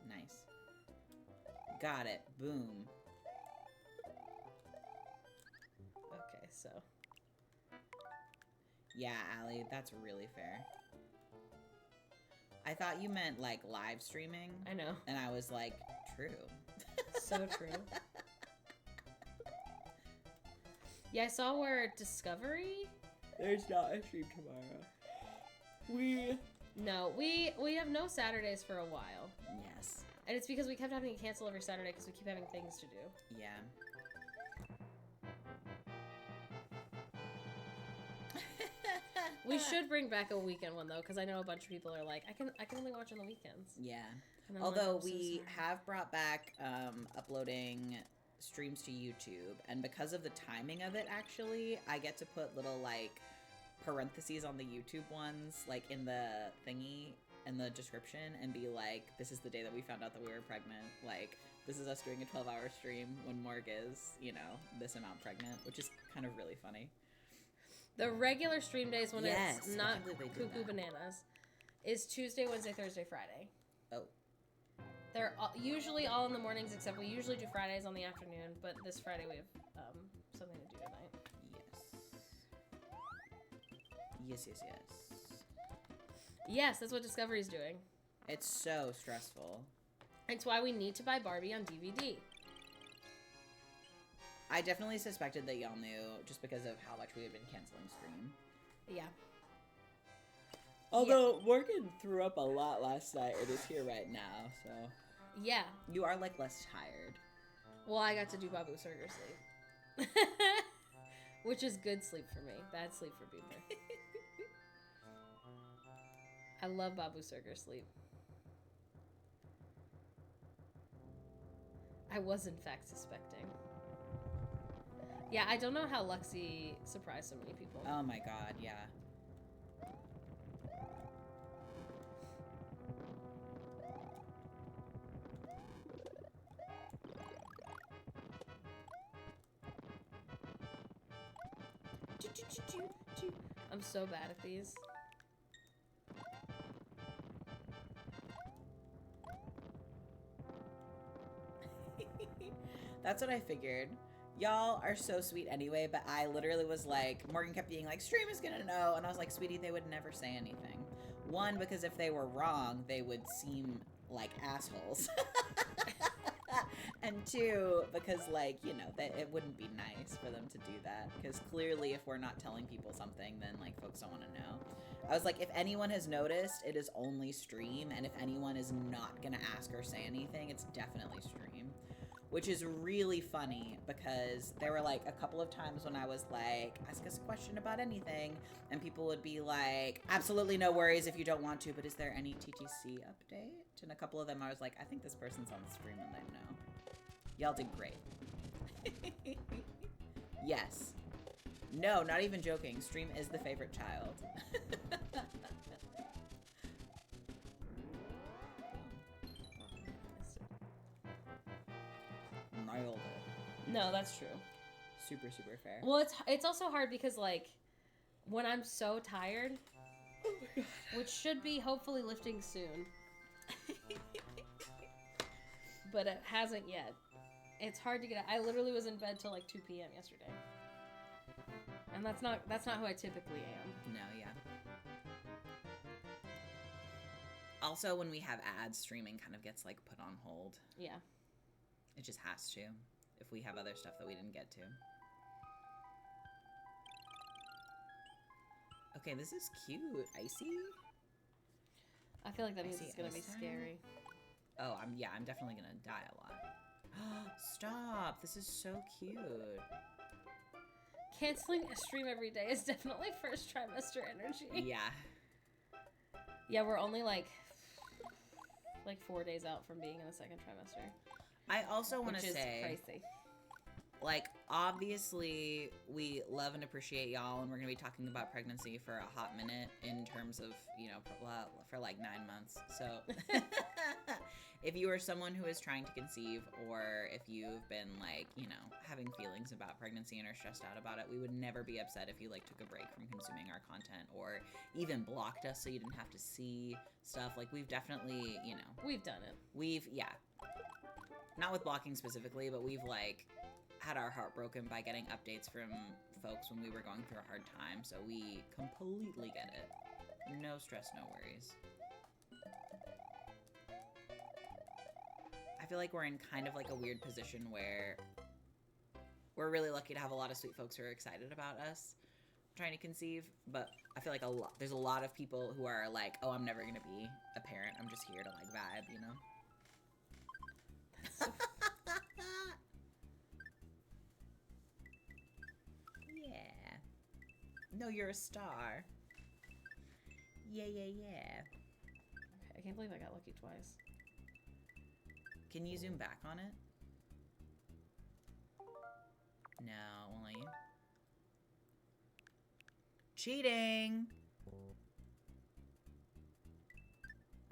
Nice. Got it. Boom. Okay, so. Yeah, Allie, that's really fair. I thought you meant like live streaming. I know. And I was like, true. So true. Yeah, I saw where Discovery. There's not a stream tomorrow. We have no Saturdays for a while. Yes. And it's because we kept having to cancel every Saturday because we keep having things to do. Yeah. We should bring back a weekend one though, because I know a bunch of people are like, I can only watch on the weekends. Yeah. And I'm Although like, I'm so we sorry. have brought back uploading streams to YouTube, and because of the timing of it, actually, I get to put little like parentheses on the YouTube ones, like in the thingy in the description, and be like, this is the day that we found out that we were pregnant. Like, this is us doing a 12-hour stream when Morg is, you know, this amount pregnant, which is kind of really funny. The regular stream days when Yes, it's I not can't believe they did Cuckoo that. Bananas is Tuesday, Wednesday, Thursday, Friday. Oh. They're usually all in the mornings, except we usually do Fridays on the afternoon. But this Friday we have something to do at night. Yes. Yes. Yes, that's what Discovery's doing. It's so stressful. It's why we need to buy Barbie on DVD. I definitely suspected that y'all knew just because of how much we had been canceling stream. Yeah. Although Morgan threw up a lot last night and is here right now, so Yeah. you are like less tired. Well, I got to do Babu Surger sleep. Which is good sleep for me. Bad sleep for Beamer. I love Babu Surger sleep. I was in fact suspecting. Yeah, I don't know how Luxie surprised so many people. Oh my god, yeah. I'm so bad at these. That's what I figured. Y'all are so sweet anyway, but I literally was like, Morgan kept being like, stream is gonna know. And I was like, sweetie, they would never say anything. One, because if they were wrong, they would seem like assholes. And two, because like, you know, that it wouldn't be nice for them to do that. Because clearly if we're not telling people something, then like folks don't want to know. I was like, if anyone has noticed, it is only stream. And if anyone is not gonna ask or say anything, it's definitely stream. Which is really funny because there were like a couple of times when I was like, ask us a question about anything, and people would be like, absolutely no worries if you don't want to, but is there any TTC update? And a couple of them I was like, I think this person's on the stream and they know. Y'all did great. Yes. No, not even joking. Stream is the favorite child. Nailed it. No, that's true. Super, super fair. Well, it's also hard because like when I'm so tired, which should be hopefully lifting soon, but it hasn't yet. It's hard to get. I literally was in bed till like 2 p.m. yesterday, and that's not who I typically am. No, yeah. Also, when we have ads, streaming kind of gets like put on hold. Yeah. It just has to, if we have other stuff that we didn't get to. Okay, this is cute. Icy? I feel like that means Icy it's gonna be Ice. scary. Oh, I'm definitely gonna die a lot. Stop! This is so cute. Canceling a stream every day is definitely first trimester energy. Yeah. Yeah, we're only like 4 days out from being in the second trimester. I also want Which to is say, crazy. like, obviously, we love and appreciate y'all, and we're going to be talking about pregnancy for a hot minute in terms of, you know, for like 9 months. So, if you are someone who is trying to conceive, or if you've been, like, you know, having feelings about pregnancy and are stressed out about it, we would never be upset if you, like, took a break from consuming our content, or even blocked us so you didn't have to see stuff. Like, we've definitely, you know. We've done it. Yeah. Not with blocking specifically, but we've, like, had our heart broken by getting updates from folks when we were going through a hard time, so we completely get it. No stress, no worries. I feel like we're in kind of like a weird position where we're really lucky to have a lot of sweet folks who are excited about us trying to conceive, but I feel like there's a lot of people who are like, oh, I'm never gonna be a parent, I'm just here to like vibe, you know? Yeah. No, you're a star. Yeah. Okay, I can't believe I got lucky twice. Can you zoom back on it? No, won't let you. Cheating!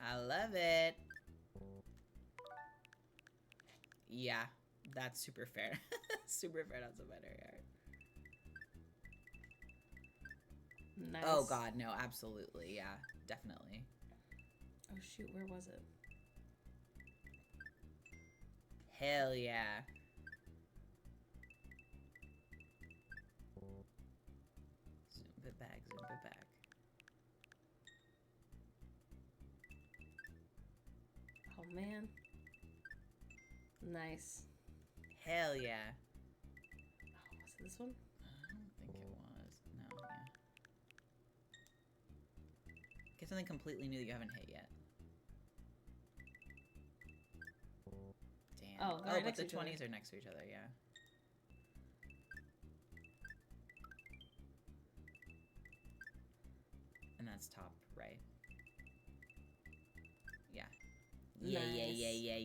I love it. Yeah, that's super fair. Super fair, that's a better yard. Nice. Oh god, no, absolutely. Yeah, definitely. Oh shoot, where was it? Hell yeah. Zoom it back, zoom it back. Oh man. Nice. Hell yeah. Oh, was it this one? I don't think it was. No, yeah. Get something completely new that you haven't hit yet. Damn. Oh, they're right but next the to each other. 20s are next to each other, yeah. And that's top right. Yeah. Yeah, yeah, Nice. yeah, yeah,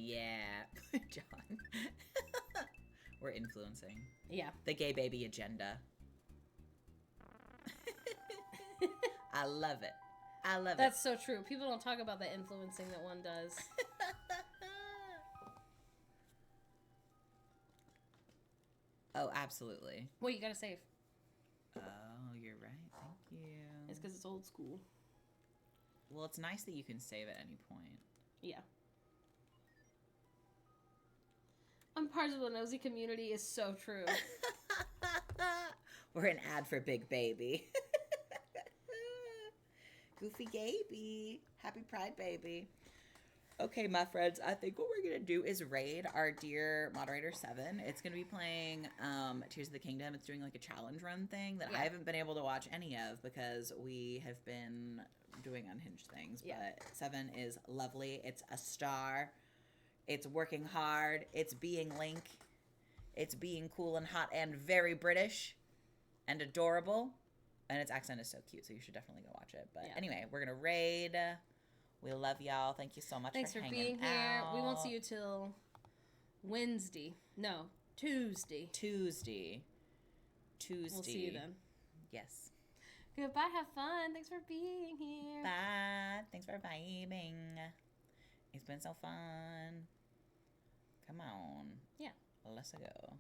yeah. John. We're influencing Yeah. the gay baby agenda. I love it. I love That's so true. People don't talk about the influencing that one does. it. Oh, absolutely. Well, you gotta save. Oh, you're right. Thank you. It's because it's old school. Well, it's nice that you can save at any point. Yeah. I'm part of the nosy community is so true. We're an ad for Big Baby. Goofy Gaby. Happy Pride Baby. Okay, my friends, I think what we're going to do is raid our dear moderator 7. It's going to be playing Tears of the Kingdom. It's doing like a challenge run thing that Yeah. I haven't been able to watch any of because we have been doing unhinged things. Yeah. But 7 is lovely. It's a star. It's working hard. It's being Link. It's being cool and hot and very British and adorable. And its accent is so cute, so you should definitely go watch it. But Yeah. anyway, we're going to raid. We love y'all. Thank you so much Thanks for hanging being here. We won't see out. you till Wednesday. No, Tuesday. Tuesday. We'll see you then. Yes. Goodbye. Have fun. Thanks for being here. Bye. Thanks for vibing. It's been so fun. Come on. Yeah. Let's go.